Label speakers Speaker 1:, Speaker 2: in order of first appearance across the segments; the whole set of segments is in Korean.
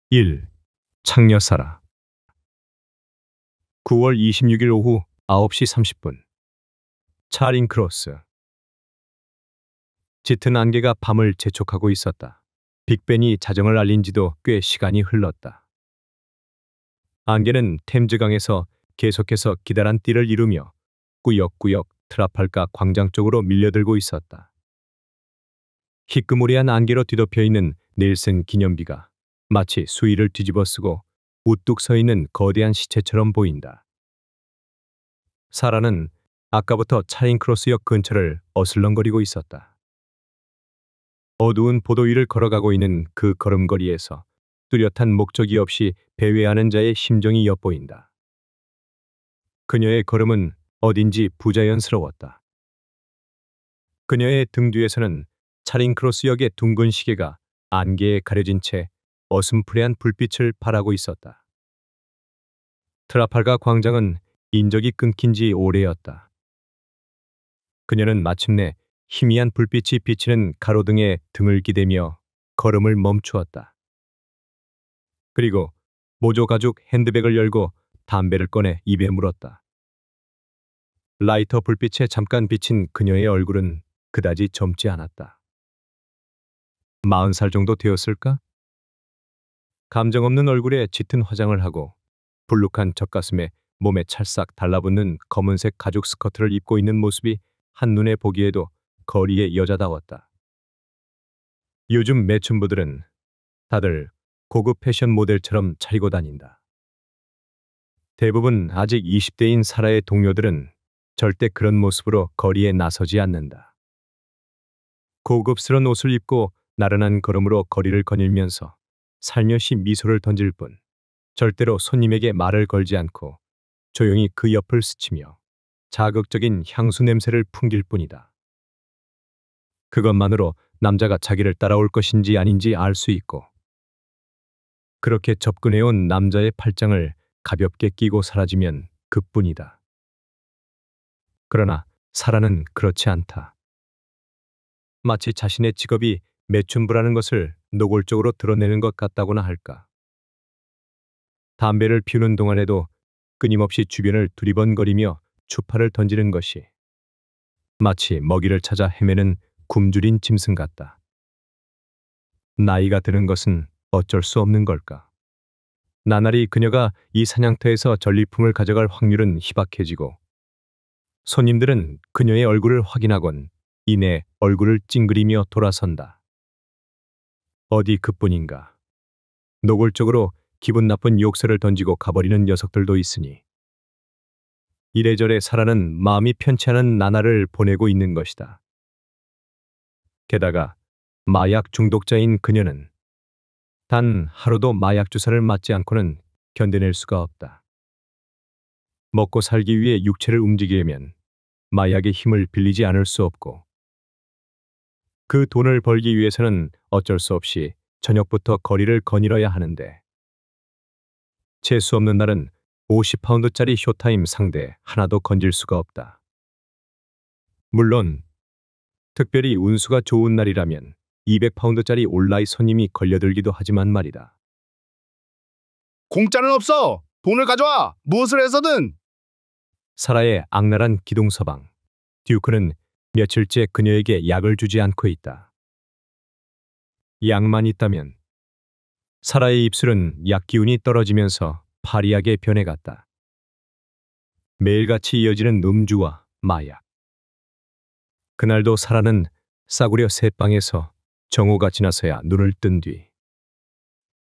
Speaker 1: 1. 창녀사라. 9월 26일 오후 9시 30분. 차링 크로스. 짙은 안개가 밤을 재촉하고 있었다. 빅벤이 자정을 알린 지도 꽤 시간이 흘렀다. 안개는 템즈강에서 계속해서 기다란 띠를 이루며 꾸역꾸역 트라팔가 광장 쪽으로 밀려들고 있었다. 희끄무리한 안개로 뒤덮여 있는 넬슨 기념비가 마치 수위를 뒤집어쓰고 우뚝 서 있는 거대한 시체처럼 보인다. 사라는 아까부터 차링크로스역 근처를 어슬렁거리고 있었다. 어두운 보도 위를 걸어가고 있는 그 걸음걸이에서 뚜렷한 목적이 없이 배회하는 자의 심정이 엿보인다. 그녀의 걸음은 어딘지 부자연스러웠다. 그녀의 등 뒤에서는 차링크로스역의 둥근 시계가 안개에 가려진 채 어슴푸레한 불빛을 발하고 있었다. 트라팔가 광장은 인적이 끊긴 지 오래였다. 그녀는 마침내 희미한 불빛이 비치는 가로등에 등을 기대며 걸음을 멈추었다. 그리고 모조 가죽 핸드백을 열고 담배를 꺼내 입에 물었다. 라이터 불빛에 잠깐 비친 그녀의 얼굴은 그다지 젊지 않았다. 40살 정도 되었을까? 감정 없는 얼굴에 짙은 화장을 하고 불룩한 젖가슴에 몸에 찰싹 달라붙는 검은색 가죽 스커트를 입고 있는 모습이 한눈에 보기에도 거리의 여자다웠다. 요즘 매춘부들은 다들 고급 패션 모델처럼 차리고 다닌다. 대부분 아직 20대인 사라의 동료들은 절대 그런 모습으로 거리에 나서지 않는다. 고급스러운 옷을 입고 나른한 걸음으로 거리를 거닐면서 살며시 미소를 던질 뿐 절대로 손님에게 말을 걸지 않고 조용히 그 옆을 스치며 자극적인 향수 냄새를 풍길 뿐이다. 그것만으로 남자가 자기를 따라올 것인지 아닌지 알 수 있고 그렇게 접근해온 남자의 팔짱을 가볍게 끼고 사라지면 그뿐이다. 그러나 사라는 그렇지 않다. 마치 자신의 직업이 매춘부라는 것을 노골적으로 드러내는 것 같다고나 할까. 담배를 피우는 동안에도 끊임없이 주변을 두리번거리며 추파를 던지는 것이 마치 먹이를 찾아 헤매는 굶주린 짐승 같다. 나이가 드는 것은 어쩔 수 없는 걸까. 나날이 그녀가 이 사냥터에서 전리품을 가져갈 확률은 희박해지고 손님들은 그녀의 얼굴을 확인하곤 이내 얼굴을 찡그리며 돌아선다. 어디 그뿐인가. 노골적으로 기분 나쁜 욕설을 던지고 가버리는 녀석들도 있으니 이래저래 사라는 마음이 편치 않은 나날을 보내고 있는 것이다. 게다가 마약 중독자인 그녀는 단 하루도 마약 주사를 맞지 않고는 견뎌낼 수가 없다. 먹고 살기 위해 육체를 움직이려면 마약의 힘을 빌리지 않을 수 없고 그 돈을 벌기 위해서는 어쩔 수 없이 저녁부터 거리를 거닐어야 하는데 재수 없는 날은 50파운드짜리 쇼타임 상대 하나도 건질 수가 없다. 물론 특별히 운수가 좋은 날이라면 200파운드짜리 온라인 손님이 걸려들기도 하지만 말이다.
Speaker 2: 공짜는 없어! 돈을 가져와! 무엇을 해서든!
Speaker 1: 사라의 악랄한 기동서방 듀크는 며칠째 그녀에게 약을 주지 않고 있다. 약만 있다면 사라의 입술은 약 기운이 떨어지면서 파리하게 변해갔다. 매일같이 이어지는 음주와 마약. 그날도 사라는 싸구려 새방에서 정오가 지나서야 눈을 뜬 뒤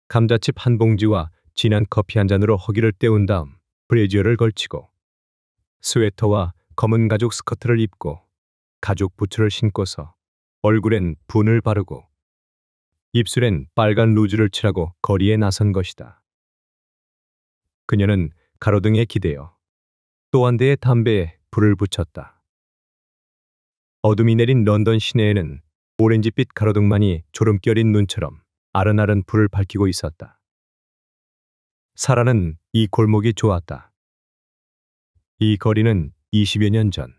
Speaker 1: 감자칩 한 봉지와 진한 커피 한 잔으로 허기를 때운 다음 브래지어를 걸치고 스웨터와 검은 가죽 스커트를 입고 가죽 부츠를 신고서 얼굴엔 분을 바르고 입술엔 빨간 루즈를 칠하고 거리에 나선 것이다. 그녀는 가로등에 기대어 또 한 대의 담배에 불을 붙였다. 어둠이 내린 런던 시내에는 오렌지빛 가로등만이 주름기 어린 눈처럼 아른아른 불을 밝히고 있었다. 사라는 이 골목이 좋았다. 이 거리는 20여 년 전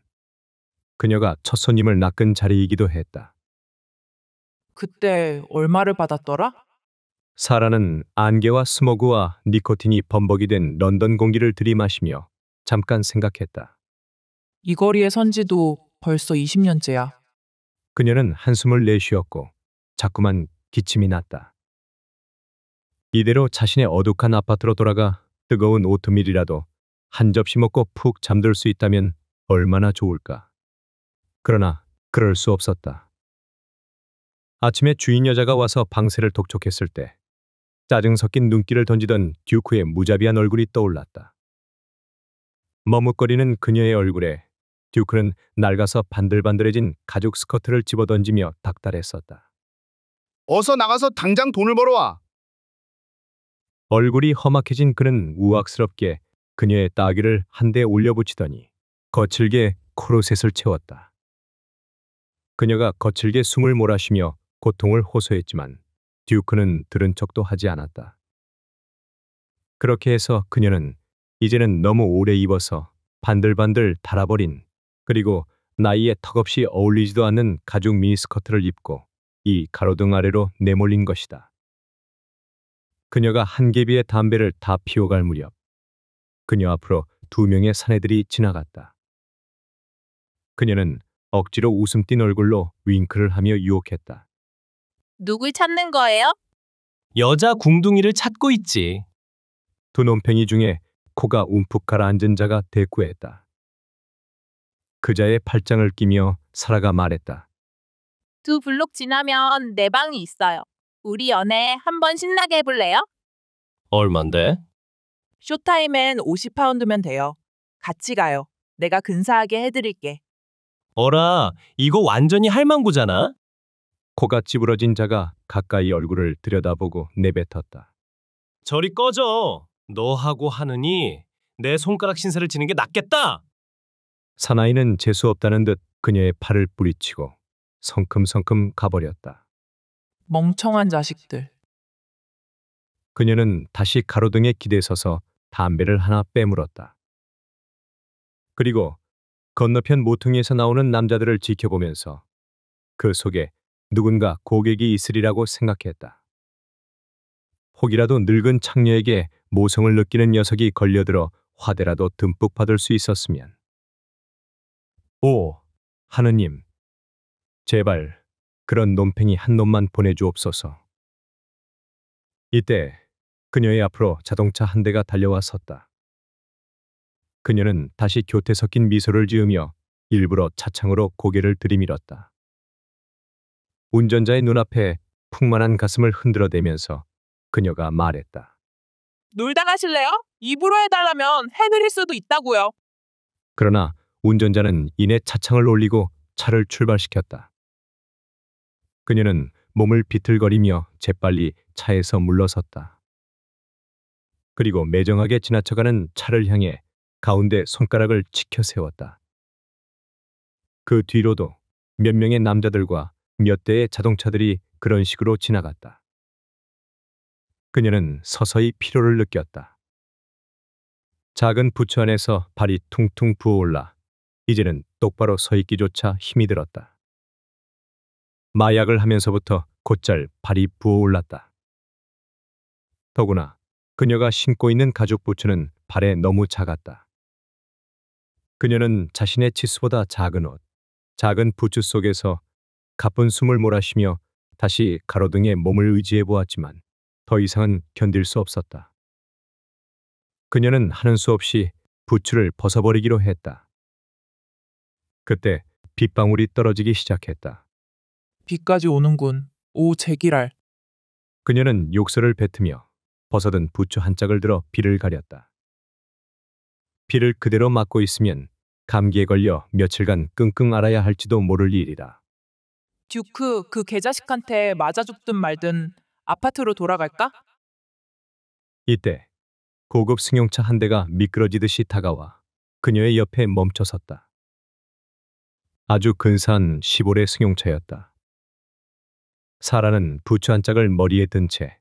Speaker 1: 그녀가 첫 손님을 낚은 자리이기도 했다.
Speaker 3: 그때 얼마를 받았더라?
Speaker 1: 사라는 안개와 스모그와 니코틴이 범벅이 된 런던 공기를 들이마시며 잠깐 생각했다.
Speaker 3: 이 거리의 선지도 벌써 20년째야.
Speaker 1: 그녀는 한숨을 내쉬었고 자꾸만 기침이 났다. 이대로 자신의 어둑한 아파트로 돌아가 뜨거운 오트밀이라도 한 접시 먹고 푹 잠들 수 있다면 얼마나 좋을까. 그러나 그럴 수 없었다. 아침에 주인 여자가 와서 방세를 독촉했을 때 짜증 섞인 눈길을 던지던 듀크의 무자비한 얼굴이 떠올랐다. 머뭇거리는 그녀의 얼굴에 듀크는 낡아서 반들반들해진 가죽 스커트를 집어던지며 닥달했었다.
Speaker 2: 어서 나가서 당장 돈을 벌어와.
Speaker 1: 얼굴이 험악해진 그는 우악스럽게 그녀의 따귀를 한 대 올려붙이더니 거칠게 코르셋을 채웠다. 그녀가 거칠게 숨을 몰아쉬며 고통을 호소했지만 듀크는 들은 척도 하지 않았다. 그렇게 해서 그녀는 이제는 너무 오래 입어서 반들반들 닳아버린 그리고 나이에 턱없이 어울리지도 않는 가죽 미니스커트를 입고 이 가로등 아래로 내몰린 것이다. 그녀가 한 개비의 담배를 다 피워갈 무렵 그녀 앞으로 두 명의 사내들이 지나갔다. 그녀는 억지로 웃음 띤 얼굴로 윙크를 하며 유혹했다.
Speaker 4: 누굴 찾는 거예요?
Speaker 5: 여자 궁둥이를 찾고 있지.
Speaker 1: 두 논팽이 중에 코가 움푹 가라앉은 자가 대꾸했다. 그자의 팔짱을 끼며 사라가 말했다.
Speaker 4: 두 블록 지나면 내 방이 있어요. 우리 연애 한번 신나게 해볼래요?
Speaker 5: 얼만데?
Speaker 3: 쇼타임엔 50파운드면 돼요. 같이 가요. 내가 근사하게 해드릴게.
Speaker 5: 어라, 이거 완전히 할망구잖아.
Speaker 1: 코가 찌부러진 자가 가까이 얼굴을 들여다보고 내뱉었다.
Speaker 5: 저리 꺼져. 너하고 하느니 내 손가락 신세를 지는 게 낫겠다.
Speaker 1: 사나이는 재수 없다는 듯 그녀의 팔을 뿌리치고 성큼성큼 가버렸다.
Speaker 3: 멍청한 자식들.
Speaker 1: 그녀는 다시 가로등에 기대서서 담배를 하나 빼물었다. 그리고 건너편 모퉁이에서 나오는 남자들을 지켜보면서 그 속에 누군가 고객이 있으리라고 생각했다. 혹이라도 늙은 창녀에게 모성을 느끼는 녀석이 걸려들어 화대라도 듬뿍 받을 수 있었으면. 오, 하느님, 제발 그런 논팽이 한 놈만 보내주옵소서. 이때 그녀의 앞으로 자동차 한 대가 달려와 섰다. 그녀는 다시 교태 섞인 미소를 지으며 일부러 차창으로 고개를 들이밀었다. 운전자의 눈앞에 풍만한 가슴을 흔들어대면서 그녀가 말했다.
Speaker 3: 놀다 가실래요? 입으로 해달라면 해드릴 수도 있다고요.
Speaker 1: 그러나 운전자는 이내 차창을 올리고 차를 출발시켰다. 그녀는 몸을 비틀거리며 재빨리 차에서 물러섰다. 그리고 매정하게 지나쳐가는 차를 향해 가운데 손가락을 치켜 세웠다. 그 뒤로도 몇 명의 남자들과 몇 대의 자동차들이 그런 식으로 지나갔다. 그녀는 서서히 피로를 느꼈다. 작은 부츠 안에서 발이 퉁퉁 부어올라 이제는 똑바로 서 있기조차 힘이 들었다. 마약을 하면서부터 곧잘 발이 부어올랐다. 더구나 그녀가 신고 있는 가죽 부츠는 발에 너무 작았다. 그녀는 자신의 치수보다 작은 옷, 작은 부츠 속에서 가쁜 숨을 몰아쉬며 다시 가로등에 몸을 의지해 보았지만 더 이상은 견딜 수 없었다. 그녀는 하는 수 없이 부츠를 벗어버리기로 했다. 그때 빗방울이 떨어지기 시작했다.
Speaker 3: 비까지 오는군. 오 제기랄.
Speaker 1: 그녀는 욕설을 뱉으며 벗어든 부츠 한 짝을 들어 비를 가렸다. 비를 그대로 맞고 있으면 감기에 걸려 며칠간 끙끙 앓아야 할지도 모를 일이라.
Speaker 3: 듀크 그 개자식한테 맞아 죽든 말든 아파트로 돌아갈까?
Speaker 1: 이때 고급 승용차 한 대가 미끄러지듯이 다가와 그녀의 옆에 멈춰섰다. 아주 근사한 시보레 승용차였다. 사라는 부츠 한 짝을 머리에 든 채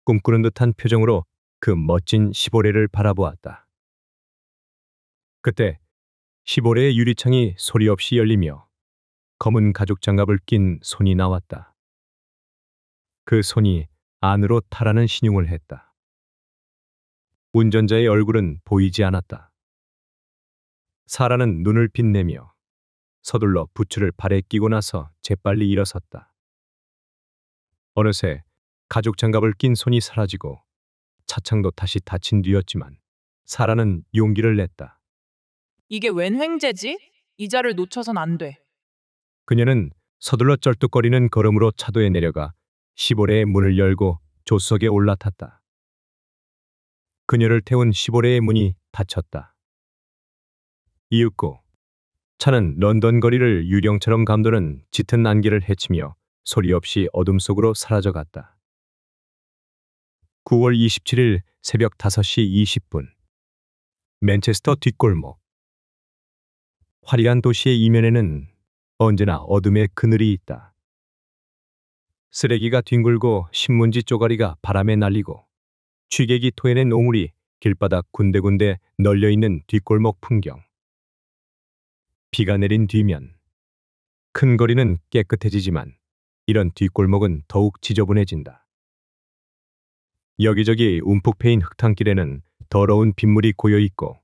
Speaker 1: 꿈꾸는 듯한 표정으로 그 멋진 시보레를 바라보았다. 그때 시보레의 유리창이 소리 없이 열리며 검은 가죽 장갑을 낀 손이 나왔다. 그 손이 안으로 타라는 신용을 했다. 운전자의 얼굴은 보이지 않았다. 사라는 눈을 빛내며 서둘러 부츠를 발에 끼고 나서 재빨리 일어섰다. 어느새 가죽 장갑을 낀 손이 사라지고 차창도 다시 닫힌 뒤였지만 사라는 용기를 냈다.
Speaker 3: 이게 웬 횡재지? 이 자를 놓쳐선 안 돼.
Speaker 1: 그녀는 서둘러 쩔뚝거리는 걸음으로 차도에 내려가 시보레의 문을 열고 조수석에 올라탔다. 그녀를 태운 시보레의 문이 닫혔다. 이윽고 차는 런던 거리를 유령처럼 감도는 짙은 안개를 헤치며 소리 없이 어둠 속으로 사라져갔다. 9월 27일 새벽 5시 20분 맨체스터 뒷골목. 화려한 도시의 이면에는 언제나 어둠의 그늘이 있다. 쓰레기가 뒹굴고 신문지 쪼가리가 바람에 날리고 취객이 토해낸 오물이 길바닥 군데군데 널려있는 뒷골목 풍경. 비가 내린 뒤면 큰 거리는 깨끗해지지만 이런 뒷골목은 더욱 지저분해진다. 여기저기 움푹 패인 흙탕길에는 더러운 빗물이 고여있고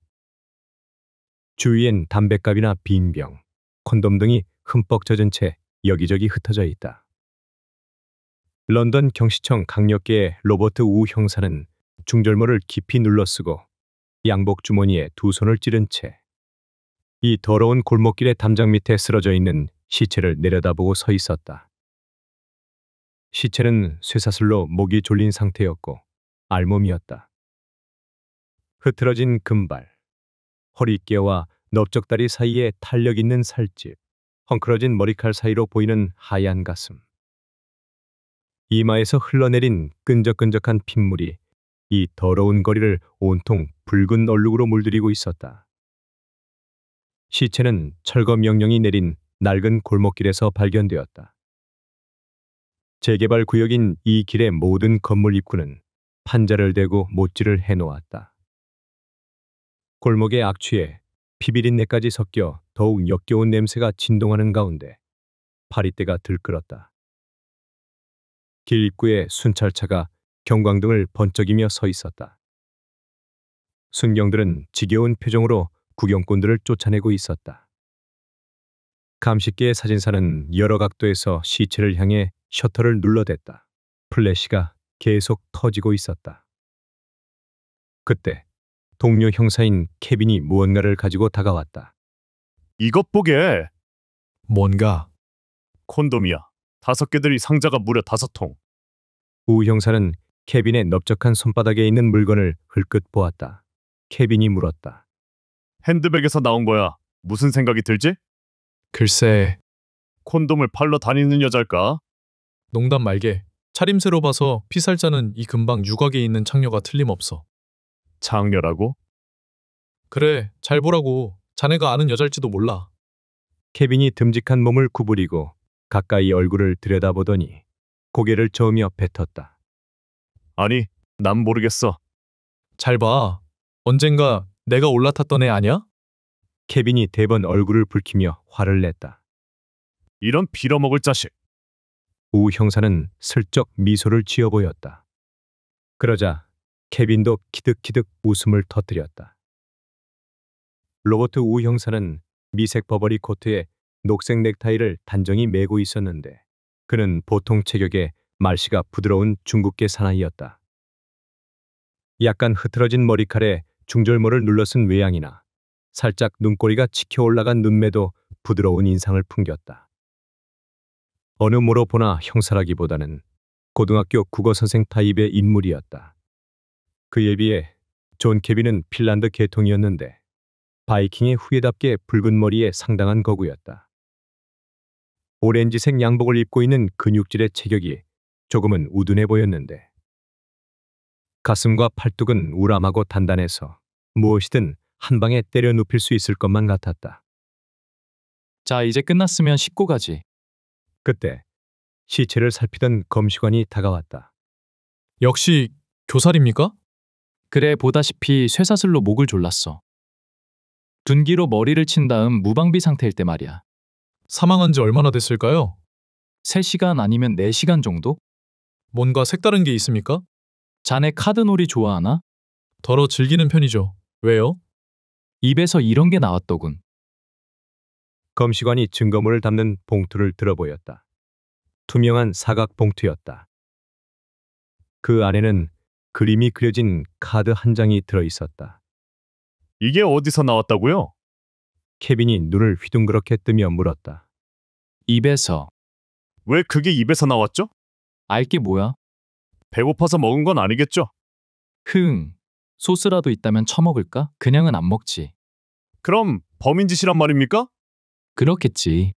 Speaker 1: 주위엔 담뱃갑이나 빈병, 콘돔 등이 흠뻑 젖은 채 여기저기 흩어져 있다. 런던 경시청 강력계의 로버트 우 형사는 중절모를 깊이 눌러쓰고 양복 주머니에 두 손을 찌른 채 이 더러운 골목길의 담장 밑에 쓰러져 있는 시체를 내려다보고 서 있었다. 시체는 쇠사슬로 목이 졸린 상태였고 알몸이었다. 흐트러진 금발, 허리깨와 넓적다리 사이에 탄력 있는 살집, 헝클어진 머리칼 사이로 보이는 하얀 가슴. 이마에서 흘러내린 끈적끈적한 핏물이 이 더러운 거리를 온통 붉은 얼룩으로 물들이고 있었다. 시체는 철거 명령이 내린 낡은 골목길에서 발견되었다. 재개발 구역인 이 길의 모든 건물 입구는 판자를 대고 못질을 해놓았다. 골목의 악취에 피비린내까지 섞여 더욱 역겨운 냄새가 진동하는 가운데 파리떼가 들끓었다. 길 입구에 순찰차가 경광등을 번쩍이며 서 있었다. 순경들은 지겨운 표정으로 구경꾼들을 쫓아내고 있었다. 감식계의 사진사는 여러 각도에서 시체를 향해 셔터를 눌러댔다. 플래시가 계속 터지고 있었다. 그때 동료 형사인 케빈이 무언가를 가지고 다가왔다.
Speaker 2: 이것 보게.
Speaker 6: 뭔가
Speaker 2: 콘돔이야. 5개들이 상자가 무려 5통.
Speaker 1: 우 형사는 케빈의 넓적한 손바닥에 있는 물건을 흘끗 보았다. 케빈이 물었다.
Speaker 2: 핸드백에서 나온 거야. 무슨 생각이 들지?
Speaker 6: 글쎄,
Speaker 2: 콘돔을 팔러 다니는 여잘까?
Speaker 6: 농담 말게. 차림새로 봐서 피살자는 이 근방 유곽에 있는 창녀가 틀림없어.
Speaker 2: 장녀라고?
Speaker 6: 그래, 잘 보라고. 자네가 아는 여잘지도 몰라.
Speaker 1: 케빈이 듬직한 몸을 구부리고 가까이 얼굴을 들여다보더니 고개를 저으며 뱉었다.
Speaker 2: 아니, 난 모르겠어.
Speaker 6: 잘 봐. 언젠가 내가 올라탔던 애 아냐?
Speaker 1: 케빈이 대번 얼굴을 붉히며 화를 냈다.
Speaker 2: 이런 빌어먹을 자식.
Speaker 1: 우 형사는 슬쩍 미소를 지어 보였다. 그러자 케빈도 키득키득 웃음을 터뜨렸다. 로버트 우 형사는 미색 버버리 코트에 녹색 넥타이를 단정히 매고 있었는데 그는 보통 체격의 말씨가 부드러운 중국계 사나이였다. 약간 흐트러진 머리칼에 중절모를 눌러쓴 외양이나 살짝 눈꼬리가 치켜 올라간 눈매도 부드러운 인상을 풍겼다. 어느 모로 보나 형사라기보다는 고등학교 국어선생 타입의 인물이었다. 그에 비해 존 케빈은 핀란드 계통이었는데 바이킹의 후예답게 붉은 머리에 상당한 거구였다. 오렌지색 양복을 입고 있는 근육질의 체격이 조금은 우둔해 보였는데 가슴과 팔뚝은 우람하고 단단해서 무엇이든 한 방에 때려 눕힐 수 있을 것만 같았다.
Speaker 7: 자, 이제 끝났으면 씻고 가지.
Speaker 1: 그때 시체를 살피던 검시관이 다가왔다.
Speaker 6: 역시 교살입니까?
Speaker 7: 그래, 보다시피 쇠사슬로 목을 졸랐어. 둔기로 머리를 친 다음 무방비 상태일 때 말이야.
Speaker 6: 사망한 지 얼마나 됐을까요?
Speaker 7: 3시간 아니면 4시간 정도?
Speaker 6: 뭔가 색다른 게 있습니까?
Speaker 7: 자네 카드놀이 좋아하나?
Speaker 6: 덜어 즐기는 편이죠. 왜요?
Speaker 7: 입에서 이런 게 나왔더군.
Speaker 1: 검시관이 증거물을 담는 봉투를 들어보였다. 투명한 사각 봉투였다. 그 안에는 그림이 그려진 카드 한 장이 들어 있었다.
Speaker 2: 이게 어디서 나왔다고요?
Speaker 1: 케빈이 눈을 휘둥그렇게 뜨며 물었다.
Speaker 7: 입에서.
Speaker 2: 왜 그게 입에서 나왔죠?
Speaker 7: 알게 뭐야?
Speaker 2: 배고파서 먹은 건 아니겠죠?
Speaker 7: 흥. 소스라도 있다면 처먹을까? 그냥은 안 먹지.
Speaker 2: 그럼 범인 짓이란 말입니까?
Speaker 7: 그렇겠지.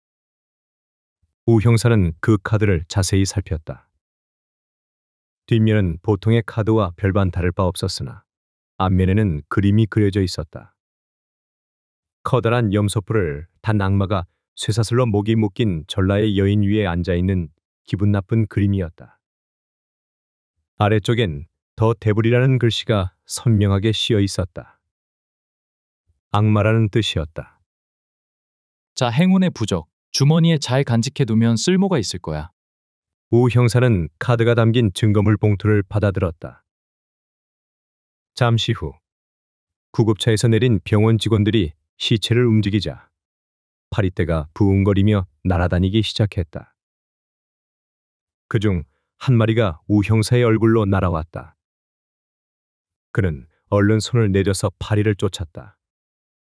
Speaker 1: 우 형사는 그 카드를 자세히 살폈다. 뒷면은 보통의 카드와 별반 다를 바 없었으나 앞면에는 그림이 그려져 있었다. 커다란 염소뿔을 단 악마가 쇠사슬로 목이 묶인 전라의 여인 위에 앉아있는 기분 나쁜 그림이었다. 아래쪽엔 더 데블이라는 글씨가 선명하게 씌어 있었다. 악마라는 뜻이었다.
Speaker 7: 자, 행운의 부적. 주머니에 잘 간직해 두면 쓸모가 있을 거야.
Speaker 1: 우 형사는 카드가 담긴 증거물 봉투를 받아들었다. 잠시 후 구급차에서 내린 병원 직원들이 시체를 움직이자 파리떼가 부웅거리며 날아다니기 시작했다. 그중 한 마리가 우 형사의 얼굴로 날아왔다. 그는 얼른 손을 내려서 파리를 쫓았다.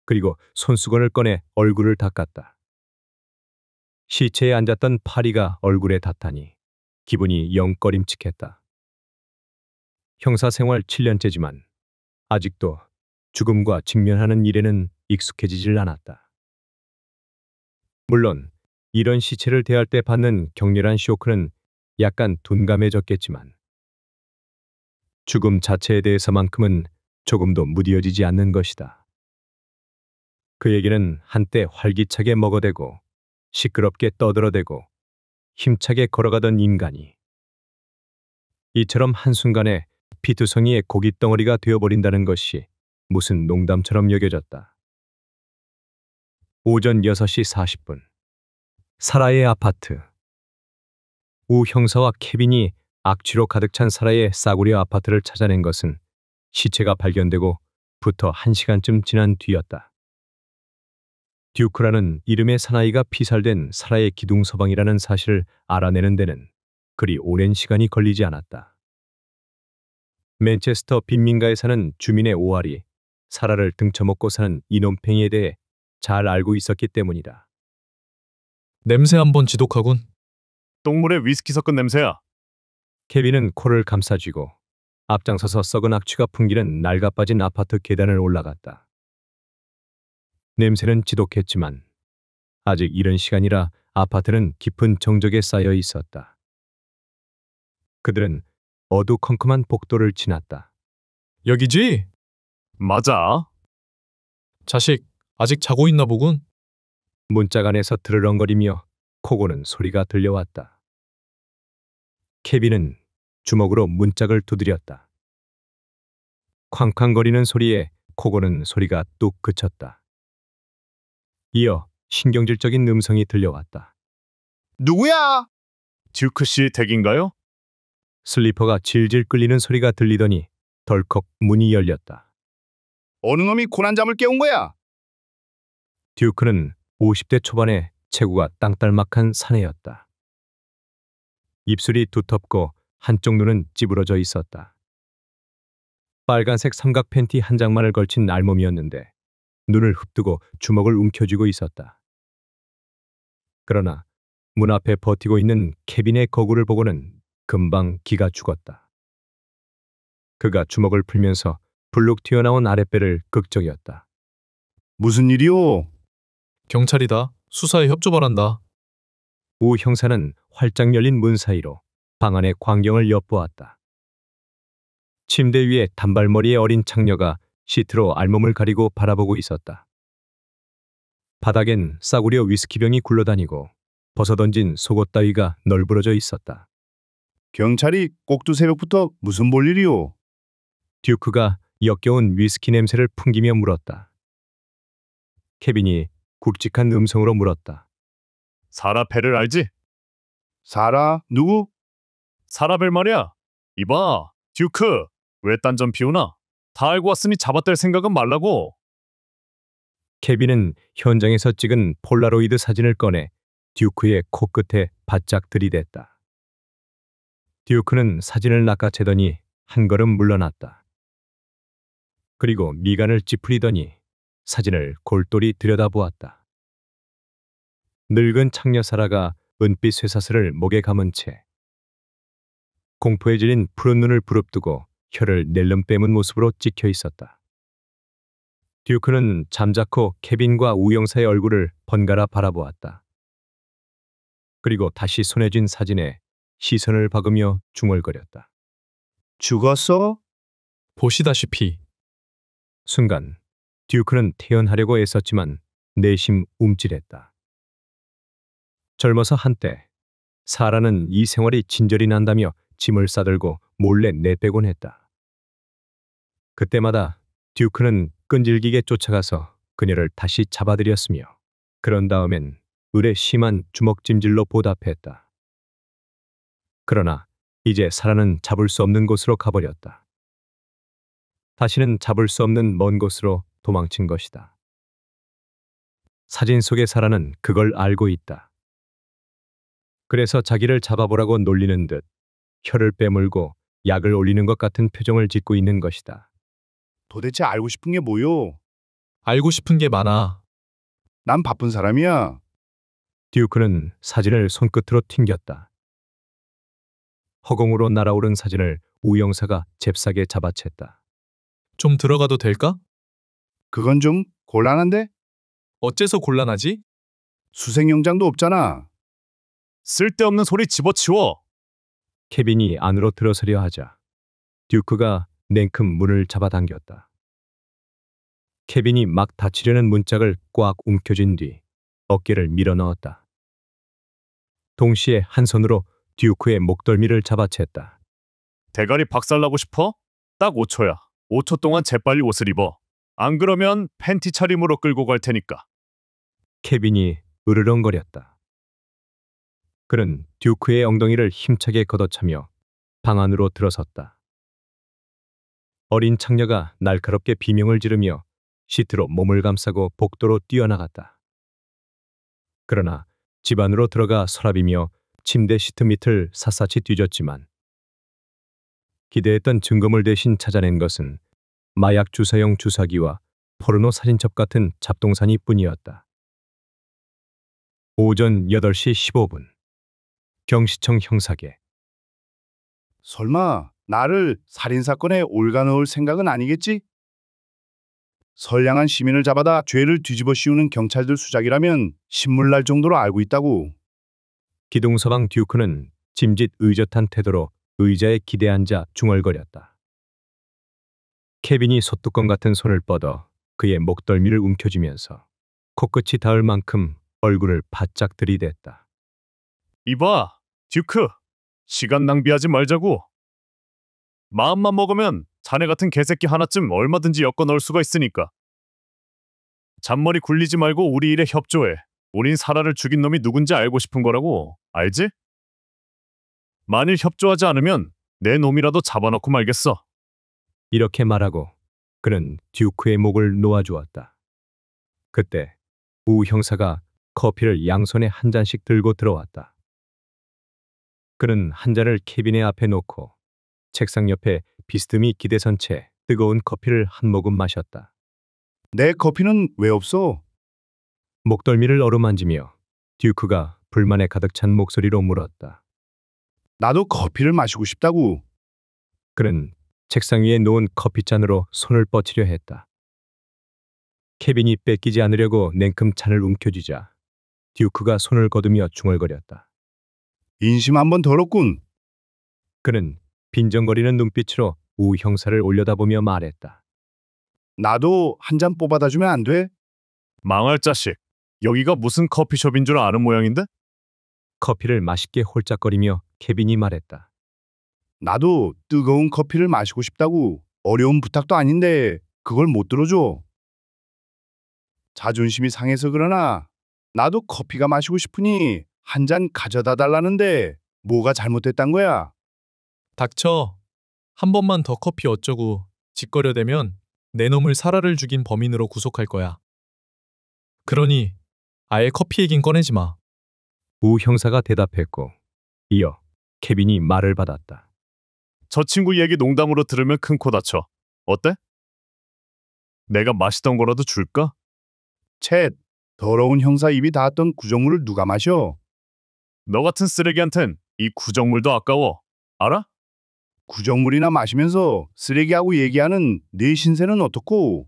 Speaker 1: 그리고 손수건을 꺼내 얼굴을 닦았다. 시체에 앉았던 파리가 얼굴에 닿다니 기분이 영 꺼림칙했다. 형사 생활 7년째지만 아직도 죽음과 직면하는 일에는 익숙해지질 않았다. 물론 이런 시체를 대할 때 받는 격렬한 쇼크는 약간 둔감해졌겠지만 죽음 자체에 대해서만큼은 조금도 무디어지지 않는 것이다. 그에게는 한때 활기차게 먹어대고 시끄럽게 떠들어대고 힘차게 걸어가던 인간이 이처럼 한순간에 피투성이의 고깃덩어리가 되어버린다는 것이 무슨 농담처럼 여겨졌다. 오전 6시 40분 사라의 아파트. 우 형사와 케빈이 악취로 가득 찬 사라의 싸구려 아파트를 찾아낸 것은 시체가 발견되고 부터 1시간쯤 지난 뒤였다. 듀크라는 이름의 사나이가 피살된 사라의 기둥서방이라는 사실을 알아내는 데는 그리 오랜 시간이 걸리지 않았다. 맨체스터 빈민가에 사는 주민의 5알이 사라를 등쳐먹고 사는 이놈팽이에 대해 잘 알고 있었기 때문이다.
Speaker 6: 냄새 한번 지독하군.
Speaker 2: 똥물에 위스키 섞은 냄새야.
Speaker 1: 케빈은 코를 감싸쥐고 앞장서서 썩은 악취가 풍기는 낡아빠진 아파트 계단을 올라갔다. 냄새는 지독했지만 아직 이른 시간이라 아파트는 깊은 정적에 쌓여 있었다. 그들은 어두컴컴한 복도를 지났다.
Speaker 6: 여기지?
Speaker 2: 맞아.
Speaker 6: 자식, 아직 자고 있나 보군.
Speaker 1: 문짝 안에서 드르렁거리며 코고는 소리가 들려왔다. 케빈은 주먹으로 문짝을 두드렸다. 쾅쾅거리는 소리에 코고는 소리가 뚝 그쳤다. 이어 신경질적인 음성이 들려왔다.
Speaker 8: 누구야?
Speaker 2: 듀크 씨 댁인가요?
Speaker 1: 슬리퍼가 질질 끌리는 소리가 들리더니 덜컥 문이 열렸다.
Speaker 8: 어느 놈이 고난잠을 깨운 거야?
Speaker 1: 듀크는 50대 초반의 체구가 땅딸막한 사내였다. 입술이 두텁고 한쪽 눈은 찌부러져 있었다. 빨간색 삼각 팬티 한 장만을 걸친 알몸이었는데 눈을 흡뜨고 주먹을 움켜쥐고 있었다. 그러나 문 앞에 버티고 있는 케빈의 거구를 보고는 금방 기가 죽었다. 그가 주먹을 풀면서 불룩 튀어나온 아랫배를 극적이었다.
Speaker 8: 무슨 일이오?
Speaker 6: 경찰이다. 수사에 협조 바란다.
Speaker 1: 우 형사는 활짝 열린 문 사이로 방 안의 광경을 엿보았다. 침대 위에 단발머리의 어린 창녀가 시트로 알몸을 가리고 바라보고 있었다. 바닥엔 싸구려 위스키병이 굴러다니고 벗어던진 속옷 따위가 널브러져 있었다.
Speaker 8: 경찰이 꼭두 새벽부터 무슨 볼일이오?
Speaker 1: 듀크가 역겨운 위스키 냄새를 풍기며 물었다. 케빈이 굵직한 음성으로 물었다.
Speaker 2: 사라 배를 알지?
Speaker 8: 사라 누구?
Speaker 2: 사라벨 말이야. 이봐, 듀크. 왜 딴 점 피우나? 다 알고 왔으니 잡아댈 생각은 말라고.
Speaker 1: 케빈은 현장에서 찍은 폴라로이드 사진을 꺼내 듀크의 코끝에 바짝 들이댔다. 듀크는 사진을 낚아채더니 한 걸음 물러났다. 그리고 미간을 찌푸리더니 사진을 골똘히 들여다보았다. 늙은 창녀 사라가 은빛 쇠사슬을 목에 감은 채 공포에 질린 푸른 눈을 부릅뜨고 혀를 낼름 빼문 모습으로 찍혀 있었다. 듀크는 잠자코 케빈과 우 형사의 얼굴을 번갈아 바라보았다. 그리고 다시 손에 쥔 사진에 시선을 박으며 중얼거렸다.
Speaker 8: 죽었어?
Speaker 6: 보시다시피
Speaker 1: 순간 듀크는 태연하려고 애썼지만 내심 움찔했다. 젊어서 한때 사라는 이 생활이 진절이 난다며 짐을 싸들고 몰래 내빼곤 했다. 그때마다 듀크는 끈질기게 쫓아가서 그녀를 다시 잡아들였으며 그런 다음엔 을의 심한 주먹찜질로 보답했다. 그러나 이제 사라는 잡을 수 없는 곳으로 가버렸다. 다시는 잡을 수 없는 먼 곳으로 도망친 것이다. 사진 속의 사라는 그걸 알고 있다. 그래서 자기를 잡아보라고 놀리는 듯 혀를 빼물고 약을 올리는 것 같은 표정을 짓고 있는 것이다.
Speaker 8: 도대체 알고 싶은 게 뭐요?
Speaker 6: 알고 싶은 게 많아.
Speaker 8: 난 바쁜 사람이야.
Speaker 1: 듀크는 사진을 손끝으로 튕겼다. 허공으로 날아오른 사진을 우 형사가 잽싸게 잡아챘다.
Speaker 6: 좀 들어가도 될까?
Speaker 8: 그건 좀 곤란한데?
Speaker 6: 어째서 곤란하지?
Speaker 8: 수색영장도 없잖아.
Speaker 2: 쓸데없는 소리 집어치워.
Speaker 1: 케빈이 안으로 들어서려 하자 듀크가 냉큼 문을 잡아당겼다. 케빈이 막 닫히려는 문짝을 꽉 움켜쥔 뒤 어깨를 밀어넣었다. 동시에 한 손으로 듀크의 목덜미를 잡아챘다.
Speaker 2: 대가리 박살나고 싶어? 딱 5초야. 5초 동안 재빨리 옷을 입어. 안 그러면 팬티 차림으로 끌고 갈 테니까.
Speaker 1: 케빈이 으르렁거렸다. 그는 듀크의 엉덩이를 힘차게 걷어차며 방 안으로 들어섰다. 어린 창녀가 날카롭게 비명을 지르며 시트로 몸을 감싸고 복도로 뛰어나갔다. 그러나 집 안으로 들어가 서랍이며 침대 시트 밑을 샅샅이 뒤졌지만 기대했던 증거물 대신 찾아낸 것은 마약 주사용 주사기와 포르노 사진첩 같은 잡동사니 뿐이었다. 오전 8시 15분 경시청 형사계.
Speaker 8: 설마 나를 살인사건에 올가넣을 생각은 아니겠지? 선량한 시민을 잡아다 죄를 뒤집어 씌우는 경찰들 수작이라면 신물날 정도로 알고 있다고.
Speaker 1: 기둥서방 듀크는 짐짓 의젓한 태도로 의자에 기대 앉아 중얼거렸다. 케빈이 소뚜껑 같은 손을 뻗어 그의 목덜미를 움켜쥐면서 코끝이 닿을 만큼 얼굴을 바짝 들이댔다.
Speaker 2: 이봐, 듀크. 시간 낭비하지 말자고. 마음만 먹으면 자네 같은 개새끼 하나쯤 얼마든지 엮어 넣을 수가 있으니까. 잔머리 굴리지 말고 우리 일에 협조해. 우린 사라를 죽인 놈이 누군지 알고 싶은 거라고. 알지? 만일 협조하지 않으면 내 놈이라도 잡아놓고 말겠어.
Speaker 1: 이렇게 말하고 그는 듀크의 목을 놓아주었다. 그때 우 형사가 커피를 양손에 한 잔씩 들고 들어왔다. 그는 한 잔을 케빈의 앞에 놓고 책상 옆에 비스듬히 기대선 채 뜨거운 커피를 한 모금 마셨다.
Speaker 8: 내 커피는 왜 없어?
Speaker 1: 목덜미를 어루만지며 듀크가 불만에 가득 찬 목소리로 물었다.
Speaker 8: 나도 커피를 마시고 싶다고.
Speaker 1: 그는 책상 위에 놓은 커피잔으로 손을 뻗치려 했다. 케빈이 뺏기지 않으려고 냉큼 잔을 움켜쥐자 듀크가 손을 거두며 중얼거렸다.
Speaker 8: 인심 한번 더럽군.
Speaker 1: 그는 빈정거리는 눈빛으로 우 형사를 올려다보며 말했다.
Speaker 8: 나도 한 잔 뽑아다 주면 안 돼?
Speaker 2: 망할 자식. 여기가 무슨 커피숍인 줄 아는 모양인데?
Speaker 1: 커피를 맛있게 홀짝거리며 케빈이 말했다.
Speaker 8: 나도 뜨거운 커피를 마시고 싶다고. 어려운 부탁도 아닌데 그걸 못 들어줘. 자존심이 상해서 그러나 나도 커피가 마시고 싶으니 한 잔 가져다 달라는데 뭐가 잘못됐단 거야?
Speaker 6: 닥쳐. 한 번만 더 커피 어쩌고 짓거려대면 내 놈을 사라를 죽인 범인으로 구속할 거야. 그러니 아예 커피 얘긴 꺼내지 마.
Speaker 1: 우 형사가 대답했고 이어 케빈이 말을 받았다.
Speaker 2: 저 친구 얘기 농담으로 들으면 큰 코 다쳐. 어때? 내가 마시던 거라도 줄까?
Speaker 8: 챗, 더러운 형사 입이 닿았던 구정물을 누가 마셔?
Speaker 2: 너 같은 쓰레기한텐 이 구정물도 아까워. 알아?
Speaker 8: 구정물이나 마시면서 쓰레기하고 얘기하는 네 신세는 어떻고?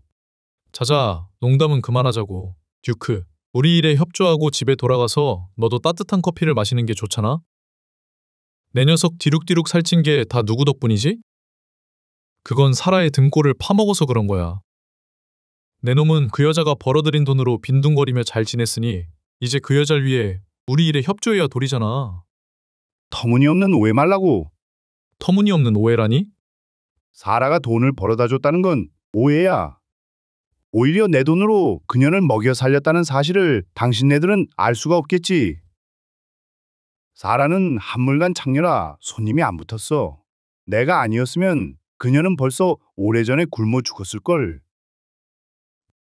Speaker 6: 자자, 농담은 그만하자고. 듀크, 우리 일에 협조하고 집에 돌아가서 너도 따뜻한 커피를 마시는 게 좋잖아? 내 녀석 뒤룩뒤룩 살찐 게 다 누구 덕분이지? 그건 사라의 등골을 파먹어서 그런 거야. 내 놈은 그 여자가 벌어들인 돈으로 빈둥거리며 잘 지냈으니 이제 그 여자를 위해 우리 일에 협조해야 도리잖아.
Speaker 8: 터무니없는 오해 말라고.
Speaker 6: 터무니없는 오해라니?
Speaker 8: 사라가 돈을 벌어다 줬다는 건 오해야. 오히려 내 돈으로 그녀를 먹여 살렸다는 사실을 당신네들은 알 수가 없겠지. 사라는 한물간 창녀라 손님이 안 붙었어. 내가 아니었으면 그녀는 벌써 오래전에 굶어 죽었을걸.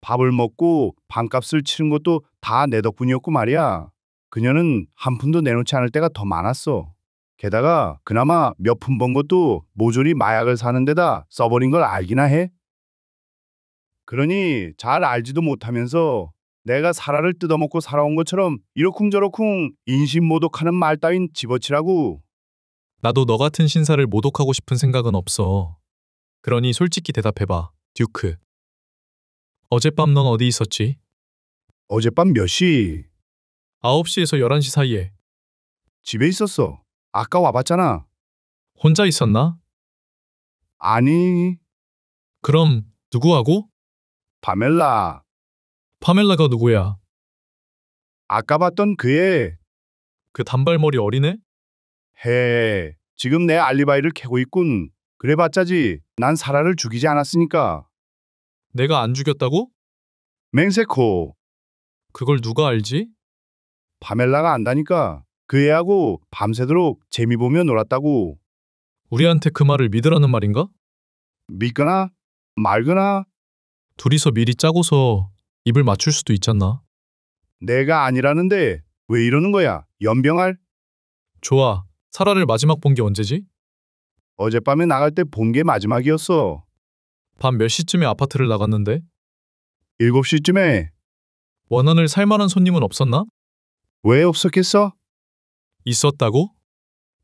Speaker 8: 밥을 먹고 방값을 치른 것도 다 내 덕분이었고 말이야. 그녀는 한 푼도 내놓지 않을 때가 더 많았어. 게다가 그나마 몇 푼 번 것도 모조리 마약을 사는 데다 써버린 걸 알기나 해? 그러니 잘 알지도 못하면서 내가 사라를 뜯어먹고 살아온 것처럼 이러쿵저러쿵 인신모독하는 말 따윈 집어치라고.
Speaker 6: 나도 너 같은 신사를 모독하고 싶은 생각은 없어. 그러니 솔직히 대답해봐, 듀크. 어젯밤 넌 어디 있었지?
Speaker 8: 어젯밤 몇 시?
Speaker 6: 9시에서 11시 사이에.
Speaker 8: 집에 있었어. 아까 와봤잖아.
Speaker 6: 혼자 있었나?
Speaker 8: 아니,
Speaker 6: 그럼 누구하고?
Speaker 8: 파멜라.
Speaker 6: 파멜라가 누구야?
Speaker 8: 아까 봤던 그애.
Speaker 6: 그 단발머리 어린애?
Speaker 8: 해. 지금 내 알리바이를 캐고 있군. 그래봤자지. 난 사라를 죽이지 않았으니까.
Speaker 6: 내가 안 죽였다고?
Speaker 8: 맹세코.
Speaker 6: 그걸 누가 알지?
Speaker 8: 파멜라가 안다니까. 그 애하고 밤새도록 재미 보며 놀았다고.
Speaker 6: 우리한테 그 말을 믿으라는 말인가?
Speaker 8: 믿거나 말거나.
Speaker 6: 둘이서 미리 짜고서 입을 맞출 수도 있잖아.
Speaker 8: 내가 아니라는데 왜 이러는 거야? 연병할?
Speaker 6: 좋아. 사라를 마지막 본 게 언제지?
Speaker 8: 어젯밤에 나갈 때 본 게 마지막이었어.
Speaker 6: 밤 몇 시쯤에 아파트를 나갔는데?
Speaker 8: 7시쯤에.
Speaker 6: 원한을 살 만한 손님은 없었나?
Speaker 8: 왜 없었겠어?
Speaker 6: 있었다고?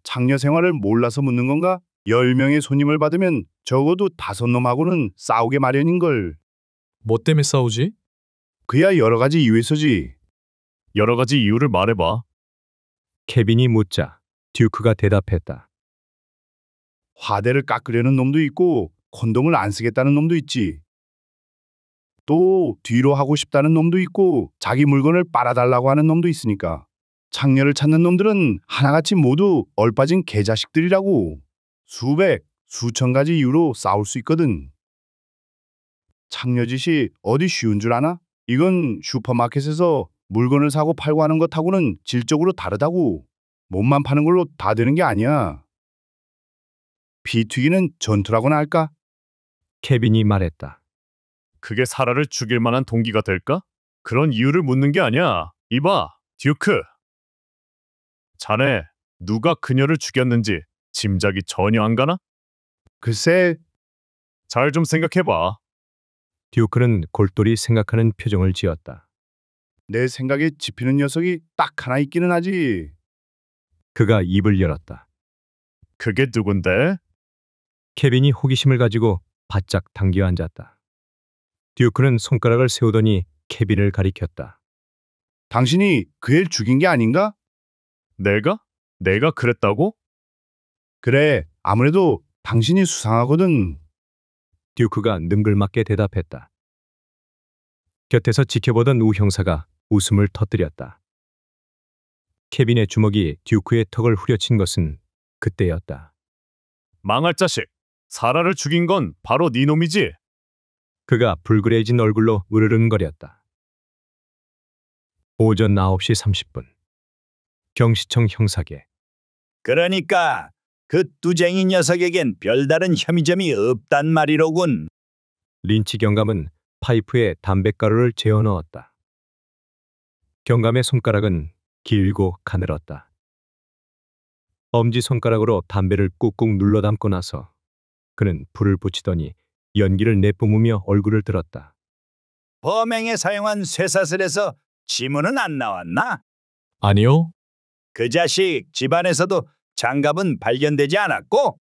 Speaker 8: 장녀 생활을 몰라서 묻는 건가? 10명의 손님을 받으면 적어도 5놈하고는 싸우게 마련인걸.
Speaker 6: 뭐 때문에 싸우지?
Speaker 8: 그야 여러 가지 이유에서지.
Speaker 2: 여러 가지 이유를 말해봐.
Speaker 1: 케빈이 묻자 듀크가 대답했다.
Speaker 8: 화대를 깎으려는 놈도 있고 콘돔을 안 쓰겠다는 놈도 있지. 또 뒤로 하고 싶다는 놈도 있고 자기 물건을 빨아달라고 하는 놈도 있으니까. 창녀를 찾는 놈들은 하나같이 모두 얼빠진 개자식들이라고. 수백, 수천 가지 이유로 싸울 수 있거든. 창녀짓이 어디 쉬운 줄 아나? 이건 슈퍼마켓에서 물건을 사고 팔고 하는 것하고는 질적으로 다르다고. 몸만 파는 걸로 다 되는 게 아니야. 피 튀기는 전투라고나 할까?
Speaker 1: 케빈이 말했다.
Speaker 2: 그게 사라를 죽일 만한 동기가 될까? 그런 이유를 묻는 게 아니야. 이봐, 듀크. 자네, 누가 그녀를 죽였는지 짐작이 전혀 안 가나?
Speaker 8: 글쎄,
Speaker 2: 잘 좀 생각해봐.
Speaker 1: 듀크는 골똘히 생각하는 표정을 지었다.
Speaker 8: 내 생각에 집히는 녀석이 딱 하나 있기는 하지.
Speaker 1: 그가 입을 열었다.
Speaker 2: 그게 누군데?
Speaker 1: 케빈이 호기심을 가지고 바짝 당겨 앉았다. 듀크는 손가락을 세우더니 케빈을 가리켰다.
Speaker 8: 당신이 그 애를 죽인 게 아닌가?
Speaker 2: 내가? 내가 그랬다고?
Speaker 8: 그래, 아무래도 당신이 수상하거든.
Speaker 1: 듀크가 능글맞게 대답했다. 곁에서 지켜보던 우 형사가 웃음을 터뜨렸다. 케빈의 주먹이 듀크의 턱을 후려친 것은 그때였다.
Speaker 2: 망할 자식. 사라를 죽인 건 바로 네 놈이지?
Speaker 1: 그가 불그레해진 얼굴로 으르릉거렸다. 오전 9시 30분. 경시청 형사계.
Speaker 9: 그러니까 그 뚜쟁이 녀석에겐 별다른 혐의점이 없단 말이로군.
Speaker 1: 린치 경감은 파이프에 담뱃가루를 재어 넣었다. 경감의 손가락은 길고 가늘었다. 엄지손가락으로 담배를 꾹꾹 눌러 담고 나서 그는 불을 붙이더니 연기를 내뿜으며 얼굴을 들었다.
Speaker 9: 범행에 사용한 쇠사슬에서 지문은 안 나왔나?
Speaker 6: 아니요.
Speaker 9: 그 자식 집안에서도 장갑은 발견되지 않았고?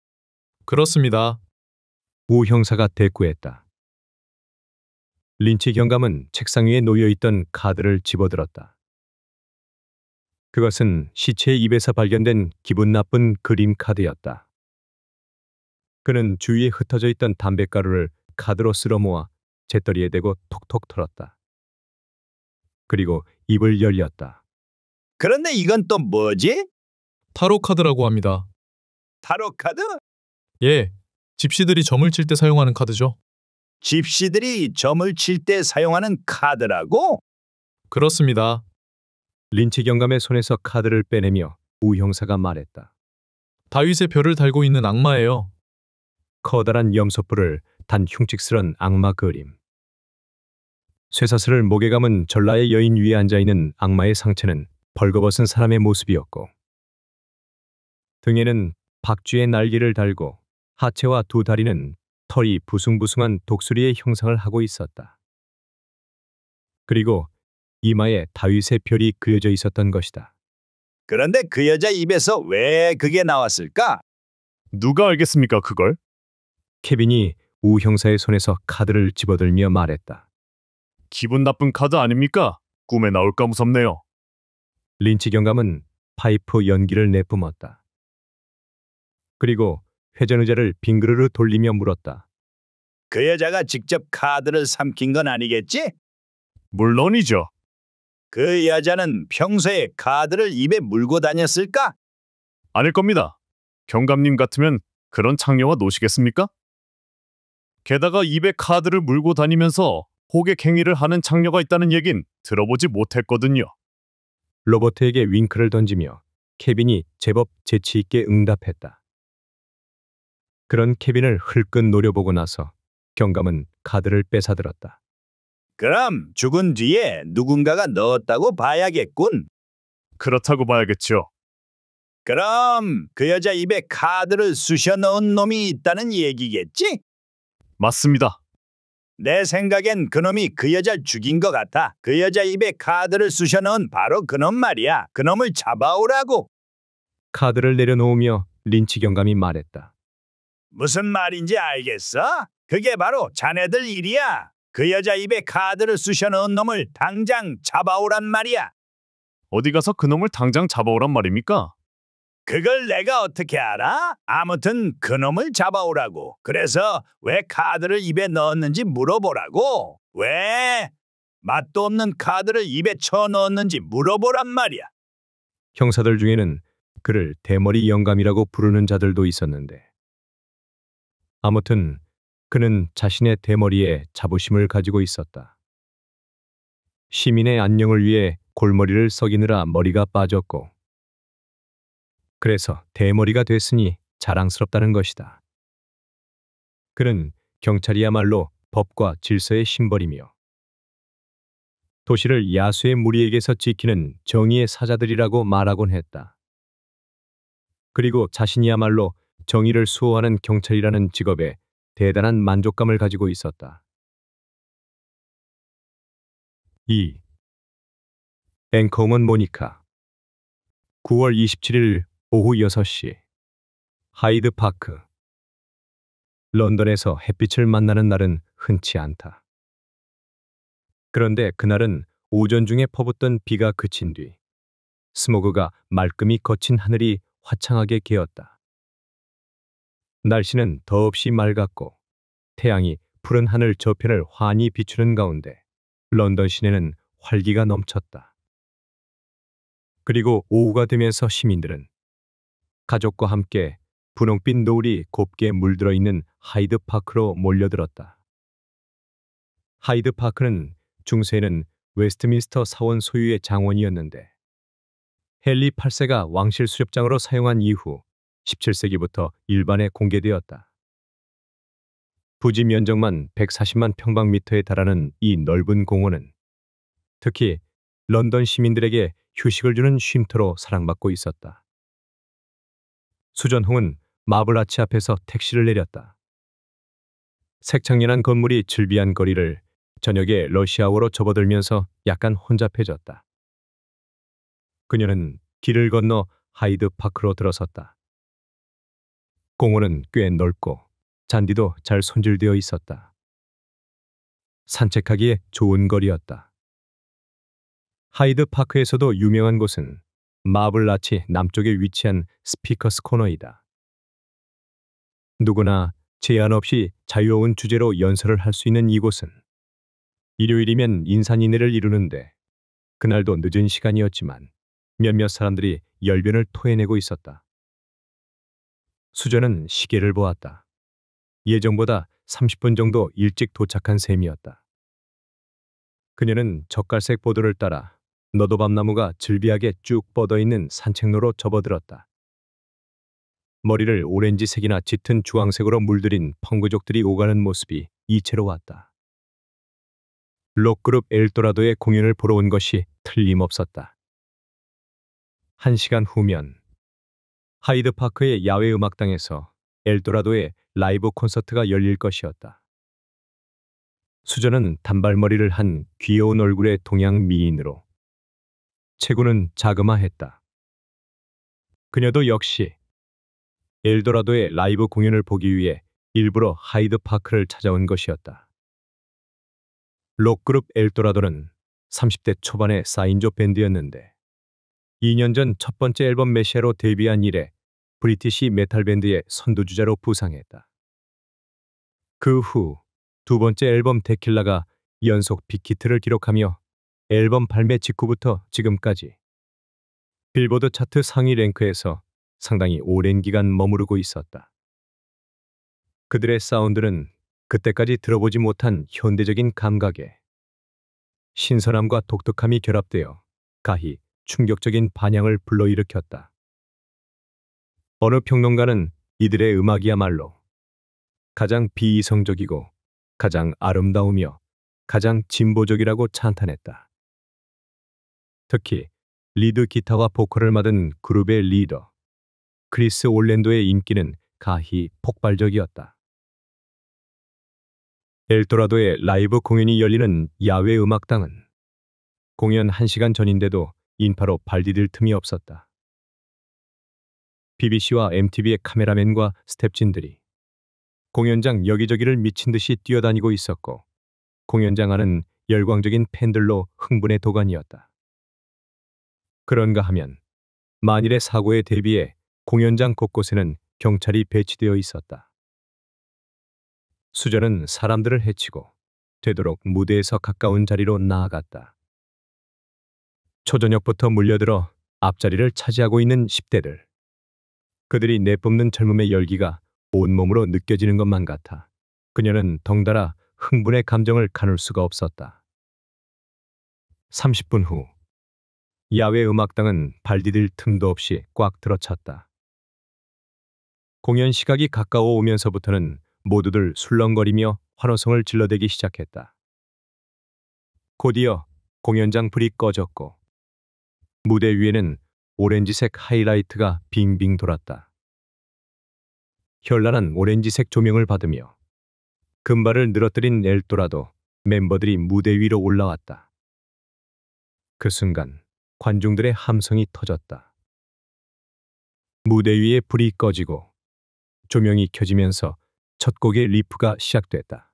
Speaker 6: 그렇습니다.
Speaker 1: 우 형사가 대꾸했다. 린치 경감은 책상 위에 놓여있던 카드를 집어들었다. 그것은 시체의 입에서 발견된 기분 나쁜 그림 카드였다. 그는 주위에 흩어져 있던 담뱃가루를 카드로 쓸어 모아 재떨이에 대고 톡톡 털었다. 그리고 입을 열렸다.
Speaker 9: 그런데 이건 또 뭐지?
Speaker 6: 타로 카드라고 합니다.
Speaker 9: 타로 카드?
Speaker 6: 예, 집시들이 점을 칠 때 사용하는 카드죠.
Speaker 9: 집시들이 점을 칠 때 사용하는 카드라고?
Speaker 6: 그렇습니다.
Speaker 1: 린치 경감의 손에서 카드를 빼내며 우 형사가 말했다.
Speaker 6: 다윗의 별을 달고 있는 악마예요.
Speaker 1: 커다란 염소뿔을 단 흉측스런 악마 그림. 쇠사슬을 목에 감은 전라의 여인 위에 앉아있는 악마의 상체는 벌거벗은 사람의 모습이었고 등에는 박쥐의 날개를 달고 하체와 두 다리는 털이 부숭부숭한 독수리의 형상을 하고 있었다. 그리고 이마에 다윗의 별이 그려져 있었던 것이다.
Speaker 9: 그런데 그 여자 입에서 왜 그게 나왔을까?
Speaker 2: 누가 알겠습니까, 그걸?
Speaker 1: 케빈이 우 형사의 손에서 카드를 집어들며 말했다.
Speaker 2: 기분 나쁜 카드 아닙니까? 꿈에 나올까 무섭네요.
Speaker 1: 린치 경감은 파이프 연기를 내뿜었다. 그리고 회전의자를 빙그르르 돌리며 물었다.
Speaker 9: 그 여자가 직접 카드를 삼킨 건 아니겠지?
Speaker 2: 물론이죠.
Speaker 9: 그 여자는 평소에 카드를 입에 물고 다녔을까?
Speaker 2: 아닐 겁니다. 경감님 같으면 그런 창녀와 노시겠습니까? 게다가 입에 카드를 물고 다니면서 호객 행위를 하는 창녀가 있다는 얘긴 들어보지 못했거든요.
Speaker 1: 로버트에게 윙크를 던지며 케빈이 제법 재치 있게 응답했다. 그런 케빈을 흘끗 노려보고 나서 경감은 카드를 뺏어들었다.
Speaker 9: 그럼 죽은 뒤에 누군가가 넣었다고 봐야겠군.
Speaker 2: 그렇다고 봐야겠죠.
Speaker 9: 그럼 그 여자 입에 카드를 쑤셔 넣은 놈이 있다는 얘기겠지?
Speaker 2: 맞습니다.
Speaker 9: 내 생각엔 그놈이 그 여자를 죽인 것 같아. 그 여자 입에 카드를 쑤셔 넣은 바로 그놈 말이야. 그놈을 잡아오라고.
Speaker 1: 카드를 내려놓으며 린치 경감이 말했다.
Speaker 9: 무슨 말인지 알겠어? 그게 바로 자네들 일이야. 그 여자 입에 카드를 쑤셔 넣은 놈을 당장 잡아오란 말이야.
Speaker 2: 어디 가서 그놈을 당장 잡아오란 말입니까?
Speaker 9: 그걸 내가 어떻게 알아? 아무튼 그놈을 잡아오라고. 그래서 왜 카드를 입에 넣었는지 물어보라고. 왜? 맛도 없는 카드를 입에 쳐넣었는지 물어보란 말이야.
Speaker 1: 형사들 중에는 그를 대머리 영감이라고 부르는 자들도 있었는데 아무튼 그는 자신의 대머리에 자부심을 가지고 있었다. 시민의 안녕을 위해 골머리를 썩이느라 머리가 빠졌고 그래서 대머리가 됐으니 자랑스럽다는 것이다. 그는 경찰이야말로 법과 질서의 심벌이며 도시를 야수의 무리에게서 지키는 정의의 사자들이라고 말하곤 했다. 그리고 자신이야말로 정의를 수호하는 경찰이라는 직업에 대단한 만족감을 가지고 있었다. 2. 앵커우먼 모니카 9월 27일 오후 6시 하이드파크 런던에서 햇빛을 만나는 날은 흔치 않다. 그런데 그날은 오전 중에 퍼붓던 비가 그친 뒤 스모그가 말끔히 거친 하늘이 화창하게 개었다. 날씨는 더없이 맑았고 태양이 푸른 하늘 저편을 환히 비추는 가운데 런던 시내는 활기가 넘쳤다. 그리고 오후가 되면서 시민들은 가족과 함께 분홍빛 노을이 곱게 물들어 있는 하이드파크로 몰려들었다. 하이드파크는 중세에는 웨스트민스터 사원 소유의 장원이었는데 헨리 8세가 왕실 수렵장으로 사용한 이후 17세기부터 일반에 공개되었다. 부지 면적만 140만 평방미터에 달하는 이 넓은 공원은 특히 런던 시민들에게 휴식을 주는 쉼터로 사랑받고 있었다. 수전홍은 마블 아치 앞에서 택시를 내렸다. 색창연한 건물이 즐비한 거리를 저녁에 러시아워로 접어들면서 약간 혼잡해졌다. 그녀는 길을 건너 하이드 파크로 들어섰다. 공원은 꽤 넓고 잔디도 잘 손질되어 있었다. 산책하기에 좋은 거리였다. 하이드 파크에서도 유명한 곳은 마블 아치 남쪽에 위치한 스피커스 코너이다. 누구나 제한 없이 자유로운 주제로 연설을 할 수 있는 이곳은 일요일이면 인산인해를 이루는데 그날도 늦은 시간이었지만 몇몇 사람들이 열변을 토해내고 있었다. 수저는 시계를 보았다. 예정보다 30분 정도 일찍 도착한 셈이었다. 그녀는 젓갈색 보도를 따라 너도밤나무가 즐비하게 쭉 뻗어있는 산책로로 접어들었다. 머리를 오렌지색이나 짙은 주황색으로 물들인 펑그족들이 오가는 모습이 이채로웠다. 록그룹 엘도라도의 공연을 보러 온 것이 틀림없었다. 1시간 후면 하이드파크의 야외 음악당에서 엘도라도의 라이브 콘서트가 열릴 것이었다. 수저는 단발머리를 한 귀여운 얼굴의 동양 미인으로 체구는 자그마했다. 그녀도 역시 엘도라도의 라이브 공연을 보기 위해 일부러 하이드파크를 찾아온 것이었다. 록그룹 엘도라도는 30대 초반의 4인조 밴드였는데 2년 전 첫 번째 앨범 메시아로 데뷔한 이래 브리티시 메탈 밴드의 선두주자로 부상했다. 그 후 두 번째 앨범 데킬라가 연속 빅히트를 기록하며 앨범 발매 직후부터 지금까지 빌보드 차트 상위 랭크에서 상당히 오랜 기간 머무르고 있었다. 그들의 사운드는 그때까지 들어보지 못한 현대적인 감각에 신선함과 독특함이 결합되어 가히 충격적인 반향을 불러일으켰다. 어느 평론가는 이들의 음악이야말로 가장 비이성적이고 가장 아름다우며 가장 진보적이라고 찬탄했다. 특히 리드 기타와 보컬을 맡은 그룹의 리더 크리스 올랜도의 인기는 가히 폭발적이었다. 엘도라도의 라이브 공연이 열리는 야외 음악당은 공연 1시간 전인데도 인파로 발디딜 틈이 없었다. BBC와 MTV의 카메라맨과 스텝진들이 공연장 여기저기를 미친 듯이 뛰어다니고 있었고 공연장 안은 열광적인 팬들로 흥분의 도가니였다. 그런가 하면 만일의 사고에 대비해 공연장 곳곳에는 경찰이 배치되어 있었다. 수저는 사람들을 해치고 되도록 무대에서 가까운 자리로 나아갔다. 초저녁부터 물려들어 앞자리를 차지하고 있는 10대들. 그들이 내뿜는 젊음의 열기가 온몸으로 느껴지는 것만 같아 그녀는 덩달아 흥분의 감정을 가눌 수가 없었다. 30분 후 야외 음악당은 발디딜 틈도 없이 꽉 들어찼다. 공연 시각이 가까워 오면서부터는 모두들 술렁거리며 환호성을 질러대기 시작했다. 곧이어 공연장 불이 꺼졌고 무대 위에는 오렌지색 하이라이트가 빙빙 돌았다. 현란한 오렌지색 조명을 받으며 금발을 늘어뜨린 엘도라도 멤버들이 무대 위로 올라왔다. 그 순간 관중들의 함성이 터졌다. 무대 위에 불이 꺼지고 조명이 켜지면서 첫 곡의 리프가 시작됐다.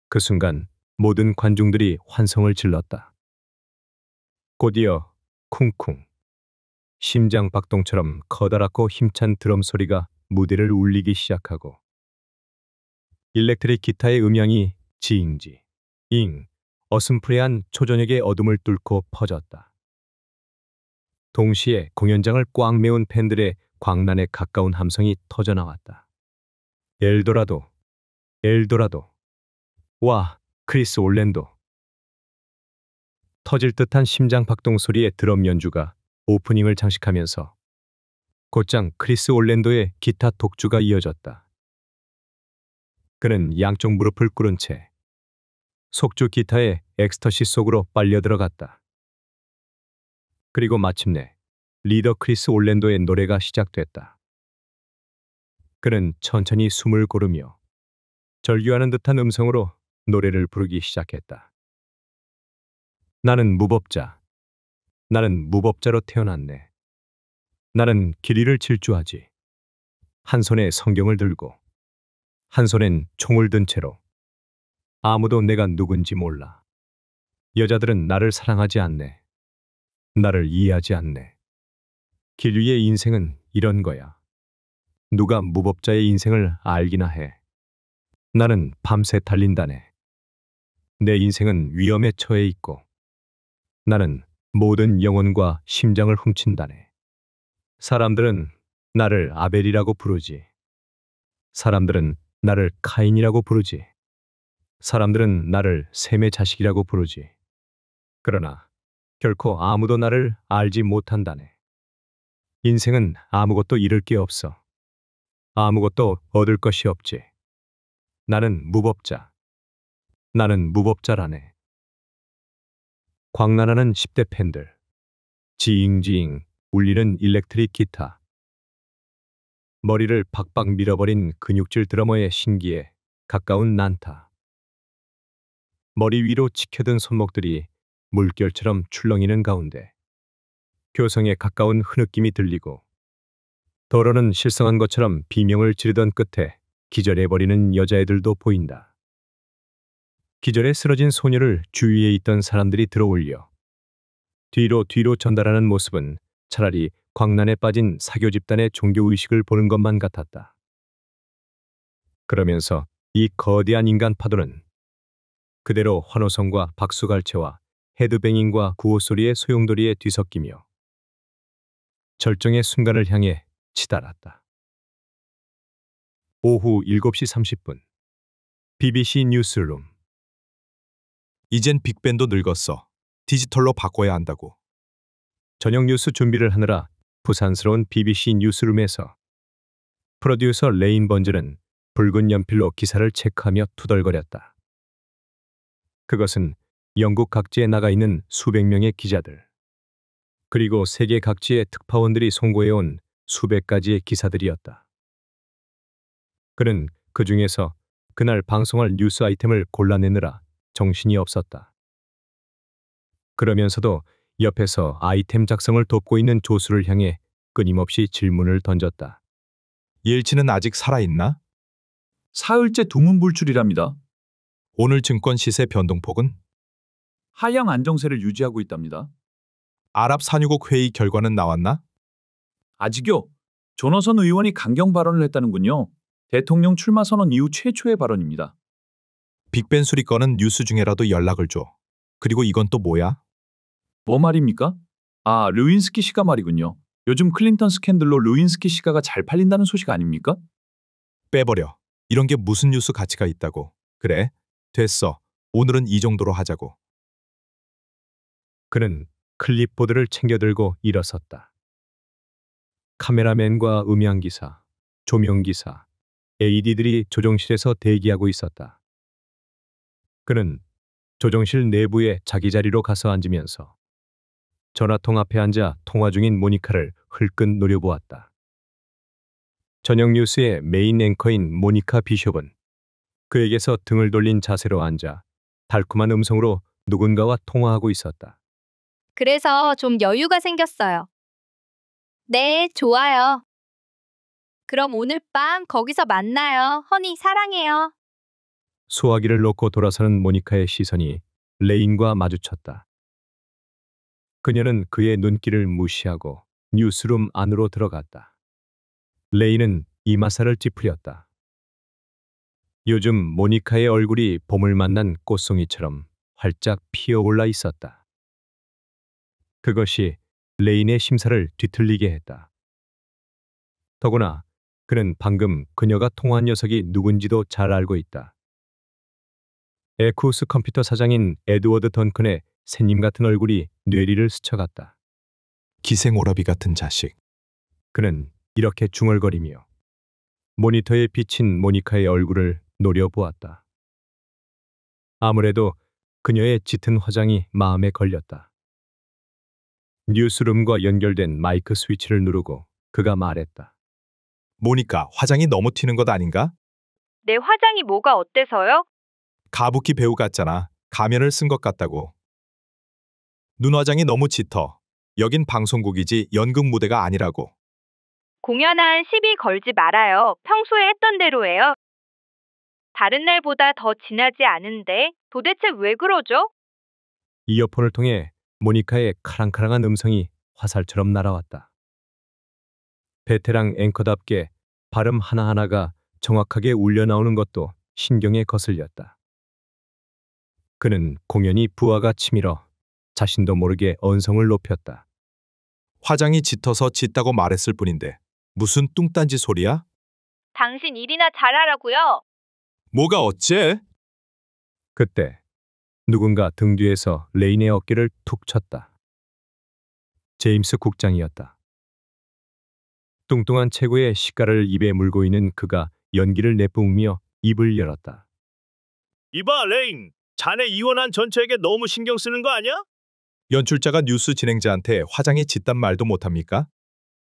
Speaker 1: 그 순간 모든 관중들이 환성을 질렀다. 곧이어 쿵쿵 심장 박동처럼 커다랗고 힘찬 드럼 소리가 무대를 울리기 시작하고 일렉트릭 기타의 음향이 지잉지 잉 어슴푸레한 초저녁의 어둠을 뚫고 퍼졌다. 동시에 공연장을 꽉 메운 팬들의 광란에 가까운 함성이 터져나왔다. 엘도라도, 엘도라도, 와, 크리스 올랜도. 터질 듯한 심장 박동 소리의 드럼 연주가 오프닝을 장식하면서 곧장 크리스 올랜도의 기타 독주가 이어졌다. 그는 양쪽 무릎을 꿇은 채 속주 기타의 엑스터시 속으로 빨려 들어갔다. 그리고 마침내 리더 크리스 올랜도의 노래가 시작됐다. 그는 천천히 숨을 고르며 절규하는 듯한 음성으로 노래를 부르기 시작했다. 나는 무법자. 나는 무법자로 태어났네. 나는 길이를 질주하지. 한 손에 성경을 들고 한 손엔 총을 든 채로 아무도 내가 누군지 몰라. 여자들은 나를 사랑하지 않네. 나를 이해하지 않네. 길 위의 인생은 이런 거야. 누가 무법자의 인생을 알기나 해. 나는 밤새 달린다네. 내 인생은 위험에 처해 있고 나는 모든 영혼과 심장을 훔친다네. 사람들은 나를 아벨이라고 부르지. 사람들은 나를 카인이라고 부르지. 사람들은 나를 셈의 자식이라고 부르지. 그러나 결코 아무도 나를 알지 못한다네. 인생은 아무것도 잃을 게 없어. 아무것도 얻을 것이 없지. 나는 무법자. 나는 무법자라네. 광란하는 10대 팬들. 지잉지잉 울리는 일렉트릭 기타. 머리를 박박 밀어버린 근육질 드러머의 신기에 가까운 난타. 머리 위로 치켜든 손목들이 물결처럼 출렁이는 가운데 교성에 가까운 흐느낌이 들리고 더러는 실성한 것처럼 비명을 지르던 끝에 기절해버리는 여자애들도 보인다. 기절에 쓰러진 소녀를 주위에 있던 사람들이 들어올려 뒤로 전달하는 모습은 차라리 광란에 빠진 사교 집단의 종교의식을 보는 것만 같았다. 그러면서 이 거대한 인간 파도는 그대로 환호성과 박수갈채와 헤드뱅잉과 구호소리의 소용돌이에 뒤섞이며 절정의 순간을 향해 치달았다. 오후 7시 30분 BBC 뉴스룸.
Speaker 10: 이젠 빅벤도 늙었어. 디지털로 바꿔야 한다고.
Speaker 1: 저녁 뉴스 준비를 하느라 부산스러운 BBC 뉴스룸에서 프로듀서 레인 번즈는 붉은 연필로 기사를 체크하며 투덜거렸다. 그것은 영국 각지에 나가 있는 수백 명의 기자들, 그리고 세계 각지의 특파원들이 송고해온 수백 가지의 기사들이었다. 그는 그 중에서 그날 방송할 뉴스 아이템을 골라내느라 정신이 없었다. 그러면서도 옆에서 아이템 작성을 돕고 있는 조수를 향해 끊임없이 질문을 던졌다.
Speaker 10: 옐친은 아직 살아있나?
Speaker 11: 사흘째 두문불출이랍니다.
Speaker 10: 오늘 증권 시세 변동폭은?
Speaker 11: 하향 안정세를 유지하고 있답니다.
Speaker 10: 아랍 산유국 회의 결과는 나왔나?
Speaker 11: 아직요. 조너선 의원이 강경 발언을 했다는군요. 대통령 출마 선언 이후 최초의 발언입니다.
Speaker 10: 빅벤 수리 건은 뉴스 중에라도 연락을 줘. 그리고 이건 또 뭐야?
Speaker 11: 뭐 말입니까? 아, 르윈스키 시가 말이군요. 요즘 클린턴 스캔들로 르윈스키 시가가 잘 팔린다는 소식 아닙니까?
Speaker 10: 빼버려. 이런 게 무슨 뉴스 가치가 있다고. 그래, 됐어. 오늘은 이 정도로 하자고.
Speaker 1: 그는 클립보드를 챙겨들고 일어섰다. 카메라맨과 음향기사, 조명기사, AD들이 조종실에서 대기하고 있었다. 그는 조종실 내부의 자기 자리로 가서 앉으면서 전화통 앞에 앉아 통화 중인 모니카를 흘끗 노려보았다. 저녁 뉴스의 메인 앵커인 모니카 비숍은 그에게서 등을 돌린 자세로 앉아 달콤한 음성으로 누군가와 통화하고 있었다.
Speaker 12: 그래서 좀 여유가 생겼어요. 네, 좋아요. 그럼 오늘 밤 거기서 만나요. 허니, 사랑해요.
Speaker 1: 소화기를 놓고 돌아서는 모니카의 시선이 레인과 마주쳤다. 그녀는 그의 눈길을 무시하고 뉴스룸 안으로 들어갔다. 레인은 이마살을 찌푸렸다. 요즘 모니카의 얼굴이 봄을 만난 꽃송이처럼 활짝 피어올라 있었다. 그것이 레인의 심사를 뒤틀리게 했다. 더구나 그는 방금 그녀가 통화한 녀석이 누군지도 잘 알고 있다. 에쿠스 컴퓨터 사장인 에드워드 던컨의 새님 같은 얼굴이 뇌리를 스쳐갔다.
Speaker 10: 기생오라비 같은 자식.
Speaker 1: 그는 이렇게 중얼거리며 모니터에 비친 모니카의 얼굴을 노려보았다. 아무래도 그녀의 짙은 화장이 마음에 걸렸다. 뉴스룸과 연결된 마이크 스위치를 누르고 그가 말했다.
Speaker 10: 모니카, 화장이 너무 튀는 것 아닌가?
Speaker 12: 내 화장이 뭐가 어때서요?
Speaker 10: 가부키 배우 같잖아. 가면을 쓴 것 같다고. 눈 화장이 너무 짙어. 여긴 방송국이지 연극 무대가 아니라고.
Speaker 12: 공연한 시비 걸지 말아요. 평소에 했던 대로예요. 다른 날보다 더 진하지 않은데 도대체 왜 그러죠?
Speaker 1: 이어폰을 통해 모니카의 카랑카랑한 음성이 화살처럼 날아왔다. 베테랑 앵커답게 발음 하나하나가 정확하게 울려 나오는 것도 신경에 거슬렸다. 그는 공연히 부하가 치밀어 자신도 모르게 언성을 높였다.
Speaker 10: 화장이 짙어서 짙다고 말했을 뿐인데 무슨 뚱딴지 소리야?
Speaker 12: 당신 일이나 잘하라고요.
Speaker 10: 뭐가 어째?
Speaker 1: 그때 누군가 등 뒤에서 레인의 어깨를 툭 쳤다. 제임스 국장이었다. 뚱뚱한 체구의 시가를 입에 물고 있는 그가 연기를 내뿜으며 입을 열었다.
Speaker 2: 이봐, 레인. 자네 이혼한 전처에게 너무 신경 쓰는 거 아니야?
Speaker 10: 연출자가 뉴스 진행자한테 화장이 짙단 말도 못합니까?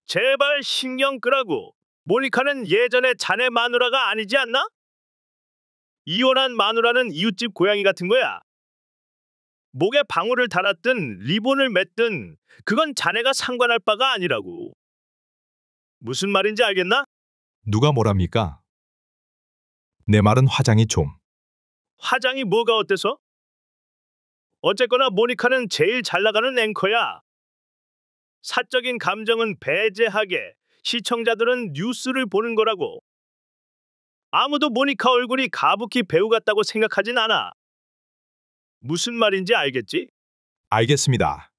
Speaker 2: 제발 신경 끄라고. 모니카는 예전에 자네 마누라가 아니지 않나? 이혼한 마누라는 이웃집 고양이 같은 거야. 목에 방울을 달았든 리본을 맸든 그건 자네가 상관할 바가 아니라고. 무슨 말인지 알겠나?
Speaker 10: 누가 뭐랍니까? 내 말은 화장이 좀.
Speaker 2: 화장이 뭐가 어때서? 어쨌거나 모니카는 제일 잘 나가는 앵커야. 사적인 감정은 배제하게 시청자들은 뉴스를 보는 거라고. 아무도 모니카 얼굴이 가부키 배우 같다고 생각하진 않아. 무슨 말인지 알겠지?
Speaker 10: 알겠습니다.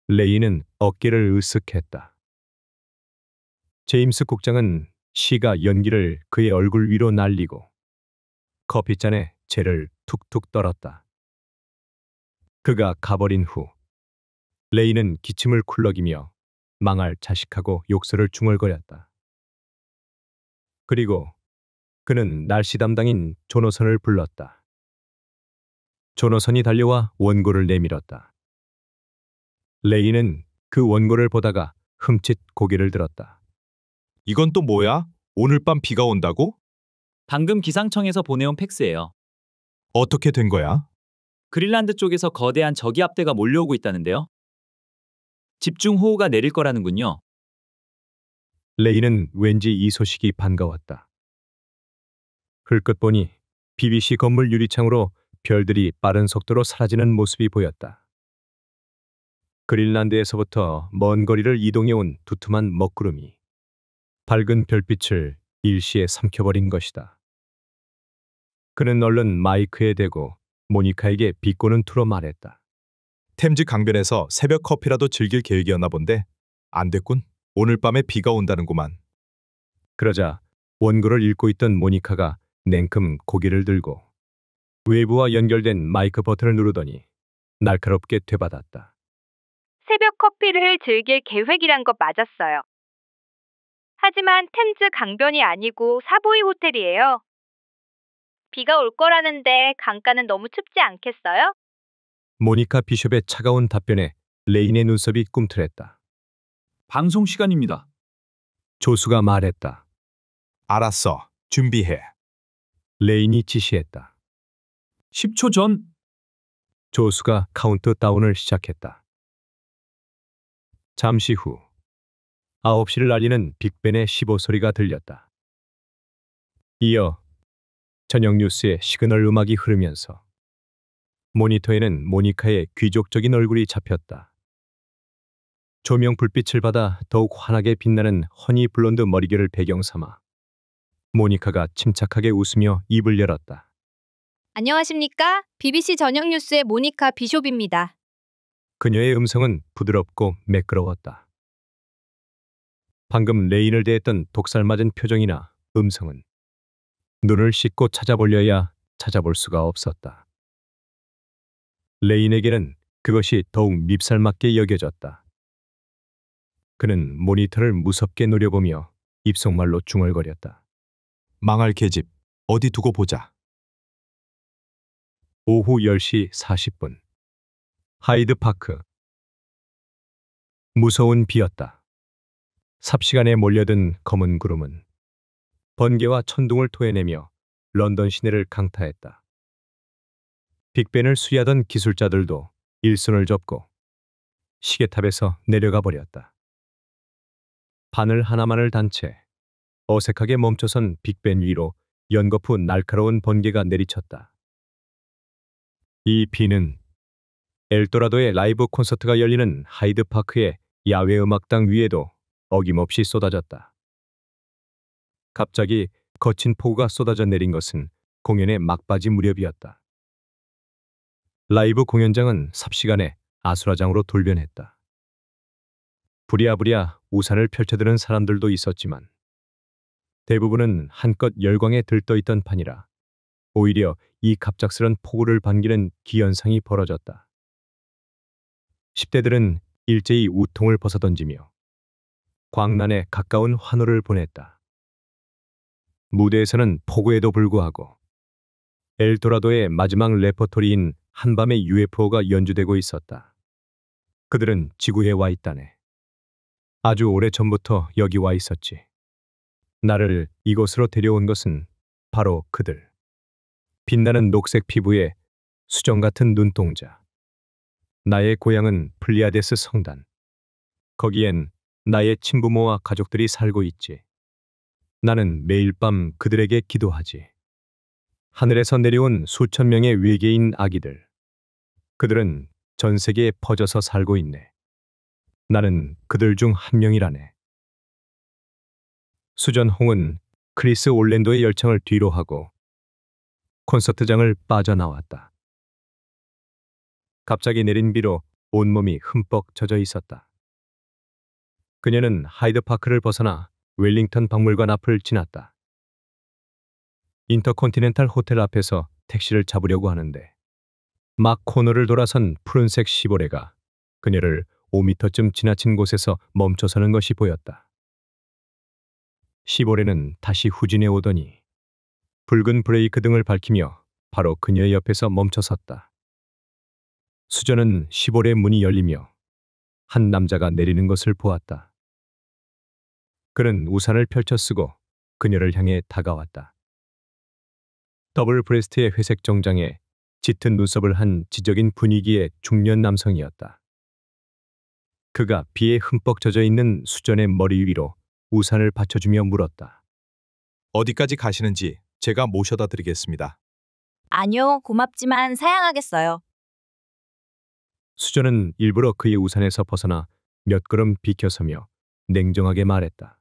Speaker 1: 레이는 어깨를 으쓱했다. 제임스 국장은 시가 연기를 그의 얼굴 위로 날리고 커피잔에 재를 툭툭 떨었다. 그가 가버린 후 레이는 기침을 쿨럭이며 망할 자식하고 욕설을 중얼거렸다. 그리고 그는 날씨 담당인 조노선을 불렀다. 조노선이 달려와 원고를 내밀었다. 레이는 그 원고를 보다가 흠칫 고개를 들었다.
Speaker 10: 이건 또 뭐야? 오늘 밤 비가 온다고?
Speaker 13: 방금 기상청에서 보내온 팩스예요.
Speaker 10: 어떻게 된 거야?
Speaker 13: 그린란드 쪽에서 거대한 저기 합대가 몰려오고 있다는데요. 집중호우가 내릴 거라는군요.
Speaker 1: 레이는 왠지 이 소식이 반가웠다. 흘끗 보니 BBC 건물 유리창으로 별들이 빠른 속도로 사라지는 모습이 보였다. 그린란드에서부터 먼 거리를 이동해온 두툼한 먹구름이 밝은 별빛을 일시에 삼켜버린 것이다. 그는 얼른 마이크에 대고 모니카에게 비꼬는 투로 말했다.
Speaker 10: 템즈 강변에서 새벽 커피라도 즐길 계획이었나 본데 안 됐군. 오늘 밤에 비가 온다는구만.
Speaker 1: 그러자 원고를 읽고 있던 모니카가 냉큼 고개를 들고 외부와 연결된 마이크 버튼을 누르더니 날카롭게 되받았다.
Speaker 12: 새벽 커피를 즐길 계획이란 거 맞았어요. 하지만 템즈 강변이 아니고 사보이 호텔이에요. 비가 올 거라는데 강가는 너무 춥지 않겠어요?
Speaker 1: 모니카 비숍의 차가운 답변에 레인의 눈썹이 꿈틀했다.
Speaker 11: 방송 시간입니다.
Speaker 1: 조수가 말했다.
Speaker 10: 알았어. 준비해.
Speaker 1: 레인이 지시했다.
Speaker 11: 10초 전.
Speaker 1: 조수가 카운트다운을 시작했다. 잠시 후 9시를 알리는 빅벤의 15소리가 들렸다. 이어 저녁 뉴스의 시그널 음악이 흐르면서 모니터에는 모니카의 귀족적인 얼굴이 잡혔다. 조명 불빛을 받아 더욱 환하게 빛나는 허니 블론드 머리결을 배경 삼아 모니카가 침착하게 웃으며 입을 열었다.
Speaker 12: 안녕하십니까? BBC 저녁 뉴스의 모니카 비숍입니다.
Speaker 1: 그녀의 음성은 부드럽고 매끄러웠다. 방금 레인을 대했던 독살맞은 표정이나 음성은 눈을 씻고 찾아보려야 찾아볼 수가 없었다. 레인에게는 그것이 더욱 밉살맞게 여겨졌다. 그는 모니터를 무섭게 노려보며 입속말로 중얼거렸다.
Speaker 10: 망할 계집. 어디 두고 보자.
Speaker 1: 오후 10시 40분. 하이드파크. 무서운 비였다. 삽시간에 몰려든 검은 구름은 번개와 천둥을 토해내며 런던 시내를 강타했다. 빅벤을 수리하던 기술자들도 일손을 접고 시계탑에서 내려가 버렸다. 바늘 하나만을 단 채 어색하게 멈춰선 빅벤 위로 연거푸 날카로운 번개가 내리쳤다. 이 비는 엘도라도의 라이브 콘서트가 열리는 하이드파크의 야외 음악당 위에도 어김없이 쏟아졌다. 갑자기 거친 폭우가 쏟아져 내린 것은 공연의 막바지 무렵이었다. 라이브 공연장은 삽시간에 아수라장으로 돌변했다. 부랴부랴 우산을 펼쳐드는 사람들도 있었지만 대부분은 한껏 열광에 들떠있던 판이라 오히려 이 갑작스런 폭우를 반기는 기현상이 벌어졌다. 10대들은 일제히 우통을 벗어던지며 광란에 가까운 환호를 보냈다. 무대에서는 폭우에도 불구하고 엘도라도의 마지막 레퍼토리인 한밤의 UFO가 연주되고 있었다. 그들은 지구에 와 있다네. 아주 오래전부터 여기 와 있었지. 나를 이곳으로 데려온 것은 바로 그들. 빛나는 녹색 피부에 수정 같은 눈동자. 나의 고향은 플리아데스 성단. 거기엔 나의 친부모와 가족들이 살고 있지. 나는 매일 밤 그들에게 기도하지. 하늘에서 내려온 수천 명의 외계인 아기들. 그들은 전 세계에 퍼져서 살고 있네. 나는 그들 중 한 명이라네. 수전홍은 크리스 올랜도의 열창을 뒤로 하고 콘서트장을 빠져나왔다. 갑자기 내린 비로 온몸이 흠뻑 젖어 있었다. 그녀는 하이드파크를 벗어나 웰링턴 박물관 앞을 지났다. 인터컨티넨탈 호텔 앞에서 택시를 잡으려고 하는데 막 코너를 돌아선 푸른색 시보레가 그녀를 5미터쯤 지나친 곳에서 멈춰서는 것이 보였다. 시보레는 다시 후진해 오더니 붉은 브레이크 등을 밝히며 바로 그녀의 옆에서 멈춰섰다. 수전은 시보레 문이 열리며 한 남자가 내리는 것을 보았다. 그는 우산을 펼쳐 쓰고 그녀를 향해 다가왔다. 더블 브레스트의 회색 정장에 짙은 눈썹을 한 지적인 분위기의 중년 남성이었다. 그가 비에 흠뻑 젖어 있는 수전의 머리 위로 우산을 받쳐주며 물었다.
Speaker 10: 어디까지 가시는지 제가 모셔다 드리겠습니다.
Speaker 14: 아니요, 고맙지만 사양하겠어요.
Speaker 1: 수전은 일부러 그의 우산에서 벗어나 몇 걸음 비켜서며 냉정하게 말했다.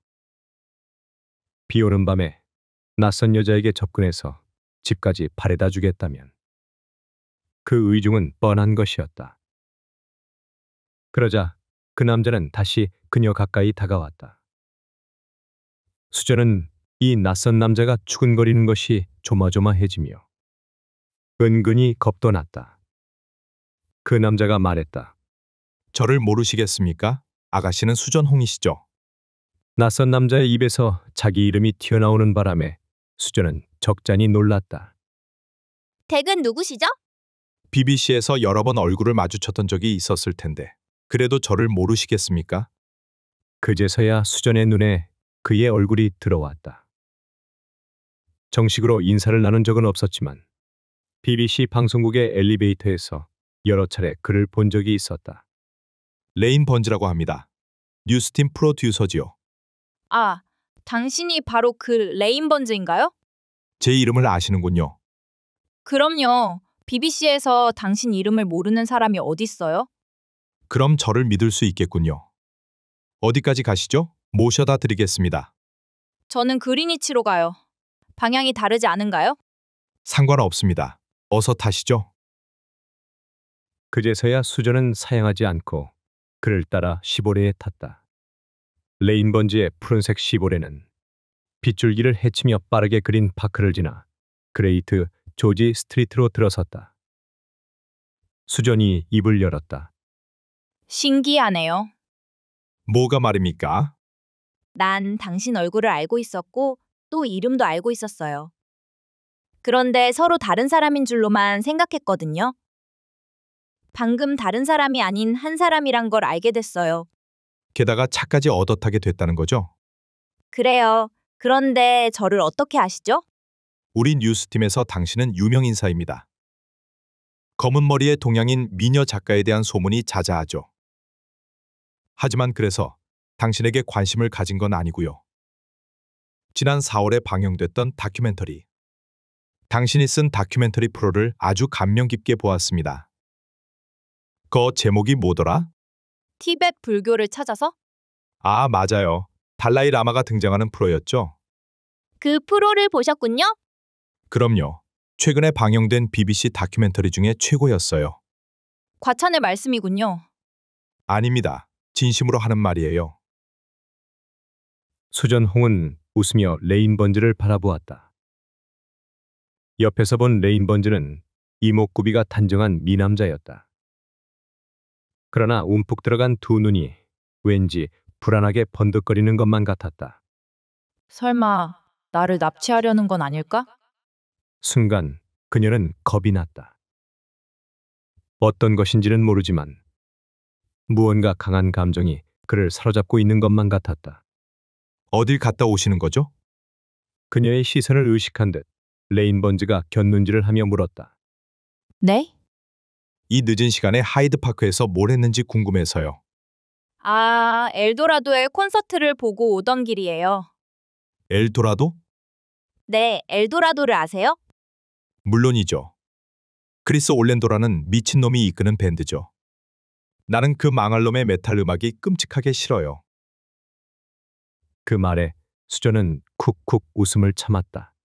Speaker 1: 비 오는 밤에 낯선 여자에게 접근해서 집까지 바래다 주겠다면 그 의중은 뻔한 것이었다. 그러자 그 남자는 다시 그녀 가까이 다가왔다. 수전은 이 낯선 남자가 추근거리는 것이 조마조마해지며 은근히 겁도 났다. 그 남자가 말했다.
Speaker 10: 저를 모르시겠습니까? 아가씨는 수전홍이시죠?
Speaker 1: 낯선 남자의 입에서 자기 이름이 튀어나오는 바람에 수전은 적잖이 놀랐다.
Speaker 14: 댁은 누구시죠?
Speaker 10: BBC에서 여러 번 얼굴을 마주쳤던 적이 있었을 텐데 그래도 저를 모르시겠습니까?
Speaker 1: 그제서야 수전의 눈에 그의 얼굴이 들어왔다. 정식으로 인사를 나눈 적은 없었지만 BBC 방송국의 엘리베이터에서 여러 차례 그를 본 적이 있었다.
Speaker 10: 레인 번지라고 합니다. 뉴스팀 프로듀서지요.
Speaker 14: 아, 당신이 바로 그 레인 번즈인가요?
Speaker 10: 제 이름을 아시는군요.
Speaker 14: 그럼요. BBC에서 당신 이름을 모르는 사람이 어딨어요?
Speaker 10: 그럼 저를 믿을 수 있겠군요. 어디까지 가시죠? 모셔다 드리겠습니다.
Speaker 14: 저는 그리니치로 가요. 방향이 다르지 않은가요?
Speaker 10: 상관없습니다. 어서 타시죠.
Speaker 1: 그제서야 수전은 사양하지 않고 그를 따라 시보레에 탔다. 레인 번지의 푸른색 시보레는 빗줄기를 헤치며 빠르게 그린 파크를 지나 그레이트 조지 스트리트로 들어섰다. 수전이 입을 열었다.
Speaker 14: 신기하네요.
Speaker 10: 뭐가 말입니까?
Speaker 14: 난 당신 얼굴을 알고 있었고 또 이름도 알고 있었어요. 그런데 서로 다른 사람인 줄로만 생각했거든요. 방금 다른 사람이 아닌 한 사람이란 걸 알게 됐어요.
Speaker 10: 게다가 차까지 얻어타게 됐다는 거죠?
Speaker 14: 그래요. 그런데 저를 어떻게 아시죠?
Speaker 10: 우리 뉴스팀에서 당신은 유명 인사입니다. 검은 머리의 동양인 미녀 작가에 대한 소문이 자자하죠. 하지만 그래서 당신에게 관심을 가진 건 아니고요. 지난 4월에 방영됐던 다큐멘터리. 당신이 쓴 다큐멘터리 프로를 아주 감명 깊게 보았습니다. 그 제목이 뭐더라?
Speaker 14: 티벳 불교를 찾아서?
Speaker 10: 아, 맞아요. 달라이 라마가 등장하는 프로였죠?
Speaker 14: 그 프로를 보셨군요?
Speaker 10: 그럼요. 최근에 방영된 BBC 다큐멘터리 중에 최고였어요.
Speaker 14: 과찬의 말씀이군요.
Speaker 10: 아닙니다. 진심으로 하는 말이에요.
Speaker 1: 수전홍은 웃으며 레인번즈를 바라보았다. 옆에서 본 레인번즈는 이목구비가 단정한 미남자였다. 그러나 움푹 들어간 두 눈이 왠지 불안하게 번득거리는 것만 같았다.
Speaker 3: 설마 나를 납치하려는 건 아닐까?
Speaker 1: 순간 그녀는 겁이 났다. 어떤 것인지는 모르지만 무언가 강한 감정이 그를 사로잡고 있는 것만 같았다.
Speaker 10: 어딜 갔다 오시는 거죠?
Speaker 1: 그녀의 시선을 의식한 듯 레인번즈가 곁눈질을 하며 물었다.
Speaker 3: 네?
Speaker 10: 이 늦은 시간에 하이드파크에서 뭘 했는지 궁금해서요.
Speaker 14: 아, 엘도라도의 콘서트를 보고 오던 길이에요.
Speaker 10: 엘도라도?
Speaker 14: 네, 엘도라도를 아세요?
Speaker 10: 물론이죠. 크리스 올랜도라는 미친놈이 이끄는 밴드죠. 나는 그 망할 놈의 메탈 음악이 끔찍하게 싫어요.
Speaker 1: 그 말에 수저는 쿡쿡 웃음을 참았다.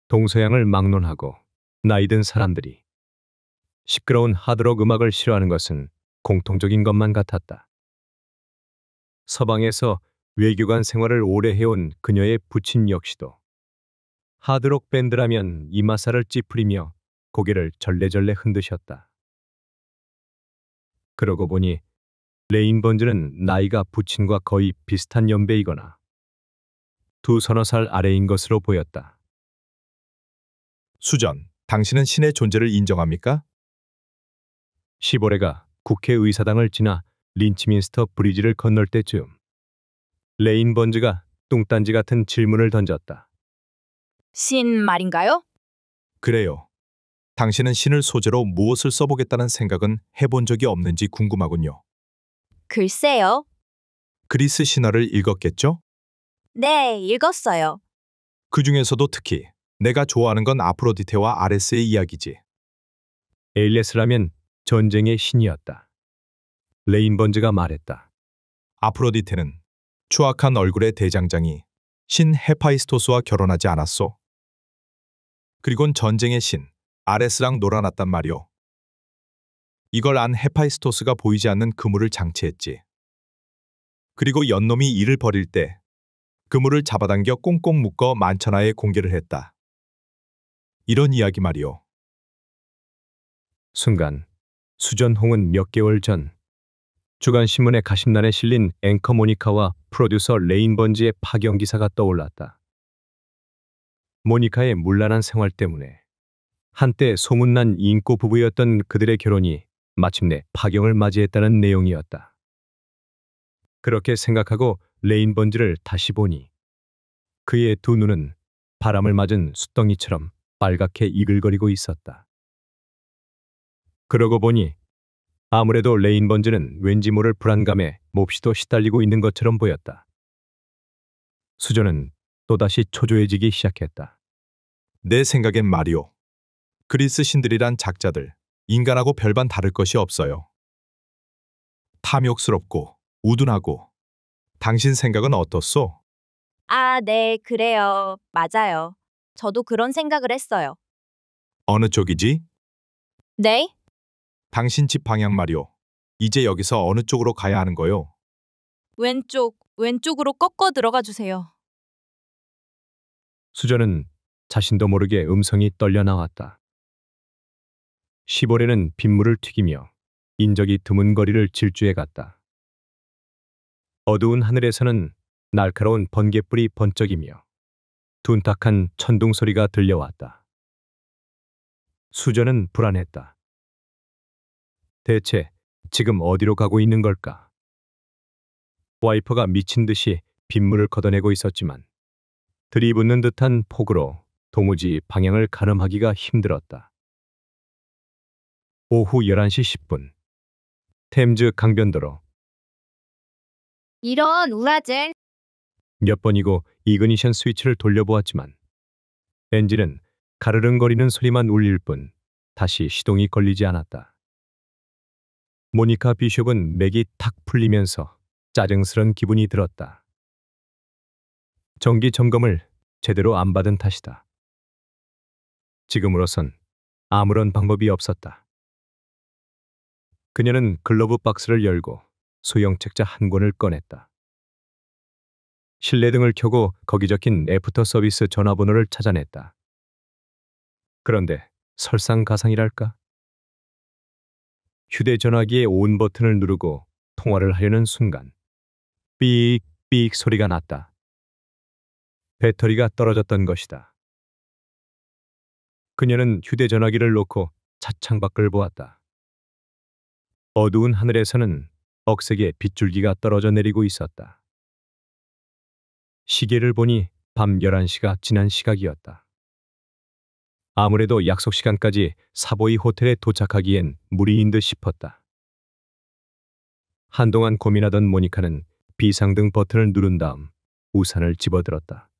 Speaker 1: 동서양을 막론하고 나이든 사람들이 시끄러운 하드록 음악을 싫어하는 것은 공통적인 것만 같았다. 서방에서 외교관 생활을 오래 해온 그녀의 부친 역시도 하드록 밴드라면 이마살을 찌푸리며 고개를 절레절레 흔드셨다. 그러고 보니 레인번즈는 나이가 부친과 거의 비슷한 연배이거나 두 서너 살 아래인 것으로 보였다.
Speaker 10: 수전, 당신은 신의 존재를 인정합니까?
Speaker 1: 시보레가 국회의사당을 지나 린치민스터 브리지를 건널 때쯤 레인번즈가 뚱딴지 같은 질문을 던졌다.
Speaker 14: 신 말인가요?
Speaker 10: 그래요. 당신은 신을 소재로 무엇을 써보겠다는 생각은 해본 적이 없는지 궁금하군요.
Speaker 14: 글쎄요.
Speaker 10: 그리스 신화를 읽었겠죠?
Speaker 14: 네, 읽었어요.
Speaker 10: 그 중에서도 특히 내가 좋아하는 건 아프로디테와 아레스의 이야기지.
Speaker 1: 에일레스라면 전쟁의 신이었다. 레인번즈가 말했다.
Speaker 10: 아프로디테는 추악한 얼굴의 대장장이 신 헤파이스토스와 결혼하지 않았소. 그리곤 전쟁의 신 아레스랑 놀아났단 말이오. 이걸 안 헤파이스토스가 보이지 않는 그물을 장치했지. 그리고 연놈이 이를 버릴 때 그물을 잡아당겨 꽁꽁 묶어 만천하에 공개를 했다. 이런 이야기 말이오.
Speaker 1: 순간 수전홍은 몇 개월 전 주간신문의 가심란에 실린 앵커 모니카와 프로듀서 레인번즈의 파경 기사가 떠올랐다. 모니카의 문란한 생활 때문에 한때 소문난 인고 부부였던 그들의 결혼이 마침내 파경을 맞이했다는 내용이었다. 그렇게 생각하고 레인번즈를 다시 보니 그의 두 눈은 바람을 맞은 숫덩이처럼 빨갛게 이글거리고 있었다. 그러고 보니 아무래도 레인번즈는 왠지 모를 불안감에 몹시도 시달리고 있는 것처럼 보였다. 수저는 또다시 초조해지기 시작했다.
Speaker 10: 내 생각엔 말이오. 그리스 신들이란 작자들, 인간하고 별반 다를 것이 없어요. 탐욕스럽고 우둔하고. 당신 생각은 어떻소?
Speaker 14: 아, 네, 그래요. 맞아요. 저도 그런 생각을 했어요.
Speaker 10: 어느 쪽이지?
Speaker 14: 네?
Speaker 10: 당신 집 방향 말이오. 이제 여기서 어느 쪽으로 가야 하는 거요?
Speaker 14: 왼쪽으로 꺾어 들어가 주세요.
Speaker 1: 수저는 자신도 모르게 음성이 떨려 나왔다. 시보레는 빗물을 튀기며 인적이 드문 거리를 질주해 갔다. 어두운 하늘에서는 날카로운 번갯불이 번쩍이며 둔탁한 천둥 소리가 들려왔다. 수저는 불안했다. 대체 지금 어디로 가고 있는 걸까? 와이퍼가 미친 듯이 빗물을 걷어내고 있었지만 들이붓는 듯한 폭우로 도무지 방향을 가늠하기가 힘들었다. 오후 11시 10분 템즈 강변도로.
Speaker 15: 이런 우라질.
Speaker 1: 몇 번이고 이그니션 스위치를 돌려보았지만 엔진은 가르릉거리는 소리만 울릴 뿐 다시 시동이 걸리지 않았다. 모니카 비숍은 맥이 탁 풀리면서 짜증스런 기분이 들었다. 정기 점검을 제대로 안 받은 탓이다. 지금으로선 아무런 방법이 없었다. 그녀는 글러브 박스를 열고 소형 책자 한 권을 꺼냈다. 실내등을 켜고 거기 적힌 애프터 서비스 전화번호를 찾아냈다. 그런데 설상가상이랄까? 휴대전화기의 온 버튼을 누르고 통화를 하려는 순간 삑삑 소리가 났다. 배터리가 떨어졌던 것이다. 그녀는 휴대전화기를 놓고 차창 밖을 보았다. 어두운 하늘에서는 억색의 빗줄기가 떨어져 내리고 있었다. 시계를 보니 밤 11시가 지난 시각이었다. 아무래도 약속 시간까지 사보이 호텔에 도착하기엔 무리인 듯 싶었다. 한동안 고민하던 모니카는 비상등 버튼을 누른 다음 우산을 집어들었다.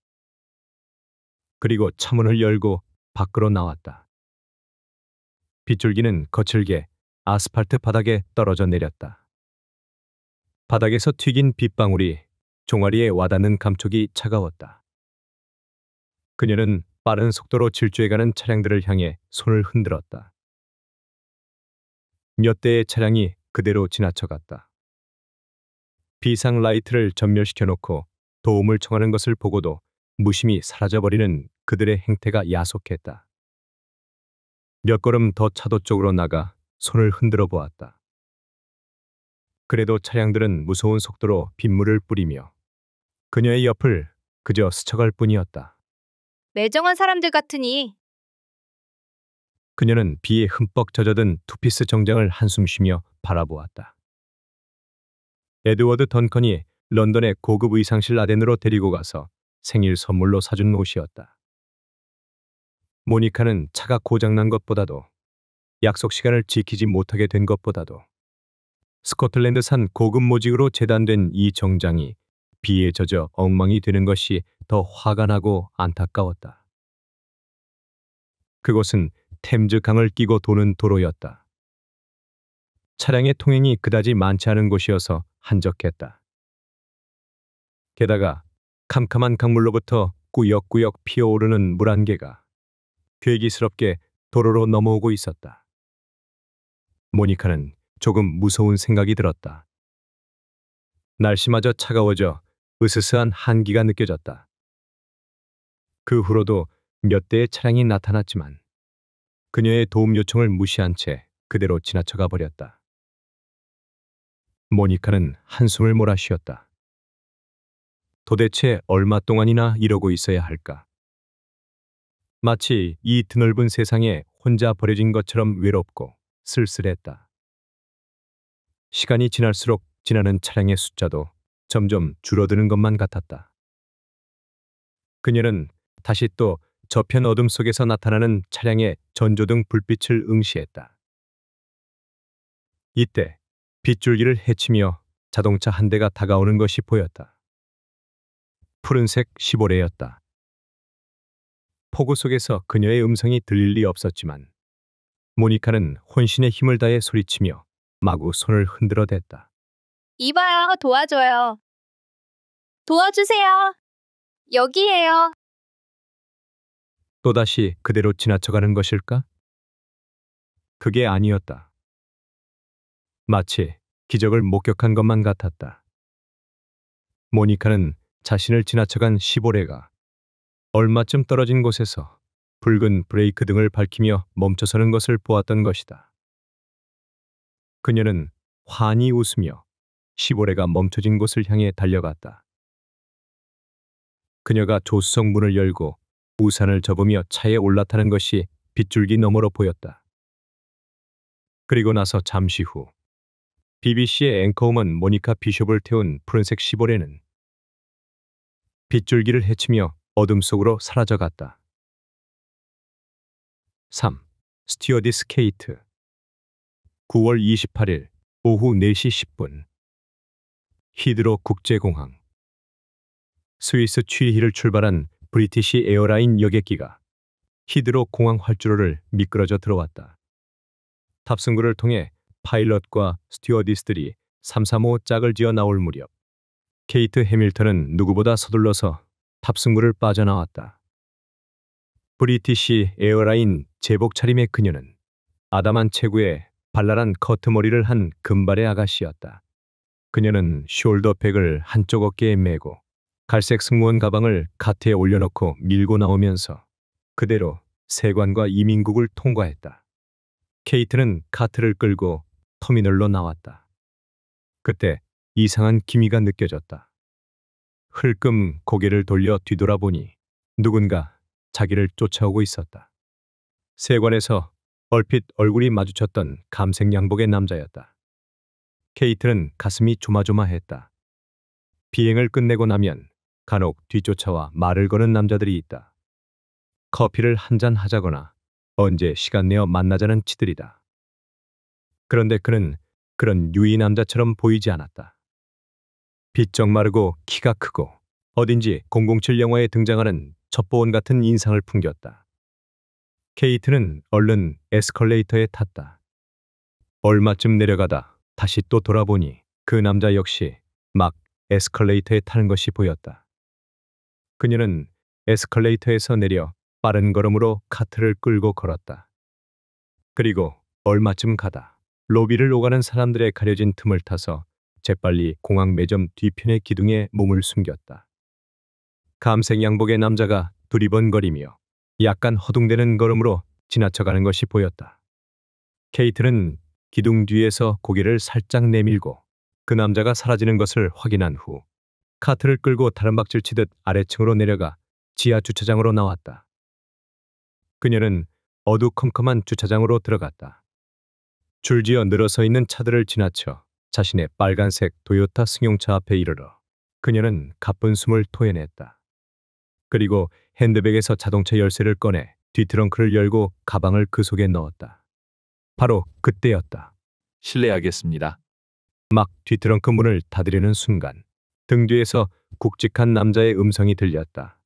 Speaker 1: 그리고 차문을 열고 밖으로 나왔다. 빗줄기는 거칠게 아스팔트 바닥에 떨어져 내렸다. 바닥에서 튀긴 빗방울이 종아리에 와닿는 감촉이 차가웠다. 그녀는 빠른 속도로 질주해가는 차량들을 향해 손을 흔들었다. 몇 대의 차량이 그대로 지나쳐갔다. 비상 라이트를 전멸시켜 놓고 도움을 청하는 것을 보고도 무심히 사라져버리는 그들의 행태가 야속했다. 몇 걸음 더 차도 쪽으로 나가 손을 흔들어 보았다. 그래도 차량들은 무서운 속도로 빗물을 뿌리며 그녀의 옆을 그저 스쳐갈 뿐이었다.
Speaker 15: 매정한 사람들 같으니.
Speaker 1: 그녀는 비에 흠뻑 젖어든 투피스 정장을 한숨 쉬며 바라보았다. 에드워드 던컨이 런던의 고급 의상실 아덴으로 데리고 가서 생일 선물로 사준 옷이었다. 모니카는 차가 고장난 것보다도 약속 시간을 지키지 못하게 된 것보다도 스코틀랜드산 고급 모직으로 재단된 이 정장이 비에 젖어 엉망이 되는 것이 더 화가 나고 안타까웠다. 그곳은 템즈 강을 끼고 도는 도로였다. 차량의 통행이 그다지 많지 않은 곳이어서 한적했다. 게다가 캄캄한 강물로부터 꾸역꾸역 피어오르는 물 한 개가 괴기스럽게 도로로 넘어오고 있었다. 모니카는 조금 무서운 생각이 들었다. 날씨마저 차가워져 으스스한 한기가 느껴졌다. 그 후로도 몇 대의 차량이 나타났지만 그녀의 도움 요청을 무시한 채 그대로 지나쳐가 버렸다. 모니카는 한숨을 몰아쉬었다. 도대체 얼마 동안이나 이러고 있어야 할까? 마치 이 드넓은 세상에 혼자 버려진 것처럼 외롭고 쓸쓸했다. 시간이 지날수록 지나는 차량의 숫자도 점점 줄어드는 것만 같았다. 그녀는 다시 또 저편 어둠 속에서 나타나는 차량의 전조등 불빛을 응시했다. 이때 빗줄기를 헤치며 자동차 한 대가 다가오는 것이 보였다. 푸른색 시보레였다. 폭우 속에서 그녀의 음성이 들릴 리 없었지만 모니카는 혼신의 힘을 다해 소리치며 마구 손을 흔들어댔다.
Speaker 15: 이봐요, 도와줘요. 도와주세요. 여기에요.
Speaker 1: 또다시 그대로 지나쳐가는 것일까? 그게 아니었다. 마치 기적을 목격한 것만 같았다. 모니카는 자신을 지나쳐간 시보레가 얼마쯤 떨어진 곳에서 붉은 브레이크 등을 밝히며 멈춰서는 것을 보았던 것이다. 그녀는 환히 웃으며 시보레가 멈춰진 곳을 향해 달려갔다. 그녀가 조수석 문을 열고 우산을 접으며 차에 올라타는 것이 빗줄기 너머로 보였다. 그리고 나서 잠시 후 BBC의 앵커우먼 모니카 비숍을 태운 푸른색 시보레는 빗줄기를 헤치며 어둠 속으로 사라져갔다. 3. 스튜어디스 케이트 9월 28일 오후 4시 10분 히드로 국제공항 스위스 취리히를 출발한 브리티시 에어라인 여객기가 히드로 공항 활주로를 미끄러져 들어왔다. 탑승구를 통해 파일럿과 스튜어디스들이 335 짝을 지어 나올 무렵 케이트 해밀턴은 누구보다 서둘러서 탑승구를 빠져나왔다. 브리티시 에어라인 제복 차림의 그녀는 아담한 체구에 발랄한 커트머리를 한 금발의 아가씨였다. 그녀는 숄더백을 한쪽 어깨에 메고 갈색 승무원 가방을 카트에 올려놓고 밀고 나오면서 그대로 세관과 이민국을 통과했다. 케이트는 카트를 끌고 터미널로 나왔다. 그때 이상한 기미가 느껴졌다. 흘끔 고개를 돌려 뒤돌아보니 누군가 자기를 쫓아오고 있었다. 세관에서 얼핏 얼굴이 마주쳤던 감색 양복의 남자였다. 케이트는 가슴이 조마조마했다. 비행을 끝내고 나면 간혹 뒤쫓아와 말을 거는 남자들이 있다. 커피를 한잔 하자거나 언제 시간 내어 만나자는 치들이다. 그런데 그는 그런 유이 남자처럼 보이지 않았다. 비쩍 마르고 키가 크고 어딘지 007 영화에 등장하는 첩보원 같은 인상을 풍겼다. 케이트는 얼른 에스컬레이터에 탔다. 얼마쯤 내려가다 다시 또 돌아보니 그 남자 역시 막 에스컬레이터에 타는 것이 보였다. 그녀는 에스컬레이터에서 내려 빠른 걸음으로 카트를 끌고 걸었다. 그리고 얼마쯤 가다 로비를 오가는 사람들의 가려진 틈을 타서 재빨리 공항 매점 뒤편의 기둥에 몸을 숨겼다. 감색 양복의 남자가 두리번거리며 약간 허둥대는 걸음으로 지나쳐가는 것이 보였다. 케이트는 기둥 뒤에서 고개를 살짝 내밀고 그 남자가 사라지는 것을 확인한 후 카트를 끌고 다른박질 치듯 아래층으로 내려가 지하 주차장으로 나왔다. 그녀는 어두컴컴한 주차장으로 들어갔다. 줄지어 늘어서 있는 차들을 지나쳐 자신의 빨간색 도요타 승용차 앞에 이르러 그녀는 가쁜 숨을 토해냈다. 그리고 핸드백에서 자동차 열쇠를 꺼내 뒤트렁크를 열고 가방을 그 속에 넣었다. 바로 그때였다.
Speaker 11: 실례하겠습니다.
Speaker 1: 막 뒤트렁크 문을 닫으려는 순간 등 뒤에서 굵직한 남자의 음성이 들렸다.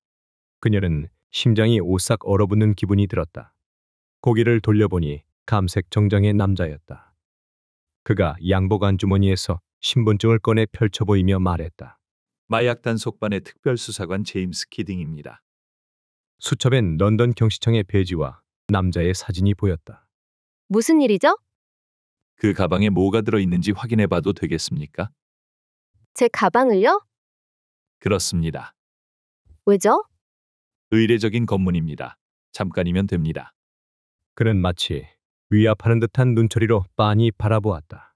Speaker 1: 그녀는 심장이 오싹 얼어붙는 기분이 들었다. 고개를 돌려보니 감색 정장의 남자였다. 그가 양복 안주머니에서 신분증을 꺼내 펼쳐 보이며 말했다.
Speaker 11: 마약 단속반의 특별수사관 제임스 키딩입니다.
Speaker 1: 수첩엔 런던 경시청의 배지와 남자의 사진이 보였다.
Speaker 15: 무슨 일이죠?
Speaker 11: 그 가방에 뭐가 들어있는지 확인해 봐도 되겠습니까?
Speaker 15: 제 가방을요?
Speaker 11: 그렇습니다.
Speaker 15: 왜죠?
Speaker 11: 의례적인 검문입니다. 잠깐이면 됩니다.
Speaker 1: 그는 마치 위압하는 듯한 눈초리로 빤히 바라보았다.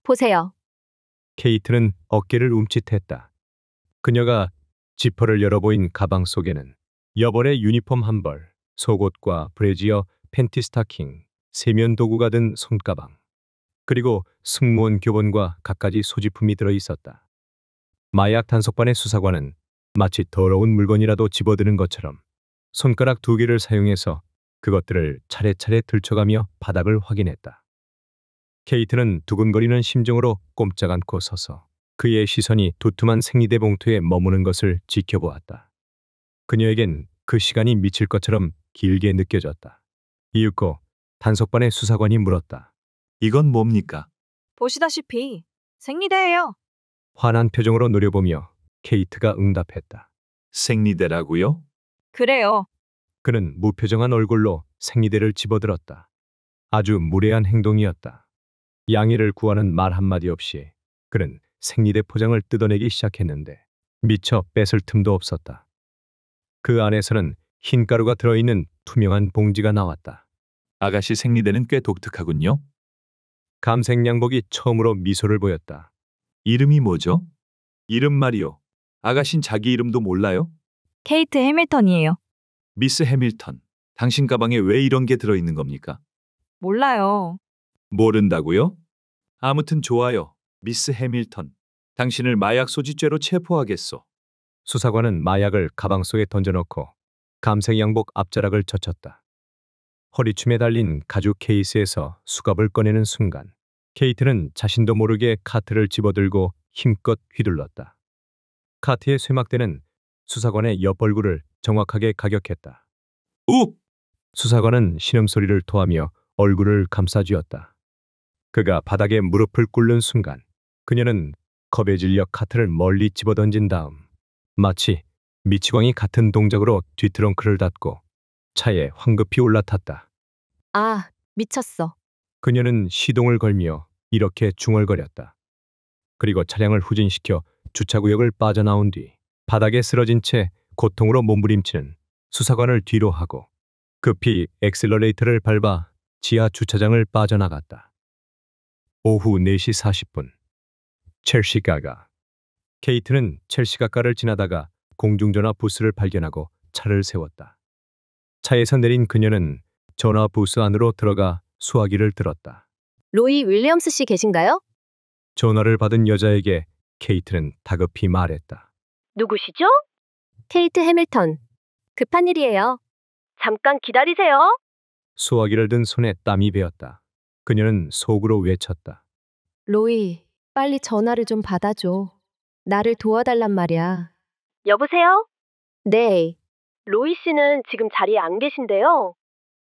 Speaker 15: 보세요.
Speaker 1: 케이트는 어깨를 움찔했다. 그녀가 지퍼를 열어 보인 가방 속에는 여벌의 유니폼 한 벌, 속옷과 브래지어, 팬티 스타킹, 세면 도구가 든 손가방, 그리고 승무원 교본과 갖가지 소지품이 들어 있었다. 마약 단속반의 수사관은 마치 더러운 물건이라도 집어드는 것처럼 손가락 2개를 사용해서 그것들을 차례차례 들춰가며 바닥을 확인했다. 케이트는 두근거리는 심정으로 꼼짝 않고 서서 그의 시선이 두툼한 생리대 봉투에 머무는 것을 지켜보았다. 그녀에겐 그 시간이 미칠 것처럼 길게 느껴졌다. 이윽고 단속반의 수사관이 물었다.
Speaker 11: 이건 뭡니까?
Speaker 16: 보시다시피 생리대예요.
Speaker 1: 환한 표정으로 노려보며 케이트가 응답했다.
Speaker 11: 생리대라고요?
Speaker 16: 그래요.
Speaker 1: 그는 무표정한 얼굴로 생리대를 집어들었다. 아주 무례한 행동이었다. 양해를 구하는 말 한마디 없이 그는 생리대 포장을 뜯어내기 시작했는데 미처 뺏을 틈도 없었다. 그 안에서는 흰가루가 들어있는 투명한 봉지가 나왔다.
Speaker 11: 아가씨 생리대는 꽤 독특하군요.
Speaker 1: 감색 양복이 처음으로 미소를 보였다.
Speaker 11: 이름이 뭐죠? 이름 말이요. 아가씨는 자기 이름도 몰라요?
Speaker 16: 케이트 해밀턴이에요.
Speaker 11: 미스 해밀턴, 당신 가방에 왜 이런 게 들어있는 겁니까?
Speaker 16: 몰라요.
Speaker 11: 모른다고요? 아무튼 좋아요. 미스 해밀턴, 당신을 마약 소지죄로 체포하겠소.
Speaker 1: 수사관은 마약을 가방 속에 던져넣고 감색 양복 앞자락을 젖혔다. 허리춤에 달린 가죽 케이스에서 수갑을 꺼내는 순간 케이트는 자신도 모르게 카트를 집어들고 힘껏 휘둘렀다. 카트의 쇠막대는 수사관의 옆 얼굴을 정확하게 가격했다.
Speaker 11: 욱!
Speaker 1: 수사관은 신음소리를 토하며 얼굴을 감싸쥐었다. 그가 바닥에 무릎을 꿇는 순간 그녀는 겁에 질려 카트를 멀리 집어던진 다음 마치 미치광이 같은 동작으로 뒤트렁크를 닫고 차에 황급히 올라탔다.
Speaker 15: 아, 미쳤어.
Speaker 1: 그녀는 시동을 걸며 이렇게 중얼거렸다. 그리고 차량을 후진시켜 주차구역을 빠져나온 뒤 바닥에 쓰러진 채 고통으로 몸부림치는 수사관을 뒤로 하고 급히 엑셀러레이터를 밟아 지하 주차장을 빠져나갔다. 오후 4시 40분. 첼시가가. 케이트는 첼시가가를 지나다가 공중전화 부스를 발견하고 차를 세웠다. 차에서 내린 그녀는 전화 부스 안으로 들어가 수화기를 들었다.
Speaker 15: 로이 윌리엄스 씨 계신가요?
Speaker 1: 전화를 받은 여자에게 케이트는 다급히 말했다.
Speaker 15: 누구시죠? 케이트 해밀턴. 급한 일이에요. 잠깐 기다리세요.
Speaker 1: 수화기를 든 손에 땀이 배었다. 그녀는 속으로 외쳤다.
Speaker 15: 로이, 빨리 전화를 좀 받아줘. 나를 도와달란 말이야. 여보세요? 네. 로이 씨는 지금 자리에 안 계신데요.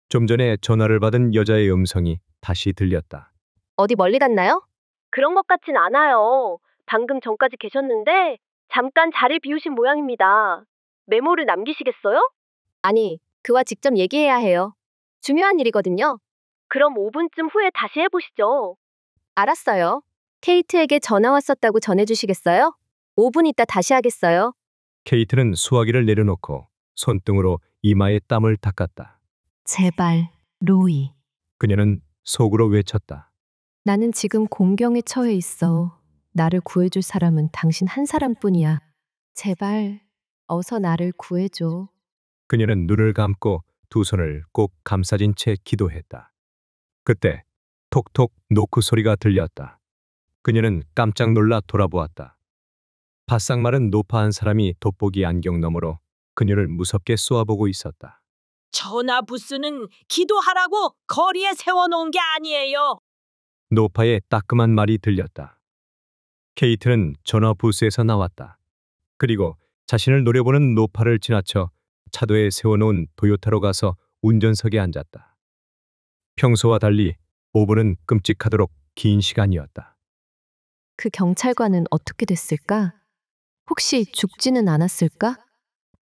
Speaker 1: 좀 전에 전화를 받은 여자의 음성이 다시 들렸다.
Speaker 15: 어디 멀리 갔나요? 그런 것 같진 않아요. 방금 전까지 계셨는데 잠깐 자리 비우신 모양입니다. 메모를 남기시겠어요? 아니, 그와 직접 얘기해야 해요. 중요한 일이거든요. 그럼 5분쯤 후에 다시 해보시죠. 알았어요. 케이트에게 전화 왔었다고 전해주시겠어요? 5분 있다 다시 하겠어요.
Speaker 1: 케이트는 수화기를 내려놓고 손등으로 이마에 땀을 닦았다.
Speaker 17: 제발, 로이.
Speaker 1: 그녀는 속으로 외쳤다.
Speaker 17: 나는 지금 공경에 처해 있어. 나를 구해줄 사람은 당신 한 사람뿐이야. 제발, 어서 나를 구해줘.
Speaker 1: 그녀는 눈을 감고 두 손을 꼭 감싸진 채 기도했다. 그때 톡톡 노크 소리가 들렸다. 그녀는 깜짝 놀라 돌아보았다. 바싹 마른 노파한 사람이 돋보기 안경 너머로 그녀를 무섭게 쏘아보고 있었다.
Speaker 18: 전화 부스는 기도하라고 거리에 세워놓은 게 아니에요.
Speaker 1: 노파의 따끔한 말이 들렸다. 케이트는 전화 부스에서 나왔다. 그리고 자신을 노려보는 노파를 지나쳐 차도에 세워놓은 도요타로 가서 운전석에 앉았다. 평소와 달리 5분은 끔찍하도록 긴 시간이었다.
Speaker 17: 그 경찰관은 어떻게 됐을까? 혹시 죽지는 않았을까?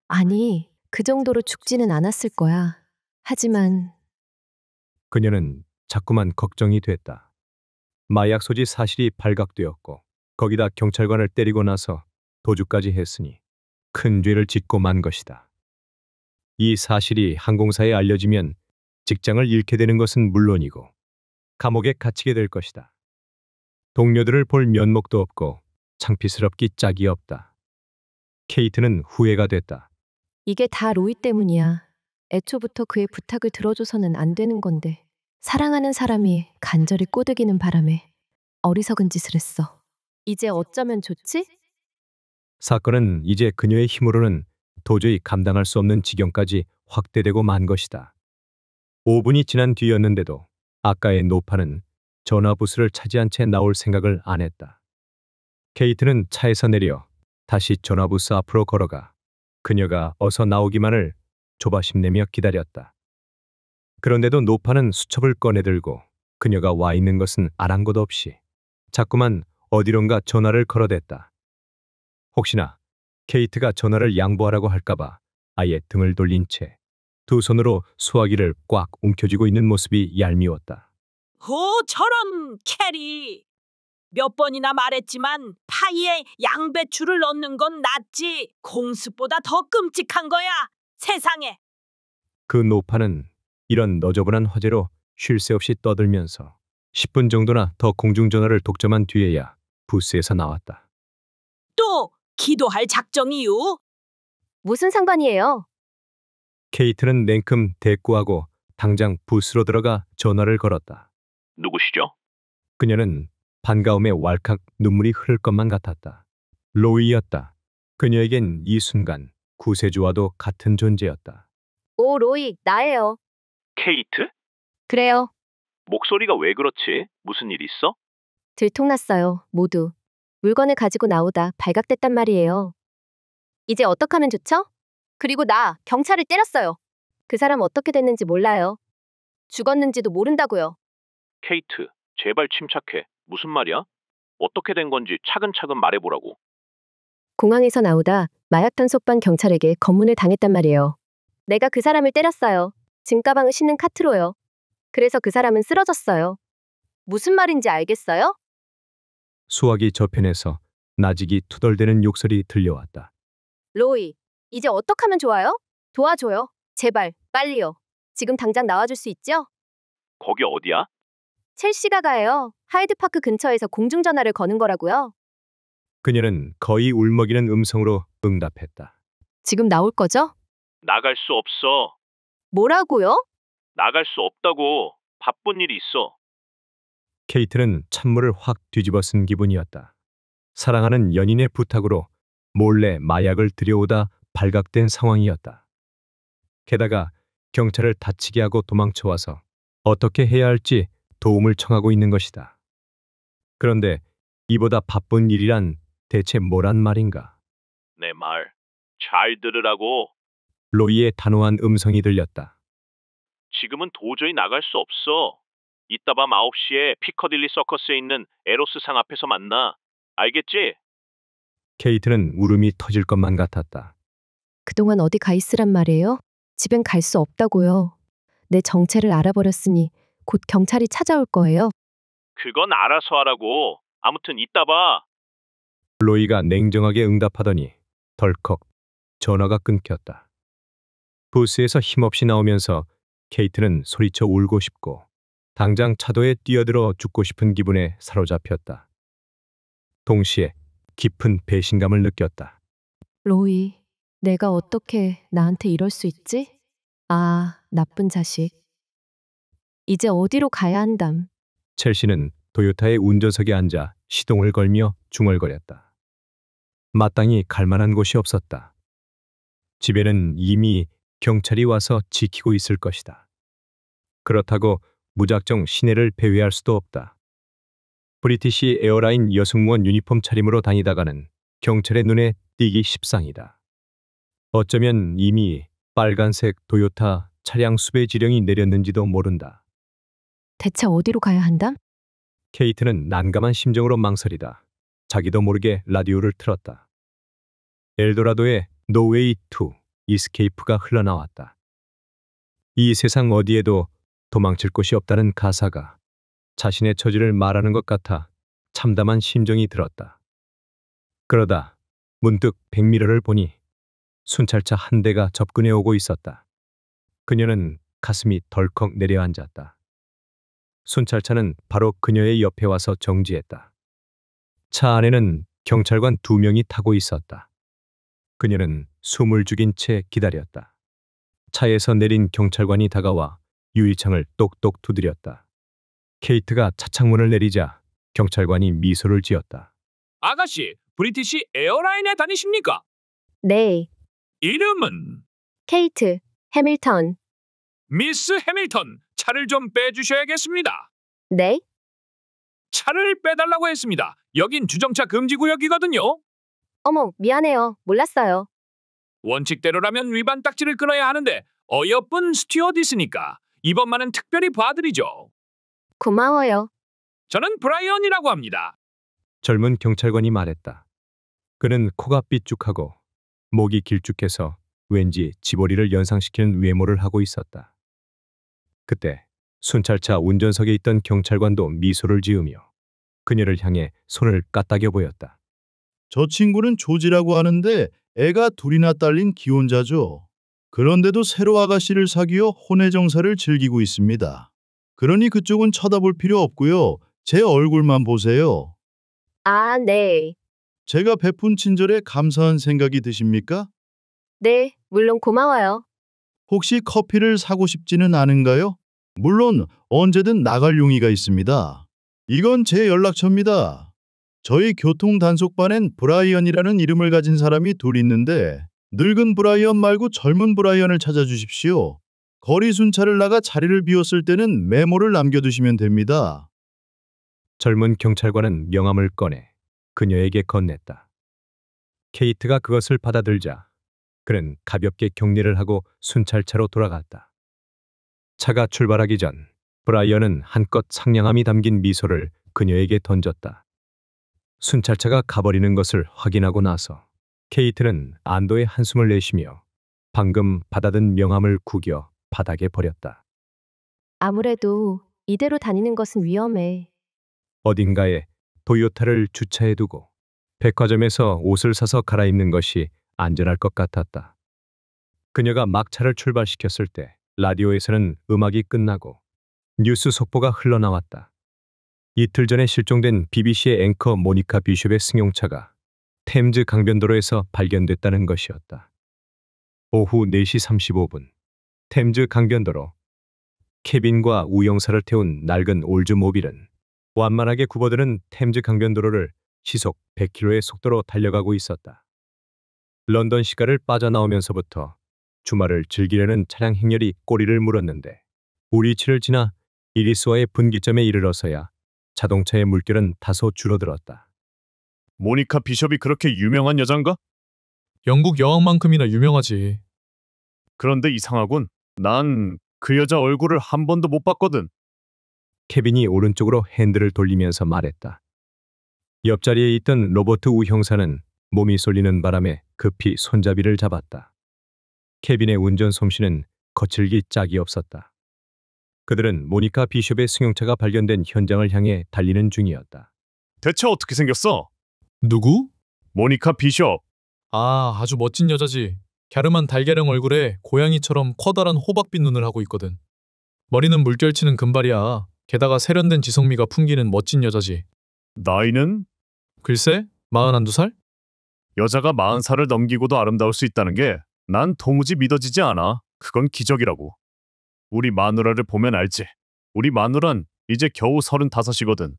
Speaker 17: 아니, 그 정도로 죽지는 않았을 거야. 하지만
Speaker 1: 그녀는 자꾸만 걱정이 됐다. 마약 소지 사실이 발각되었고 거기다 경찰관을 때리고 나서 도주까지 했으니 큰 죄를 짓고 만 것이다. 이 사실이 항공사에 알려지면 직장을 잃게 되는 것은 물론이고 감옥에 갇히게 될 것이다. 동료들을 볼 면목도 없고 창피스럽기 짝이 없다. 케이트는 후회가 됐다.
Speaker 17: 이게 다 로이 때문이야. 애초부터 그의 부탁을 들어줘서는 안 되는 건데 사랑하는 사람이 간절히 꼬드기는 바람에 어리석은 짓을 했어. 이제 어쩌면 좋지?
Speaker 1: 사건은 이제 그녀의 힘으로는 도저히 감당할 수 없는 지경까지 확대되고 만 것이다. 5분이 지난 뒤였는데도 아까의 노파는 전화 부스를 차지한 채 나올 생각을 안 했다. 케이트는 차에서 내려 다시 전화 부스 앞으로 걸어가 그녀가 어서 나오기만을 조바심 내며 기다렸다. 그런데도 노파는 수첩을 꺼내들고 그녀가 와 있는 것은 아랑곳 없이 자꾸만 어디론가 전화를 걸어댔다. 혹시나 케이트가 전화를 양보하라고 할까봐 아예 등을 돌린 채 두 손으로 수화기를 꽉 움켜쥐고 있는 모습이 얄미웠다.
Speaker 18: 저런 캐리. 몇 번이나 말했지만 파이에 양배추를 넣는 건 낫지. 공습보다 더 끔찍한 거야. 세상에.
Speaker 1: 그 노파는 이런 너저분한 화제로 쉴 새 없이 떠들면서 10분 정도나 더 공중전화를 독점한 뒤에야 부스에서 나왔다.
Speaker 18: 또 기도할 작정이유?
Speaker 15: 무슨 상관이에요?
Speaker 1: 케이트는 냉큼 대꾸하고 당장 부스로 들어가 전화를 걸었다.
Speaker 19: 누구시죠?
Speaker 1: 그녀는 반가움에 왈칵 눈물이 흐를 것만 같았다. 로이였다. 그녀에겐 이 순간 구세주와도 같은 존재였다.
Speaker 15: 오, 로이, 나예요.
Speaker 19: 케이트?
Speaker 15: 그래요.
Speaker 19: 목소리가 왜 그렇지? 무슨 일 있어?
Speaker 15: 들통났어요, 모두. 물건을 가지고 나오다 발각됐단 말이에요. 이제 어떡하면 좋죠? 그리고 나 경찰을 때렸어요. 그 사람 어떻게 됐는지 몰라요. 죽었는지도 모른다고요.
Speaker 19: 케이트, 제발 침착해. 무슨 말이야? 어떻게 된 건지 차근차근 말해보라고.
Speaker 15: 공항에서 나오다 마약 단속반 경찰에게 검문을 당했단 말이에요. 내가 그 사람을 때렸어요. 짐가방을 싣는 카트로요. 그래서 그 사람은 쓰러졌어요. 무슨 말인지 알겠어요?
Speaker 1: 수화기 저편에서 나직이 투덜대는 욕설이 들려왔다.
Speaker 15: 로이, 이제 어떡하면 좋아요? 도와줘요. 제발, 빨리요. 지금 당장 나와줄 수 있죠?
Speaker 19: 거기 어디야?
Speaker 15: 첼시가 가요. 하이드파크 근처에서 공중전화를 거는 거라고요.
Speaker 1: 그녀는 거의 울먹이는 음성으로 응답했다.
Speaker 15: 지금 나올 거죠?
Speaker 19: 나갈 수 없어.
Speaker 15: 뭐라고요?
Speaker 19: 나갈 수 없다고. 바쁜 일이 있어.
Speaker 1: 케이트는 찬물을 확 뒤집어 쓴 기분이었다. 사랑하는 연인의 부탁으로 몰래 마약을 들여오다 발각된 상황이었다. 게다가 경찰을 다치게 하고 도망쳐와서 어떻게 해야 할지 도움을 청하고 있는 것이다. 그런데 이보다 바쁜 일이란 대체 뭐란 말인가?
Speaker 19: 내 말 잘 들으라고.
Speaker 1: 로이의 단호한 음성이 들렸다.
Speaker 19: 지금은 도저히 나갈 수 없어. 이따 밤 9시에 피커딜리 서커스에 있는 에로스상 앞에서 만나. 알겠지?
Speaker 1: 케이트는 울음이 터질 것만 같았다.
Speaker 17: 그동안 어디 가 있으란 말이에요? 집엔 갈 수 없다고요. 내 정체를 알아버렸으니 곧 경찰이 찾아올 거예요.
Speaker 19: 그건 알아서 하라고. 아무튼 이따 봐.
Speaker 1: 로이가 냉정하게 응답하더니 덜컥 전화가 끊겼다. 부스에서 힘없이 나오면서 케이트는 소리쳐 울고 싶고 당장 차도에 뛰어들어 죽고 싶은 기분에 사로잡혔다. 동시에 깊은 배신감을 느꼈다.
Speaker 17: 로이, 내가 어떻게 나한테 이럴 수 있지? 아, 나쁜 자식. 이제 어디로 가야 한담?
Speaker 1: 첼시는 도요타의 운전석에 앉아 시동을 걸며 중얼거렸다. 마땅히 갈 만한 곳이 없었다. 집에는 이미 경찰이 와서 지키고 있을 것이다. 그렇다고 무작정 시내를 배회할 수도 없다. 브리티시 에어라인 여승무원 유니폼 차림으로 다니다가는 경찰의 눈에 띄기 십상이다. 어쩌면 이미 빨간색 도요타 차량 수배 지령이 내렸는지도 모른다.
Speaker 17: 대체 어디로 가야 한담?
Speaker 1: 케이트는 난감한 심정으로 망설이다. 자기도 모르게 라디오를 틀었다. 엘도라도의 No Way to Escape가 흘러나왔다. 이 세상 어디에도 도망칠 곳이 없다는 가사가 자신의 처지를 말하는 것 같아 참담한 심정이 들었다. 그러다 문득 백미러를 보니 순찰차 한 대가 접근해 오고 있었다. 그녀는 가슴이 덜컥 내려앉았다. 순찰차는 바로 그녀의 옆에 와서 정지했다. 차 안에는 경찰관 2명이 타고 있었다. 그녀는 숨을 죽인 채 기다렸다. 차에서 내린 경찰관이 다가와 유리창을 똑똑 두드렸다. 케이트가 차창문을 내리자 경찰관이 미소를 지었다.
Speaker 11: 아가씨, 브리티시 에어라인에 다니십니까?
Speaker 15: 네,
Speaker 11: 이름은?
Speaker 15: 케이트, 해밀턴.
Speaker 11: 미스 해밀턴, 차를 좀 빼주셔야겠습니다.
Speaker 15: 네?
Speaker 11: 차를 빼달라고 했습니다. 여긴 주정차 금지 구역이거든요.
Speaker 15: 어머, 미안해요. 몰랐어요.
Speaker 11: 원칙대로라면 위반 딱지를 끊어야 하는데 어여쁜 스튜어디스니까 이번만은 특별히 봐드리죠.
Speaker 15: 고마워요.
Speaker 11: 저는 브라이언이라고 합니다.
Speaker 1: 젊은 경찰관이 말했다. 그는 코가 삐죽하고 목이 길쭉해서 왠지 지보리를 연상시키는 외모를 하고 있었다. 그때 순찰차 운전석에 있던 경찰관도 미소를 지으며 그녀를 향해 손을 까딱여 보였다.
Speaker 8: 저 친구는 조지라고 하는데 애가 둘이나 딸린 기혼자죠. 그런데도 새로 아가씨를 사귀어 혼외 정사를 즐기고 있습니다. 그러니 그쪽은 쳐다볼 필요 없고요. 제 얼굴만 보세요.
Speaker 15: 아, 네.
Speaker 8: 제가 베푼 친절에 감사한 생각이 드십니까?
Speaker 15: 네, 물론 고마워요.
Speaker 8: 혹시 커피를 사고 싶지는 않은가요? 물론 언제든 나갈 용의가 있습니다. 이건 제 연락처입니다. 저희 교통 단속반엔 브라이언이라는 이름을 가진 사람이 둘 있는데 늙은 브라이언 말고 젊은 브라이언을 찾아주십시오. 거리 순찰을 나가 자리를 비웠을 때는 메모를 남겨두시면 됩니다.
Speaker 1: 젊은 경찰관은 명함을 꺼내 그녀에게 건넸다. 케이트가 그것을 받아들자 그는 가볍게 격리를 하고 순찰차로 돌아갔다. 차가 출발하기 전 브라이언은 한껏 상냥함이 담긴 미소를 그녀에게 던졌다. 순찰차가 가버리는 것을 확인하고 나서 케이트는 안도의 한숨을 내쉬며 방금 받아든 명함을 구겨 바닥에 버렸다.
Speaker 17: 아무래도 이대로 다니는 것은 위험해.
Speaker 1: 어딘가에 도요타를 주차해두고 백화점에서 옷을 사서 갈아입는 것이 안전할 것 같았다. 그녀가 막 차를 출발시켰을 때 라디오에서는 음악이 끝나고 뉴스 속보가 흘러나왔다. 이틀 전에 실종된 BBC의 앵커 모니카 비숍의 승용차가 템즈 강변도로에서 발견됐다는 것이었다. 오후 4시 35분 템즈 강변도로 케빈과 우영사를 태운 낡은 올즈모빌은 완만하게 굽어드는 템즈 강변도로를 시속 100km의 속도로 달려가고 있었다. 런던 시가를 빠져나오면서부터 주말을 즐기려는 차량 행렬이 꼬리를 물었는데 우리치를 지나 이리스와의 분기점에 이르러서야 자동차의 물결은 다소 줄어들었다.
Speaker 2: 모니카 비숍이 그렇게 유명한 여잔가?
Speaker 6: 영국 여왕만큼이나 유명하지.
Speaker 2: 그런데 이상하군. 난 그 여자 얼굴을 한 번도 못 봤거든.
Speaker 1: 케빈이 오른쪽으로 핸들을 돌리면서 말했다. 옆자리에 있던 로버트 우 형사는 몸이 쏠리는 바람에 급히 손잡이를 잡았다. 케빈의 운전 솜씨는 거칠기 짝이 없었다. 그들은 모니카 비숍의 승용차가 발견된 현장을 향해 달리는 중이었다.
Speaker 2: 대체 어떻게 생겼어?
Speaker 6: 누구?
Speaker 2: 모니카 비숍.
Speaker 6: 아, 아주 멋진 여자지. 갸름한 달걀형 얼굴에 고양이처럼 커다란 호박빛 눈을 하고 있거든. 머리는 물결치는 금발이야. 게다가 세련된 지성미가 풍기는 멋진 여자지.
Speaker 2: 나이는?
Speaker 6: 글쎄, 41~2살?
Speaker 2: 여자가 40살을 넘기고도 아름다울 수 있다는 게 난 도무지 믿어지지 않아. 그건 기적이라고. 우리 마누라를 보면 알지. 우리 마누란 이제 겨우 35이거든.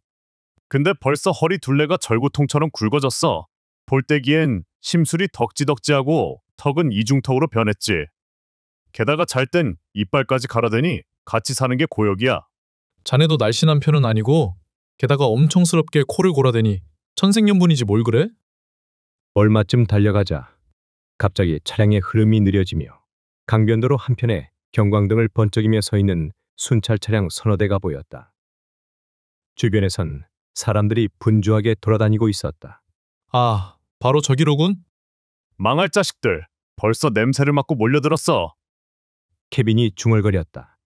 Speaker 2: 근데 벌써 허리 둘레가 절구통처럼 굵어졌어. 볼 때기엔 심술이 덕지덕지하고 턱은 이중턱으로 변했지. 게다가 잘 땐 이빨까지 갈아대니 같이 사는 게 고역이야.
Speaker 6: 자네도 날씬한 편은 아니고 게다가 엄청스럽게 코를 골아대니 천생연분이지 뭘 그래?
Speaker 1: 얼마쯤 달려가자 갑자기 차량의 흐름이 느려지며 강변도로 한편에 경광등을 번쩍이며 서 있는 순찰 차량 서너 대가 보였다. 주변에선 사람들이 분주하게 돌아다니고 있었다.
Speaker 6: 아, 바로 저기로군?
Speaker 2: 망할 자식들. 벌써 냄새를 맡고 몰려들었어.
Speaker 1: 케빈이 중얼거렸다.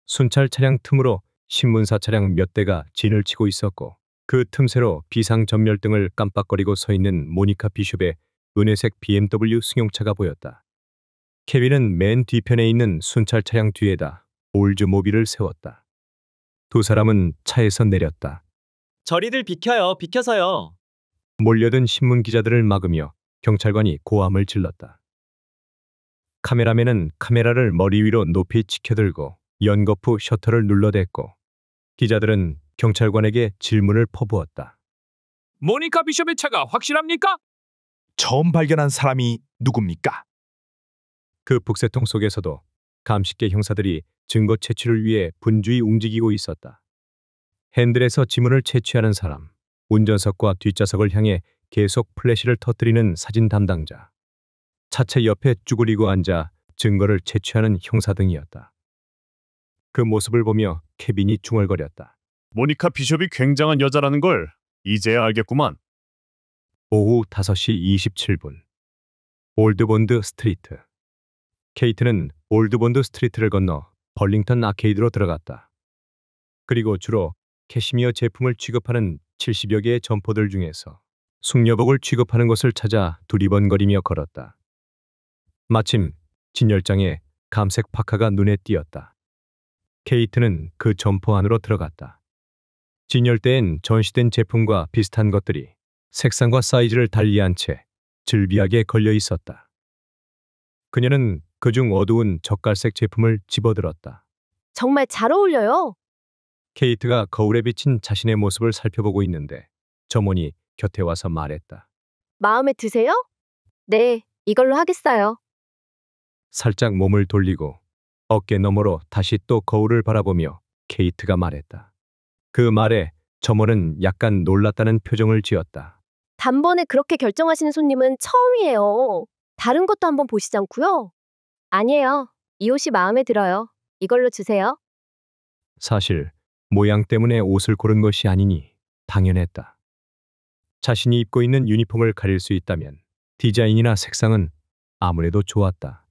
Speaker 1: 순찰 차량 틈으로 신문사 차량 몇 대가 진을 치고 있었고 그 틈새로 비상전멸등을 깜빡거리고 서 있는 모니카 비숍의 은회색 BMW 승용차가 보였다. 케빈은 맨 뒤편에 있는 순찰 차량 뒤에다 올즈모빌을 세웠다. 두 사람은 차에서 내렸다.
Speaker 13: 저리들 비켜요. 비켜서요.
Speaker 1: 몰려든 신문 기자들을 막으며 경찰관이 고함을 질렀다. 카메라맨은 카메라를 머리 위로 높이 치켜들고 연거푸 셔터를 눌러댔고 기자들은 경찰관에게 질문을 퍼부었다.
Speaker 11: 모니카 비숍의 차가 확실합니까?
Speaker 10: 처음 발견한 사람이 누굽니까?
Speaker 1: 그 북새통 속에서도 감식계 형사들이 증거 채취를 위해 분주히 움직이고 있었다. 핸들에서 지문을 채취하는 사람, 운전석과 뒷좌석을 향해 계속 플래시를 터뜨리는 사진 담당자, 차체 옆에 쭈그리고 앉아 증거를 채취하는 형사 등이었다. 그 모습을 보며 케빈이 중얼거렸다.
Speaker 2: 모니카 비숍이 굉장한 여자라는 걸 이제야 알겠구만.
Speaker 1: 오후 5시 27분 올드본드 스트리트. 케이트는 올드본드 스트리트를 건너 벌링턴 아케이드로 들어갔다. 그리고 주로 캐시미어 제품을 취급하는 70여 개의 점포들 중에서 숙녀복을 취급하는 곳을 찾아 두리번거리며 걸었다. 마침 진열장에 감색 파카가 눈에 띄었다. 케이트는 그 점포 안으로 들어갔다. 진열대엔 전시된 제품과 비슷한 것들이 색상과 사이즈를 달리한 채 즐비하게 걸려 있었다. 그녀는 그중 어두운 젓갈색 제품을 집어들었다.
Speaker 15: 정말 잘 어울려요.
Speaker 1: 케이트가 거울에 비친 자신의 모습을 살펴보고 있는데 점원이 곁에 와서 말했다.
Speaker 15: 마음에 드세요? 네, 이걸로 하겠어요.
Speaker 1: 살짝 몸을 돌리고 어깨 너머로 다시 또 거울을 바라보며 케이트가 말했다. 그 말에 점원은 약간 놀랐다는 표정을 지었다.
Speaker 15: 단번에 그렇게 결정하시는 손님은 처음이에요. 다른 것도 한번 보시지 않고요? 아니에요. 이 옷이 마음에 들어요. 이걸로 주세요.
Speaker 1: 사실 모양 때문에 옷을 고른 것이 아니니 당연했다. 자신이 입고 있는 유니폼을 가릴 수 있다면 디자인이나 색상은 아무래도 좋았다.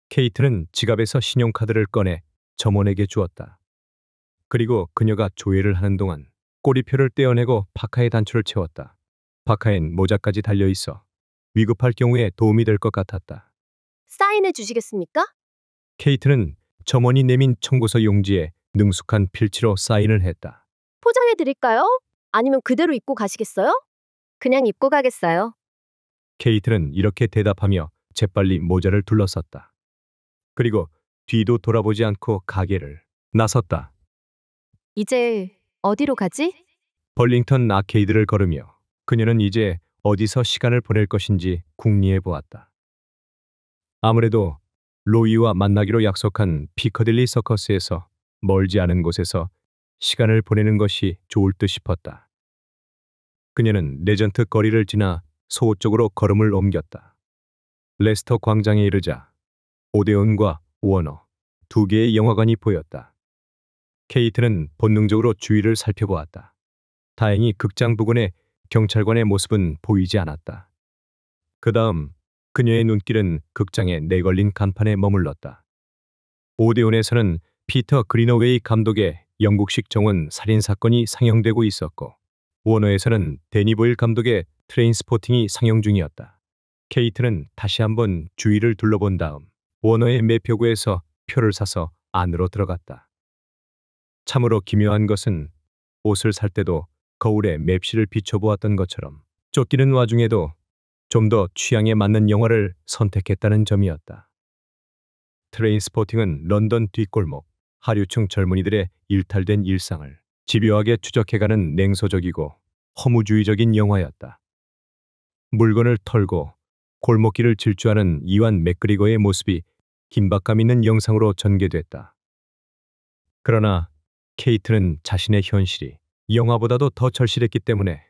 Speaker 1: 케이트는 지갑에서 신용카드를 꺼내 점원에게 주었다. 그리고 그녀가 조회를 하는 동안 꼬리표를 떼어내고 파카의 단추를 채웠다. 파카엔 모자까지 달려있어 위급할 경우에 도움이 될 것 같았다.
Speaker 15: 사인해 주시겠습니까?
Speaker 1: 케이트는 점원이 내민 청구서 용지에 능숙한 필치로 사인을 했다.
Speaker 15: 포장해 드릴까요? 아니면 그대로 입고 가시겠어요? 그냥 입고 가겠어요.
Speaker 1: 케이트는 이렇게 대답하며 재빨리 모자를 둘러쌌다. 그리고 뒤도 돌아보지 않고 가게를 나섰다.
Speaker 15: 이제 어디로 가지?
Speaker 1: 벌링턴 아케이드를 걸으며 그녀는 이제 어디서 시간을 보낼 것인지 궁리해 보았다. 아무래도 로이와 만나기로 약속한 피커딜리 서커스에서 멀지 않은 곳에서 시간을 보내는 것이 좋을 듯 싶었다. 그녀는 레전트 거리를 지나 소호 쪽으로 걸음을 옮겼다. 레스터 광장에 이르자 오데온과 워너 두 개의 영화관이 보였다. 케이트는 본능적으로 주위를 살펴보았다. 다행히 극장 부근에 경찰관의 모습은 보이지 않았다. 그 다음 그녀의 눈길은 극장에 내걸린 간판에 머물렀다. 오데온에서는 피터 그리너웨이 감독의 영국식 정원 살인사건이 상영되고 있었고 워너에서는 데니 보일 감독의 트레인스포팅이 상영 중이었다. 케이트는 다시 한번 주위를 둘러본 다음 워너의 매표구에서 표를 사서 안으로 들어갔다. 참으로 기묘한 것은 옷을 살 때도 거울에 맵시를 비춰보았던 것처럼 쫓기는 와중에도 좀 더 취향에 맞는 영화를 선택했다는 점이었다. 트레인스포팅은 런던 뒷골목, 하류층 젊은이들의 일탈된 일상을 집요하게 추적해가는 냉소적이고 허무주의적인 영화였다. 물건을 털고 골목길을 질주하는 이완 맥그리거의 모습이 긴박감 있는 영상으로 전개됐다. 그러나 케이트는 자신의 현실이 영화보다도 더 절실했기 때문에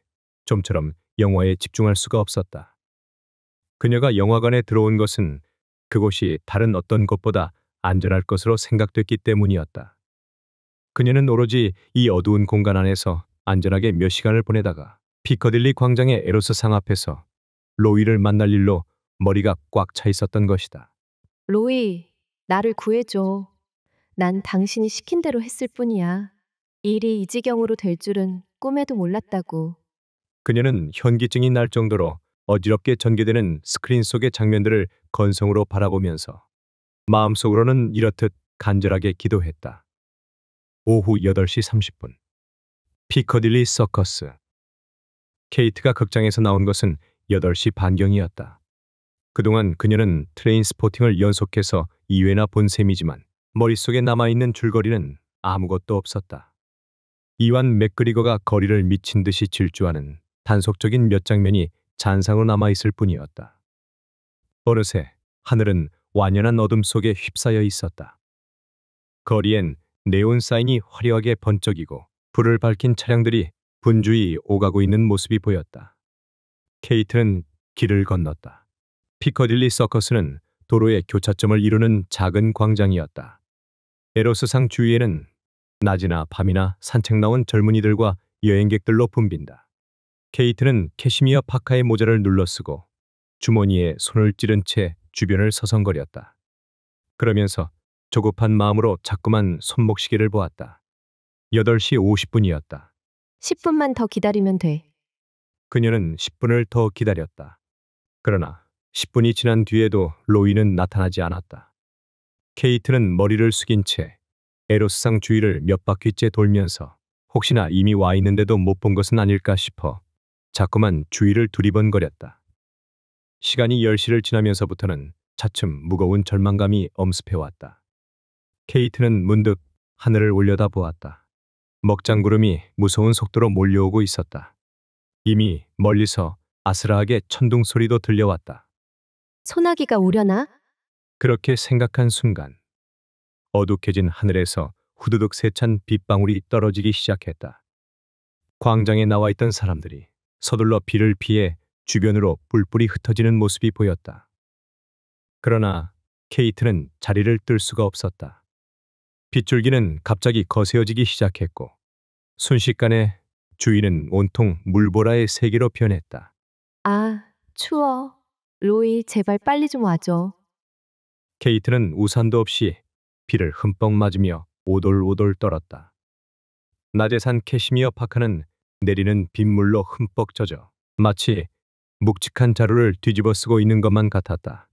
Speaker 1: 좀처럼 영화에 집중할 수가 없었다. 그녀가 영화관에 들어온 것은 그곳이 다른 어떤 곳보다 안전할 것으로 생각됐기 때문이었다. 그녀는 오로지 이 어두운 공간 안에서 안전하게 몇 시간을 보내다가 피커딜리 광장의 에로스 상 앞에서 로이를 만날 일로 머리가 꽉 차 있었던 것이다.
Speaker 17: 로이, 나를 구해줘. 난 당신이 시킨 대로 했을 뿐이야. 일이 이 지경으로 될 줄은 꿈에도 몰랐다고.
Speaker 1: 그녀는 현기증이 날 정도로 어지럽게 전개되는 스크린 속의 장면들을 건성으로 바라보면서 마음속으로는 이렇듯 간절하게 기도했다. 오후 8시 30분. 피커딜리 서커스. 케이트가 극장에서 나온 것은 8시 반경이었다. 그동안 그녀는 트레인스포팅을 연속해서 2회나 본 셈이지만 머릿속에 남아있는 줄거리는 아무것도 없었다. 이완 맥그리거가 거리를 미친 듯이 질주하는 단속적인 몇 장면이 잔상으로 남아있을 뿐이었다. 어느새 하늘은 완연한 어둠 속에 휩싸여 있었다. 거리엔 네온 사인이 화려하게 번쩍이고 불을 밝힌 차량들이 분주히 오가고 있는 모습이 보였다. 케이트는 길을 건넜다. 피커딜리 서커스는 도로의 교차점을 이루는 작은 광장이었다. 에로스상 주위에는 낮이나 밤이나 산책 나온 젊은이들과 여행객들로 붐빈다. 케이트는 캐시미어 파카의 모자를 눌러쓰고 주머니에 손을 찌른 채 주변을 서성거렸다. 그러면서 조급한 마음으로 자꾸만 손목시계를 보았다. 8시 50분이었다.
Speaker 17: 10분만 더 기다리면 돼.
Speaker 1: 그녀는 10분을 더 기다렸다. 그러나 10분이 지난 뒤에도 로이는 나타나지 않았다. 케이트는 머리를 숙인 채 에로스상 주위를 몇 바퀴째 돌면서 혹시나 이미 와 있는데도 못 본 것은 아닐까 싶어 자꾸만 주위를 두리번거렸다. 시간이 10시를 지나면서부터는 차츰 무거운 절망감이 엄습해왔다. 케이트는 문득 하늘을 올려다보았다. 먹장구름이 무서운 속도로 몰려오고 있었다. 이미 멀리서 아스라하게 천둥 소리도 들려왔다.
Speaker 17: 소나기가 오려나?
Speaker 1: 그렇게 생각한 순간 어둑해진 하늘에서 후두둑 세찬 빗방울이 떨어지기 시작했다. 광장에 나와 있던 사람들이 서둘러 비를 피해 주변으로 뿔뿔이 흩어지는 모습이 보였다. 그러나 케이트는 자리를 뜰 수가 없었다. 빗줄기는 갑자기 거세어지기 시작했고 순식간에 주위는 온통 물보라의 세계로 변했다.
Speaker 17: 아, 추워. 로이, 제발 빨리 좀 와줘.
Speaker 1: 케이트는 우산도 없이 비를 흠뻑 맞으며 오돌오돌 떨었다. 낮에 산 캐시미어 파카는 내리는 빗물로 흠뻑 젖어 마치 묵직한 자루를 뒤집어 쓰고 있는 것만 같았다.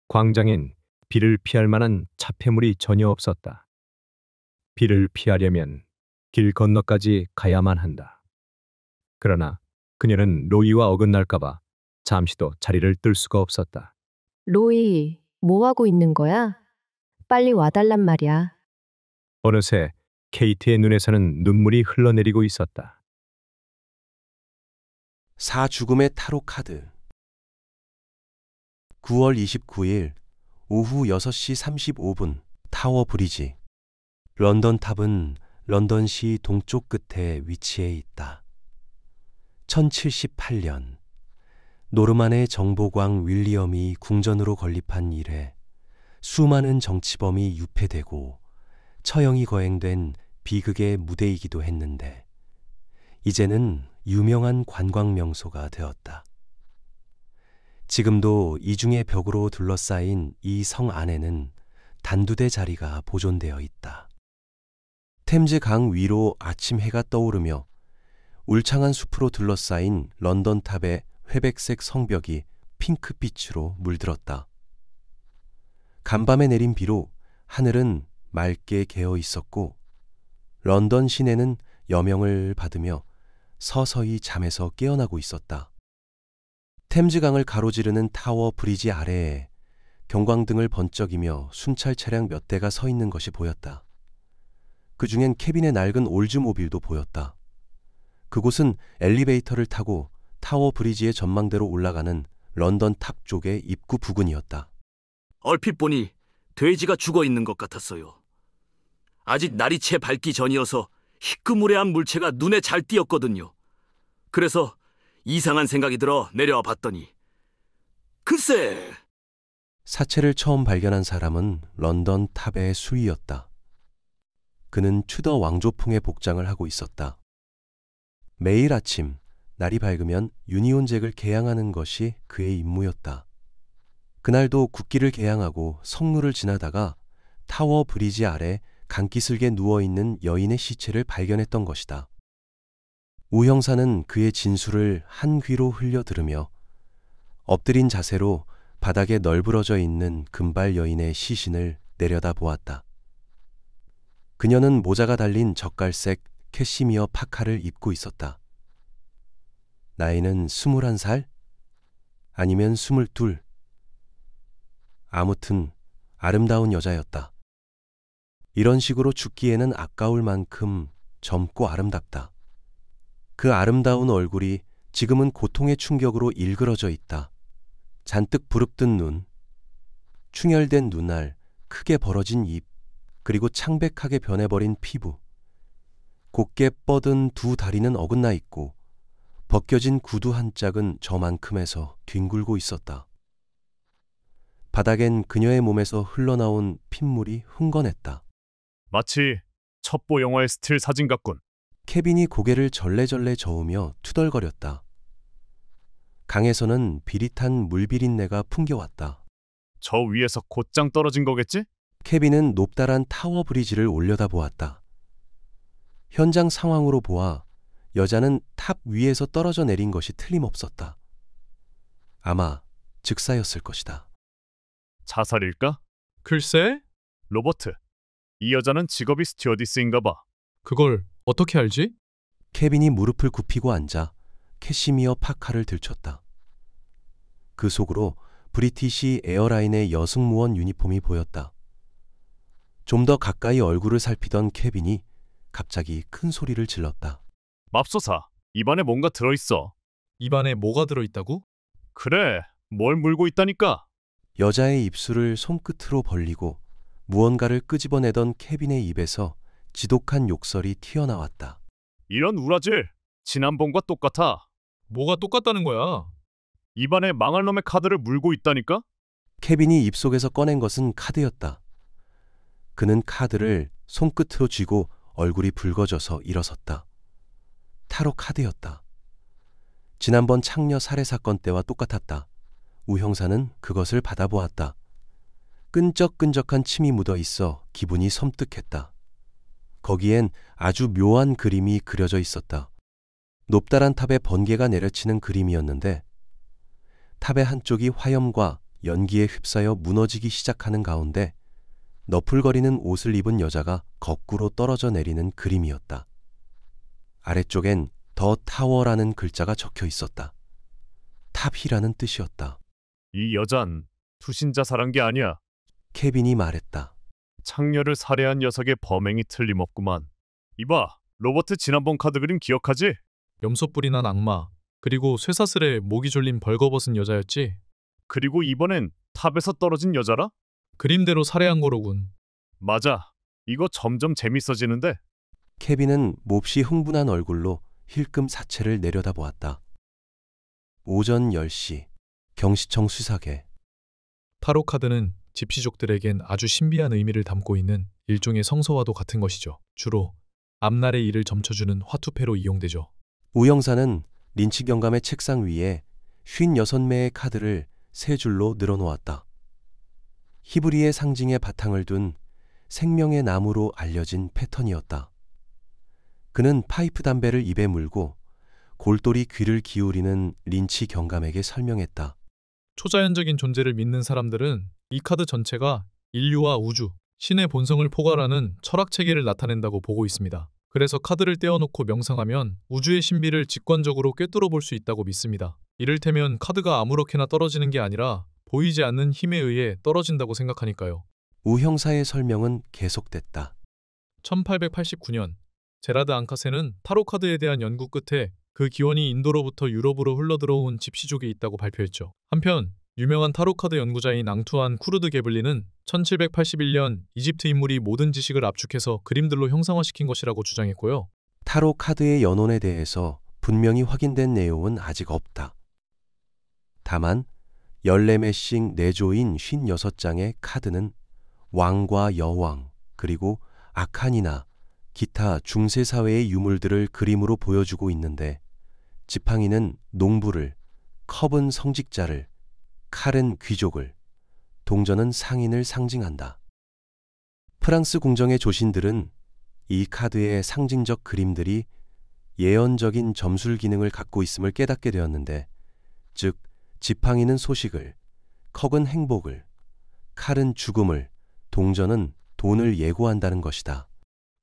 Speaker 1: 광장엔 비를 피할 만한 차폐물이 전혀 없었다. 비를 피하려면 길 건너까지 가야만 한다. 그러나 그녀는 로이와 어긋날까봐 잠시도 자리를 뜰 수가 없었다.
Speaker 17: 로이, 뭐 하고 있는 거야? 빨리 와달란 말이야.
Speaker 1: 어느새 케이트의 눈에서는 눈물이 흘러내리고 있었다.
Speaker 20: 사죽음의 타로 카드. 9월 29일 오후 6시 35분 타워 브리지. 런던 탑은 런던시 동쪽 끝에 위치해 있다. 1078년 노르만의 정보광 윌리엄이 궁전으로 건립한 이래 수많은 정치범이 유폐되고 처형이 거행된 비극의 무대이기도 했는데 이제는 유명한 관광 명소가 되었다. 지금도 이중의 벽으로 둘러싸인 이 성 안에는 단두대 자리가 보존되어 있다. 템즈 강 위로 아침 해가 떠오르며 울창한 숲으로 둘러싸인 런던 탑의 회백색 성벽이 핑크빛으로 물들었다. 간밤에 내린 비로 하늘은 맑게 개어 있었고 런던 시내는 여명을 받으며 서서히 잠에서 깨어나고 있었다. 템즈강을 가로지르는 타워 브리지 아래에 경광등을 번쩍이며 순찰 차량 몇 대가 서 있는 것이 보였다. 그 중엔 케빈의 낡은 올즈모빌도 보였다. 그곳은 엘리베이터를 타고 타워 브리지의 전망대로 올라가는 런던 탑 쪽의 입구 부근이었다.
Speaker 21: 얼핏 보니 돼지가 죽어 있는 것 같았어요. 아직 날이 채 밝기 전이어서 희끄무레한 물체가 눈에 잘 띄었거든요. 그래서 이상한 생각이 들어 내려와 봤더니 글쎄!
Speaker 20: 사체를 처음 발견한 사람은 런던 탑의 수위였다. 그는 튜더 왕조풍의 복장을 하고 있었다. 매일 아침 날이 밝으면 유니온잭을 개양하는 것이 그의 임무였다. 그날도 국기를 개양하고 성루를 지나다가 타워 브리지 아래 강기슭에 누워있는 여인의 시체를 발견했던 것이다. 우 형사는 그의 진술을 한 귀로 흘려 들으며 엎드린 자세로 바닥에 널브러져 있는 금발 여인의 시신을 내려다 보았다. 그녀는 모자가 달린 젓갈색 캐시미어 파카를 입고 있었다. 나이는 21살? 아니면 22? 아무튼 아름다운 여자였다. 이런 식으로 죽기에는 아까울 만큼 젊고 아름답다. 그 아름다운 얼굴이 지금은 고통의 충격으로 일그러져 있다. 잔뜩 부릅뜬 눈, 충혈된 눈알, 크게 벌어진 입, 그리고 창백하게 변해버린 피부. 곱게 뻗은 두 다리는 어긋나 있고 벗겨진 구두 한 짝은 저만큼에서 뒹굴고 있었다. 바닥엔 그녀의 몸에서 흘러나온 핏물이 흥건했다.
Speaker 2: 마치 첩보 영화의 스틸 사진 같군.
Speaker 20: 케빈이 고개를 절레절레 저으며 투덜거렸다. 강에서는 비릿한 물비린내가 풍겨왔다.
Speaker 2: 저 위에서 곧장 떨어진 거겠지?
Speaker 20: 케빈은 높다란 타워 브리지를 올려다보았다. 현장 상황으로 보아 여자는 탑 위에서 떨어져 내린 것이 틀림없었다. 아마 즉사였을 것이다.
Speaker 2: 자살일까?
Speaker 6: 글쎄?
Speaker 2: 로버트, 이 여자는 직업이 스튜어디스인가 봐.
Speaker 6: 그걸 어떻게 알지?
Speaker 20: 케빈이 무릎을 굽히고 앉아 캐시미어 파카를 들췄다. 그 속으로 브리티시 에어라인의 여승무원 유니폼이 보였다. 좀 더 가까이 얼굴을 살피던 케빈이 갑자기 큰 소리를 질렀다.
Speaker 2: 맙소사, 입안에 뭔가 들어있어.
Speaker 6: 입안에 뭐가 들어있다고?
Speaker 2: 그래, 뭘 물고 있다니까.
Speaker 20: 여자의 입술을 손끝으로 벌리고 무언가를 끄집어내던 케빈의 입에서 지독한 욕설이 튀어나왔다.
Speaker 2: 이런 우라질, 지난번과 똑같아.
Speaker 6: 뭐가 똑같다는 거야?
Speaker 2: 입안에 망할 놈의 카드를 물고 있다니까?
Speaker 20: 케빈이 입속에서 꺼낸 것은 카드였다. 그는 카드를 손끝으로 쥐고 얼굴이 붉어져서 일어섰다. 타로 카드였다. 지난번 창녀 살해 사건 때와 똑같았다. 우 형사는 그것을 받아보았다. 끈적끈적한 침이 묻어 있어 기분이 섬뜩했다. 거기엔 아주 묘한 그림이 그려져 있었다. 높다란 탑에 번개가 내려치는 그림이었는데 탑의 한쪽이 화염과 연기에 휩싸여 무너지기 시작하는 가운데 너풀거리는 옷을 입은 여자가 거꾸로 떨어져 내리는 그림이었다. 아래쪽엔 더 타워라는 글자가 적혀 있었다. 탑이라는 뜻이었다.
Speaker 2: 이 여잔 투신자살한 게 아니야.
Speaker 20: 케빈이 말했다.
Speaker 2: 창녀를 살해한 녀석의 범행이 틀림없구만. 이봐, 로버트 지난번 카드 그림 기억하지?
Speaker 6: 염소뿔이 난 악마, 그리고 쇠사슬에 목이 졸린 벌거벗은 여자였지?
Speaker 2: 그리고 이번엔 탑에서 떨어진 여자라?
Speaker 6: 그림대로 살해한 거로군.
Speaker 2: 맞아. 이거 점점 재밌어지는데?
Speaker 20: 케빈은 몹시 흥분한 얼굴로 힐끔 사체를 내려다보았다. 오전 10시, 경시청 수사계.
Speaker 6: 타로 카드는 집시족들에겐 아주 신비한 의미를 담고 있는 일종의 성서와도 같은 것이죠. 주로 앞날의 일을 점쳐주는 화투패로 이용되죠.
Speaker 20: 우 형사는 린치 경감의 책상 위에 56매의 카드를 세 줄로 늘어놓았다. 히브리의 상징의 바탕을 둔 생명의 나무로 알려진 패턴이었다. 그는 파이프 담배를 입에 물고 골똘히 귀를 기울이는 린치 경감에게 설명했다.
Speaker 6: 초자연적인 존재를 믿는 사람들은 이 카드 전체가 인류와 우주, 신의 본성을 포괄하는 철학체계를 나타낸다고 보고 있습니다. 그래서 카드를 떼어놓고 명상하면 우주의 신비를 직관적으로 꿰뚫어 볼 수 있다고 믿습니다. 이를테면 카드가 아무렇게나 떨어지는 게 아니라 보이지 않는 힘에 의해 떨어진다고 생각하니까요.
Speaker 20: 우 형사의 설명은 계속됐다.
Speaker 6: 1889년 제라드 앙카세는 타로 카드에 대한 연구 끝에 그 기원이 인도로부터 유럽으로 흘러들어온 집시족에 있다고 발표했죠. 한편 유명한 타로 카드 연구자인 앙투안 쿠르드 게블리는 1781년 이집트 인물이 모든 지식을 압축해서 그림들로 형상화시킨 것이라고 주장했고요.
Speaker 20: 타로 카드의 연원에 대해서 분명히 확인된 내용은 아직 없다. 다만 14매씩 4조인 56장의 카드는 왕과 여왕, 그리고 아칸이나 기타 중세사회의 유물들을 그림으로 보여주고 있는데 지팡이는 농부를, 컵은 성직자를, 칼은 귀족을, 동전은 상인을 상징한다. 프랑스 궁정의 조신들은 이 카드의 상징적 그림들이 예언적인 점술 기능을 갖고 있음을 깨닫게 되었는데, 즉 지팡이는 소식을, 컵은 행복을, 칼은 죽음을, 동전은 돈을 예고한다는 것이다.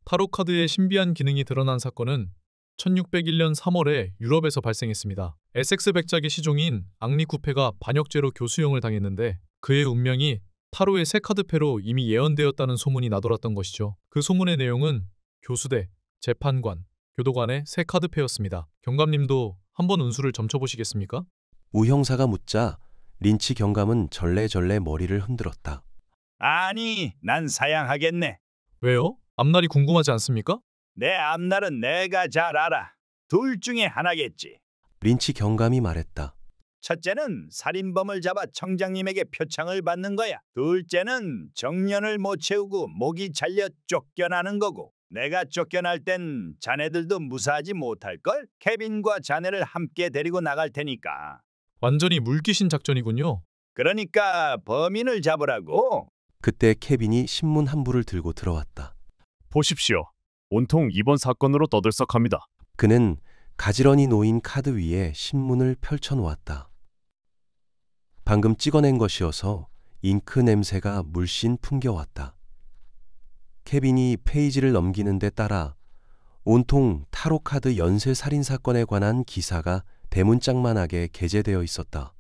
Speaker 6: 타로 카드의 신비한 기능이 드러난 사건은 1601년 3월에 유럽에서 발생했습니다. 에섹스 백작의 시종인 앙리 쿠페가 반역죄로 교수형을 당했는데 그의 운명이 타로의 새 카드패로 이미 예언되었다는 소문이 나돌았던 것이죠. 그 소문의 내용은 교수대, 재판관, 교도관의 새 카드패였습니다. 경감님도 한번 운수를 점쳐보시겠습니까?
Speaker 20: 우 형사가 묻자 린치 경감은 절레절레 머리를 흔들었다.
Speaker 9: 아니, 난 사양하겠네.
Speaker 6: 왜요? 앞날이 궁금하지 않습니까?
Speaker 9: 내 앞날은 내가 잘 알아. 둘 중에 하나겠지.
Speaker 20: 린치 경감이 말했다.
Speaker 9: 첫째는 살인범을 잡아 청장님에게 표창을 받는 거야. 둘째는 정년을 못 채우고 목이 잘려 쫓겨나는 거고. 내가 쫓겨날 땐 자네들도 무사하지 못할걸? 케빈과 자네를 함께 데리고 나갈 테니까.
Speaker 6: 완전히 물귀신 작전이군요.
Speaker 9: 그러니까 범인을 잡으라고.
Speaker 20: 그때 케빈이 신문 한 부를 들고 들어왔다.
Speaker 2: 보십시오. 온통 이번 사건으로 떠들썩합니다.
Speaker 20: 그는 가지런히 놓인 카드 위에 신문을 펼쳐놓았다. 방금 찍어낸 것이어서 잉크 냄새가 물씬 풍겨왔다. 케빈이 페이지를 넘기는 데 따라 온통 타로카드 연쇄 살인 사건에 관한 기사가 대문짝만하게 게재되어 있었다.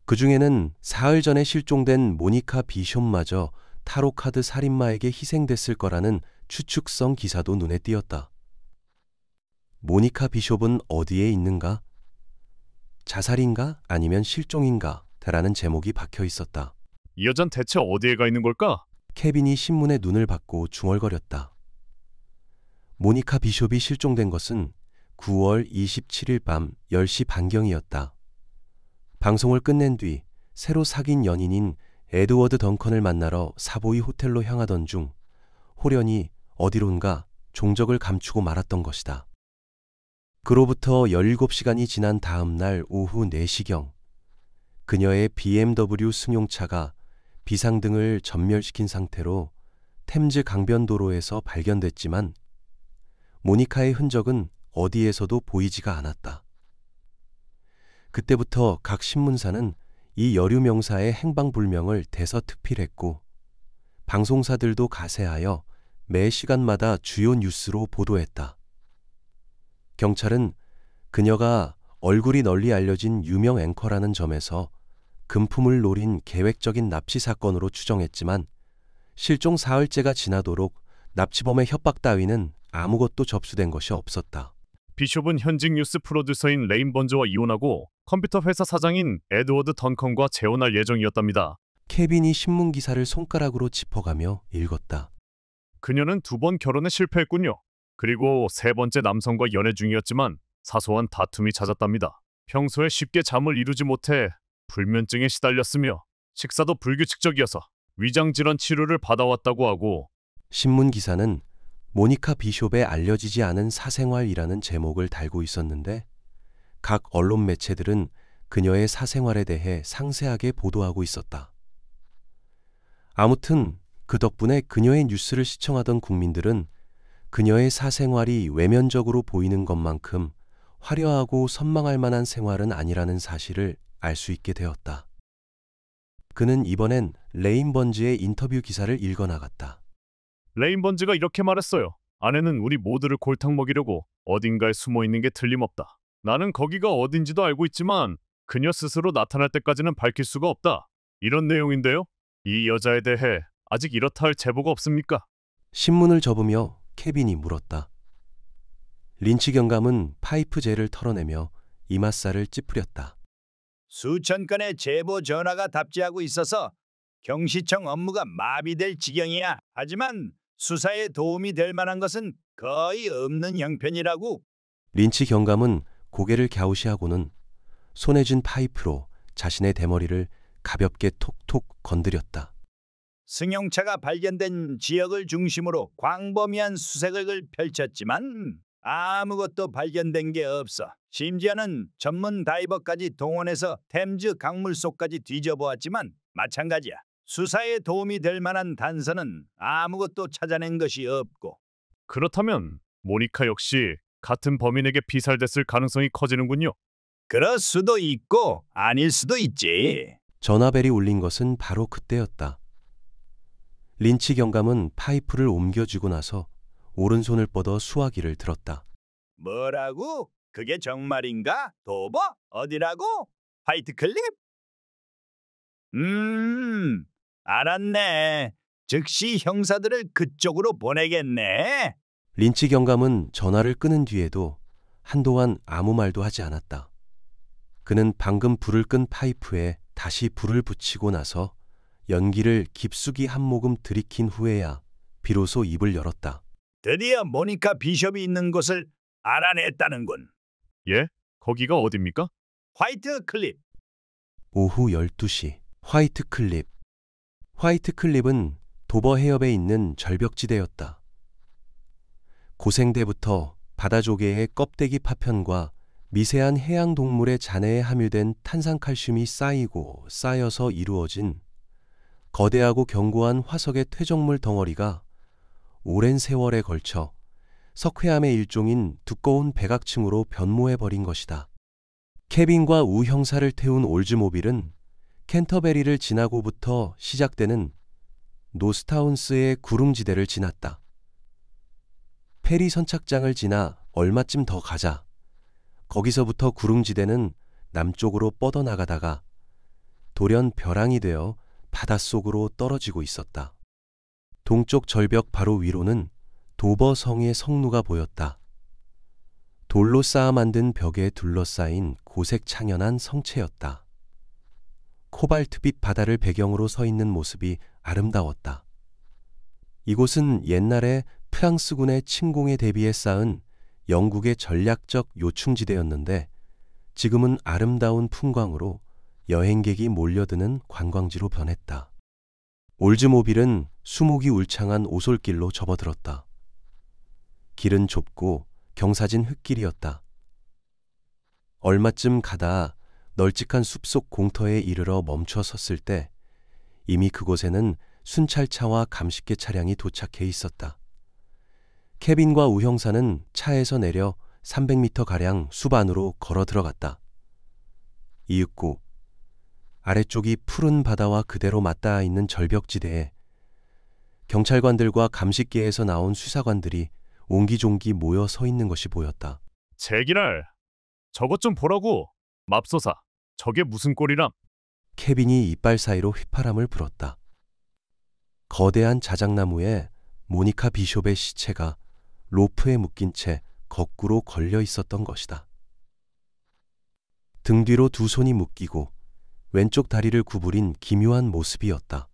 Speaker 20: 그 중에는 사흘 전에 실종된 모니카 비숍마저 타로카드 살인마에게 희생됐을 거라는 추측성 기사도 눈에 띄었다. 모니카 비숍은 어디에 있는가? 자살인가? 아니면 실종인가? 라는 제목이 박혀 있었다.
Speaker 2: 이 여잔 대체 어디에 가 있는 걸까?
Speaker 20: 케빈이 신문에 눈을 받고 중얼거렸다. 모니카 비숍이 실종된 것은 9월 27일 밤 10시 반경이었다. 방송을 끝낸 뒤 새로 사귄 연인인 에드워드 덩컨을 만나러 사보이 호텔로 향하던 중 호련히 어디론가 종적을 감추고 말았던 것이다. 그로부터 17시간이 지난 다음 날 오후 4시경 그녀의 BMW 승용차가 비상등을 전멸시킨 상태로 템즈 강변도로에서 발견됐지만 모니카의 흔적은 어디에서도 보이지가 않았다. 그때부터 각 신문사는 이 여류 명사의 행방불명을 대서특필했고 방송사들도 가세하여 매 시간마다 주요 뉴스로 보도했다. 경찰은 그녀가 얼굴이 널리 알려진 유명 앵커라는 점에서 금품을 노린 계획적인 납치 사건으로 추정했지만 실종 사흘째가 지나도록 납치범의 협박 따위는 아무것도 접수된 것이 없었다.
Speaker 2: 비숍은 현직 뉴스 프로듀서인 레인 번즈와 이혼하고 컴퓨터 회사 사장인 에드워드 던컨과 재혼할 예정이었답니다.
Speaker 20: 케빈이 신문 기사를 손가락으로 짚어가며 읽었다.
Speaker 2: 그녀는 2번 결혼에 실패했군요. 그리고 3번째 남성과 연애 중이었지만 사소한 다툼이 잦았답니다. 평소에 쉽게 잠을 이루지 못해 불면증에 시달렸으며 식사도 불규칙적이어서 위장질환 치료를 받아왔다고 하고
Speaker 20: 신문 기사는 모니카 비숍의 알려지지 않은 사생활이라는 제목을 달고 있었는데 각 언론 매체들은 그녀의 사생활에 대해 상세하게 보도하고 있었다. 아무튼 그 덕분에 그녀의 뉴스를 시청하던 국민들은 그녀의 사생활이 외면적으로 보이는 것만큼 화려하고 선망할 만한 생활은 아니라는 사실을 알 수 있게 되었다. 그는 이번엔 레인 번즈의 인터뷰 기사를 읽어나갔다.
Speaker 2: 레인 번즈가 이렇게 말했어요. 아내는 우리 모두를 골탕 먹이려고 어딘가에 숨어 있는 게 틀림없다. 나는 거기가 어딘지도 알고 있지만 그녀 스스로 나타날 때까지는 밝힐 수가 없다. 이런 내용인데요. 이 여자에 대해 아직 이렇다 할 제보가 없습니까?
Speaker 20: 신문을 접으며 케빈이 물었다. 린치 경감은 파이프젤을 털어내며 이맛살을 찌푸렸다.
Speaker 9: 수천 건의 제보 전화가 답지하고 있어서 경시청 업무가 마비될 지경이야. 하지만 수사에 도움이 될 만한 것은 거의 없는 형편이라고.
Speaker 20: 린치 경감은 고개를 갸우시하고는 손에 쥔 파이프로 자신의 대머리를 가볍게 톡톡 건드렸다.
Speaker 9: 승용차가 발견된 지역을 중심으로 광범위한 수색을 펼쳤지만 아무것도 발견된 게 없어. 심지어는 전문 다이버까지 동원해서 템즈 강물 속까지 뒤져보았지만 마찬가지야. 수사에 도움이 될 만한 단서는 아무것도 찾아낸 것이 없고.
Speaker 2: 그렇다면 모니카 역시 같은 범인에게 피살됐을 가능성이 커지는군요.
Speaker 9: 그럴 수도 있고 아닐 수도 있지.
Speaker 20: 전화벨이 울린 것은 바로 그때였다. 린치 경감은 파이프를 옮겨주고 나서 오른손을 뻗어 수화기를 들었다.
Speaker 9: 뭐라고? 그게 정말인가? 도버? 어디라고? 화이트클립? 알았네. 즉시 형사들을 그쪽으로 보내겠네.
Speaker 20: 린치 경감은 전화를 끊은 뒤에도 한동안 아무 말도 하지 않았다. 그는 방금 불을 끈 파이프에 다시 불을 붙이고 나서 연기를 깊숙이 한 모금 들이킨 후에야 비로소 입을 열었다.
Speaker 9: 드디어 모니카 비숍이 있는 곳을 알아냈다는군.
Speaker 2: 예? 거기가 어딥니까?
Speaker 9: 화이트 클립.
Speaker 20: 오후 12시 화이트 클립. 화이트 클립은 도버 해협에 있는 절벽지대였다. 고생대부터 바다조개의 껍데기 파편과 미세한 해양 동물의 잔해에 함유된 탄산칼슘이 쌓이고 쌓여서 이루어진 거대하고 견고한 화석의 퇴적물 덩어리가 오랜 세월에 걸쳐 석회암의 일종인 두꺼운 백악층으로 변모해버린 것이다. 케빈과 우 형사를 태운 올즈모빌은 캔터베리를 지나고부터 시작되는 노스타운스의 구릉지대를 지났다. 페리 선착장을 지나 얼마쯤 더 가자 거기서부터 구릉지대는 남쪽으로 뻗어나가다가 돌연 벼랑이 되어 바닷속으로 떨어지고 있었다. 동쪽 절벽 바로 위로는 도버성의 성루가 보였다. 돌로 쌓아 만든 벽에 둘러싸인 고색 창연한 성체였다. 코발트빛 바다를 배경으로 서 있는 모습이 아름다웠다. 이곳은 옛날에 프랑스군의 침공에 대비해 쌓은 영국의 전략적 요충지대였는데 지금은 아름다운 풍광으로 여행객이 몰려드는 관광지로 변했다. 올즈모빌은 수목이 울창한 오솔길로 접어들었다. 길은 좁고 경사진 흙길이었다. 얼마쯤 가다 널찍한 숲속 공터에 이르러 멈춰 섰을 때 이미 그곳에는 순찰차와 감식계 차량이 도착해 있었다. 케빈과 우 형사는 차에서 내려 300m가량 숲 안으로 걸어 들어갔다. 이윽고 아래쪽이 푸른 바다와 그대로 맞닿아 있는 절벽지대에 경찰관들과 감식계에서 나온 수사관들이 옹기종기 모여 서 있는 것이 보였다.
Speaker 2: 제기랄, 저것 좀 보라고. 맙소사, 저게 무슨 꼴이람?
Speaker 20: 케빈이 이빨 사이로 휘파람을 불었다. 거대한 자작나무에 모니카 비숍의 시체가 로프에 묶인 채 거꾸로 걸려 있었던 것이다. 등 뒤로 두 손이 묶이고 왼쪽 다리를 구부린 기묘한 모습이었다.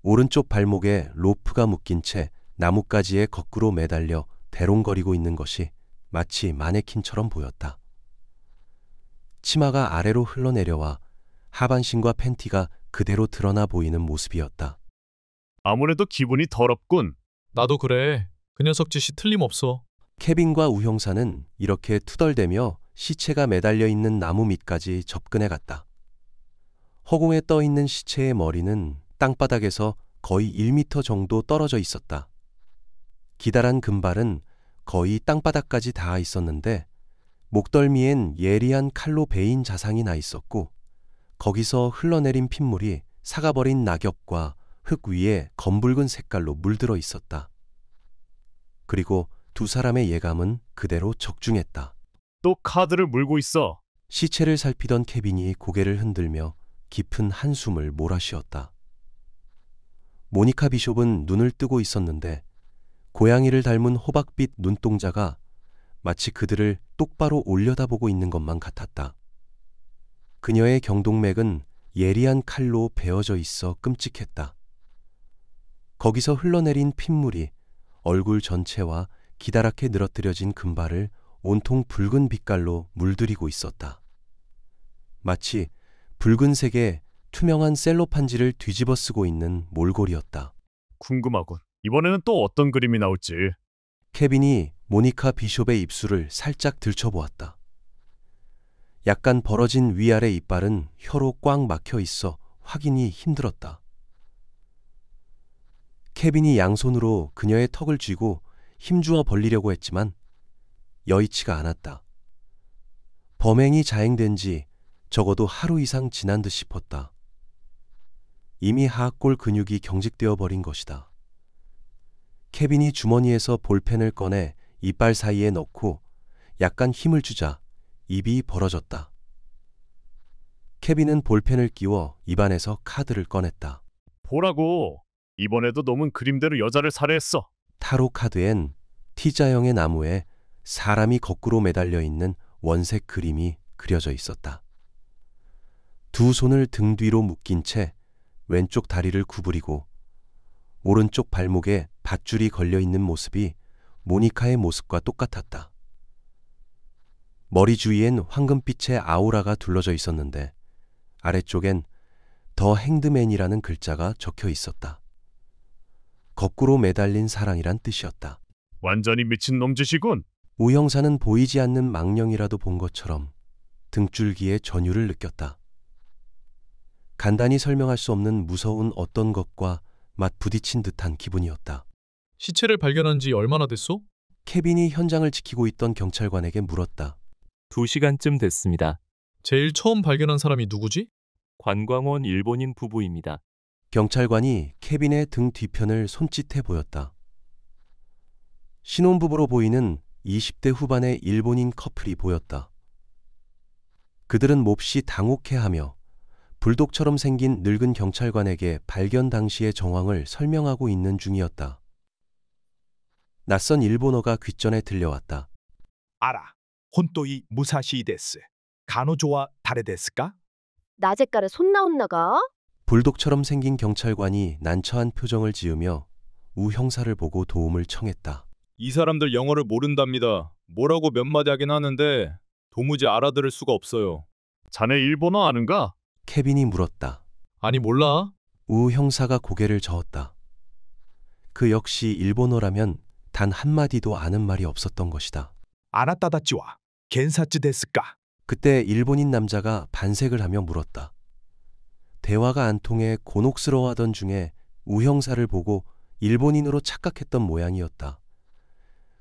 Speaker 20: 오른쪽 발목에 로프가 묶인 채 나뭇가지에 거꾸로 매달려 대롱거리고 있는 것이 마치 마네킹처럼 보였다. 치마가 아래로 흘러내려와 하반신과 팬티가 그대로 드러나 보이는 모습이었다.
Speaker 2: 아무래도 기분이 더럽군.
Speaker 6: 나도 그래. 그 녀석 짓이 틀림없어.
Speaker 20: 케빈과 우 형사는 이렇게 투덜대며 시체가 매달려 있는 나무 밑까지 접근해 갔다. 허공에 떠 있는 시체의 머리는 땅바닥에서 거의 1m 정도 떨어져 있었다. 기다란 금발은 거의 땅바닥까지 닿아 있었는데 목덜미엔 예리한 칼로 베인 자상이 나 있었고 거기서 흘러내린 핏물이 삭아버린 낙엽과 흙 위에 검붉은 색깔로 물들어 있었다. 그리고 두 사람의 예감은 그대로 적중했다.
Speaker 2: 또 카드를 물고 있어.
Speaker 20: 시체를 살피던 케빈이 고개를 흔들며 깊은 한숨을 몰아쉬었다. 모니카 비숍은 눈을 뜨고 있었는데 고양이를 닮은 호박빛 눈동자가 마치 그들을 똑바로 올려다보고 있는 것만 같았다. 그녀의 경동맥은 예리한 칼로 베어져 있어 끔찍했다. 거기서 흘러내린 핏물이 얼굴 전체와 기다랗게 늘어뜨려진 금발을 온통 붉은 빛깔로 물들이고 있었다. 마치 붉은색의 투명한 셀로판지를 뒤집어 쓰고 있는 몰골이었다.
Speaker 2: 궁금하군. 이번에는 또 어떤 그림이 나올지.
Speaker 20: 케빈이 모니카 비숍의 입술을 살짝 들춰보았다. 약간 벌어진 위아래 이빨은 혀로 꽉 막혀 있어 확인이 힘들었다. 케빈이 양손으로 그녀의 턱을 쥐고 힘주어 벌리려고 했지만 여의치가 않았다. 범행이 자행된 지 적어도 하루 이상 지난 듯 싶었다. 이미 하악골 근육이 경직되어 버린 것이다. 케빈이 주머니에서 볼펜을 꺼내 이빨 사이에 넣고 약간 힘을 주자 입이 벌어졌다. 케빈은 볼펜을 끼워 입안에서 카드를 꺼냈다.
Speaker 2: 보라고. 이번에도 놈은 그림대로 여자를 살해했어.
Speaker 20: 타로 카드엔 T자형의 나무에 사람이 거꾸로 매달려 있는 원색 그림이 그려져 있었다. 두 손을 등 뒤로 묶인 채 왼쪽 다리를 구부리고 오른쪽 발목에 밧줄이 걸려 있는 모습이 모니카의 모습과 똑같았다. 머리 주위엔 황금빛의 아우라가 둘러져 있었는데 아래쪽엔 더 행드맨이라는 글자가 적혀 있었다. 거꾸로 매달린 사랑이란 뜻이었다.
Speaker 2: 완전히 미친 놈짓이군.
Speaker 20: 우 형사는 보이지 않는 망령이라도 본 것처럼 등줄기에 전율을 느꼈다. 간단히 설명할 수 없는 무서운 어떤 것과 맞 부딪힌 듯한 기분이었다.
Speaker 6: 시체를 발견한 지 얼마나 됐소?
Speaker 20: 케빈이 현장을 지키고 있던 경찰관에게 물었다.
Speaker 4: 2시간쯤 됐습니다.
Speaker 6: 제일 처음 발견한 사람이 누구지?
Speaker 4: 관광 온 일본인 부부입니다.
Speaker 20: 경찰관이 케빈의 등 뒤편을 손짓해 보였다. 신혼부부로 보이는 20대 후반의 일본인 커플이 보였다. 그들은 몹시 당혹해하며 불독처럼 생긴 늙은 경찰관에게 발견 당시의 정황을 설명하고 있는 중이었다. 낯선 일본어가 귓전에 들려왔다.
Speaker 10: 알아. 혼또이 무사시 데스. 가노조와 다레 데스까?
Speaker 15: 나제까를 손 나온나가?
Speaker 20: 불독처럼 생긴 경찰관이 난처한 표정을 지으며 우 형사를 보고 도움을 청했다.
Speaker 5: 이 사람들 영어를 모른답니다. 뭐라고 몇 마디 하긴 하는데 도무지 알아들을 수가 없어요.
Speaker 2: 자네 일본어 아는가?
Speaker 20: 케빈이 물었다.
Speaker 6: 아니 몰라.
Speaker 20: 우 형사가 고개를 저었다. 그 역시 일본어라면 단 한마디도 아는 말이 없었던 것이다.
Speaker 10: 아나타다치와 겐사츠 데스까?
Speaker 20: 그때 일본인 남자가 반색을 하며 물었다. 대화가 안 통해 곤혹스러워하던 중에 우 형사를 보고 일본인으로 착각했던 모양이었다.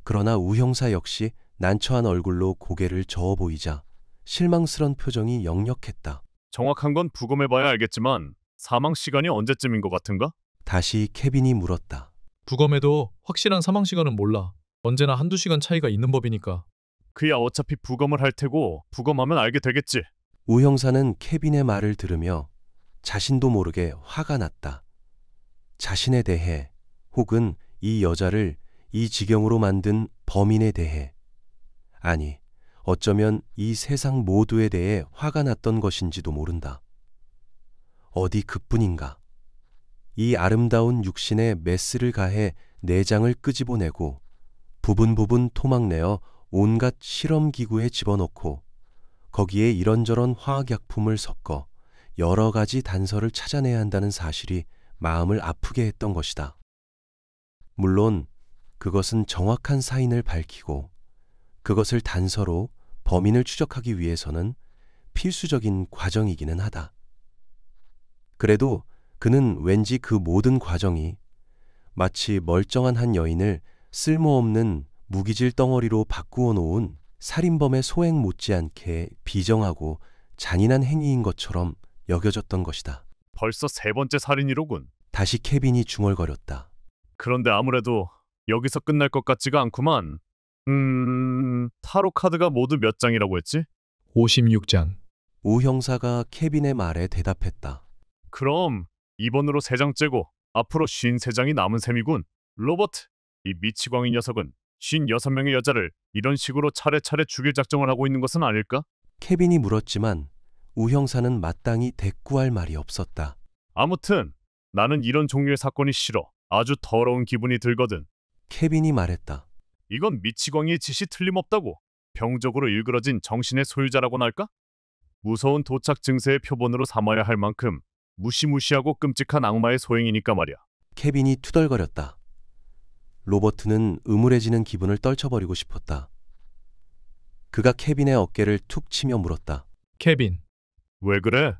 Speaker 20: 그러나 우 형사 역시 난처한 얼굴로 고개를 저어 보이자 실망스런 표정이 역력했다.
Speaker 2: 정확한 건 부검해봐야 알겠지만 사망 시간이 언제쯤인 것 같은가?
Speaker 20: 다시 케빈이 물었다.
Speaker 6: 부검해도 확실한 사망 시간은 몰라. 언제나 한두 시간 차이가 있는 법이니까.
Speaker 2: 그야 어차피 부검을 할 테고 부검하면 알게 되겠지.
Speaker 20: 우 형사는 케빈의 말을 들으며 자신도 모르게 화가 났다. 자신에 대해 혹은 이 여자를 이 지경으로 만든 범인에 대해, 아니 어쩌면 이 세상 모두에 대해 화가 났던 것인지도 모른다. 어디 그뿐인가. 이 아름다운 육신에 메스를 가해 내장을 끄집어내고 부분 토막내어 온갖 실험기구에 집어넣고 거기에 이런저런 화학약품을 섞어 여러 가지 단서를 찾아내야 한다는 사실이 마음을 아프게 했던 것이다. 물론 그것은 정확한 사인을 밝히고 그것을 단서로 범인을 추적하기 위해서는 필수적인 과정이기는 하다. 그래도 그는 왠지 그 모든 과정이 마치 멀쩡한 한 여인을 쓸모없는 무기질 덩어리로 바꾸어 놓은 살인범의 소행 못지않게 비정하고 잔인한 행위인 것처럼 여겨졌던 것이다.
Speaker 2: 벌써 세 번째 살인이로군.
Speaker 20: 다시 케빈이 중얼거렸다.
Speaker 2: 그런데 아무래도 여기서 끝날 것 같지가 않구만. 타로 카드가 모두 몇 장이라고 했지?
Speaker 6: 56장.
Speaker 20: 우 형사가 케빈의 말에 대답했다.
Speaker 2: 그럼 이번으로 3장 째고 앞으로 53장이 남은 셈이군. 로버트, 이 미치광이 녀석은 56명의 여자를 이런 식으로 차례차례 죽일 작정을 하고 있는 것은 아닐까?
Speaker 20: 케빈이 물었지만 우 형사는 마땅히 대꾸할 말이 없었다.
Speaker 2: 아무튼 나는 이런 종류의 사건이 싫어. 아주 더러운 기분이 들거든.
Speaker 20: 케빈이 말했다.
Speaker 2: 이건 미치광이의 짓이 틀림없다고. 병적으로 일그러진 정신의 소유자라고나 할까? 무서운 도착 증세의 표본으로 삼아야 할 만큼 무시무시하고 끔찍한 악마의 소행이니까 말이야.
Speaker 20: 케빈이 투덜거렸다. 로버트는 음울해지는 기분을 떨쳐버리고 싶었다. 그가 케빈의 어깨를 툭 치며 물었다.
Speaker 6: 케빈.
Speaker 2: 왜 그래?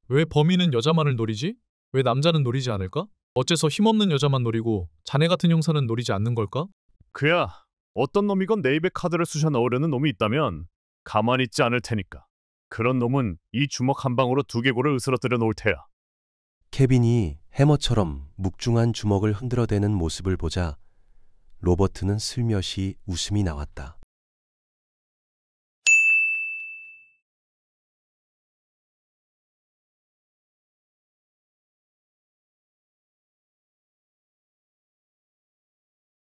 Speaker 6: 왜 범인은 여자만을 노리지? 왜 남자는 노리지 않을까? 어째서 힘없는 여자만 노리고 자네 같은 형사는 노리지 않는 걸까?
Speaker 2: 그야 어떤 놈이건 내 입에 카드를 쑤셔 넣으려는 놈이 있다면 가만히 있지 않을 테니까. 그런 놈은 이 주먹 한 방으로 두개골을 으스러뜨려 놓을 테야.
Speaker 20: 케빈이 해머처럼 묵중한 주먹을 흔들어대는 모습을 보자 로버트는 슬며시 웃음이 나왔다.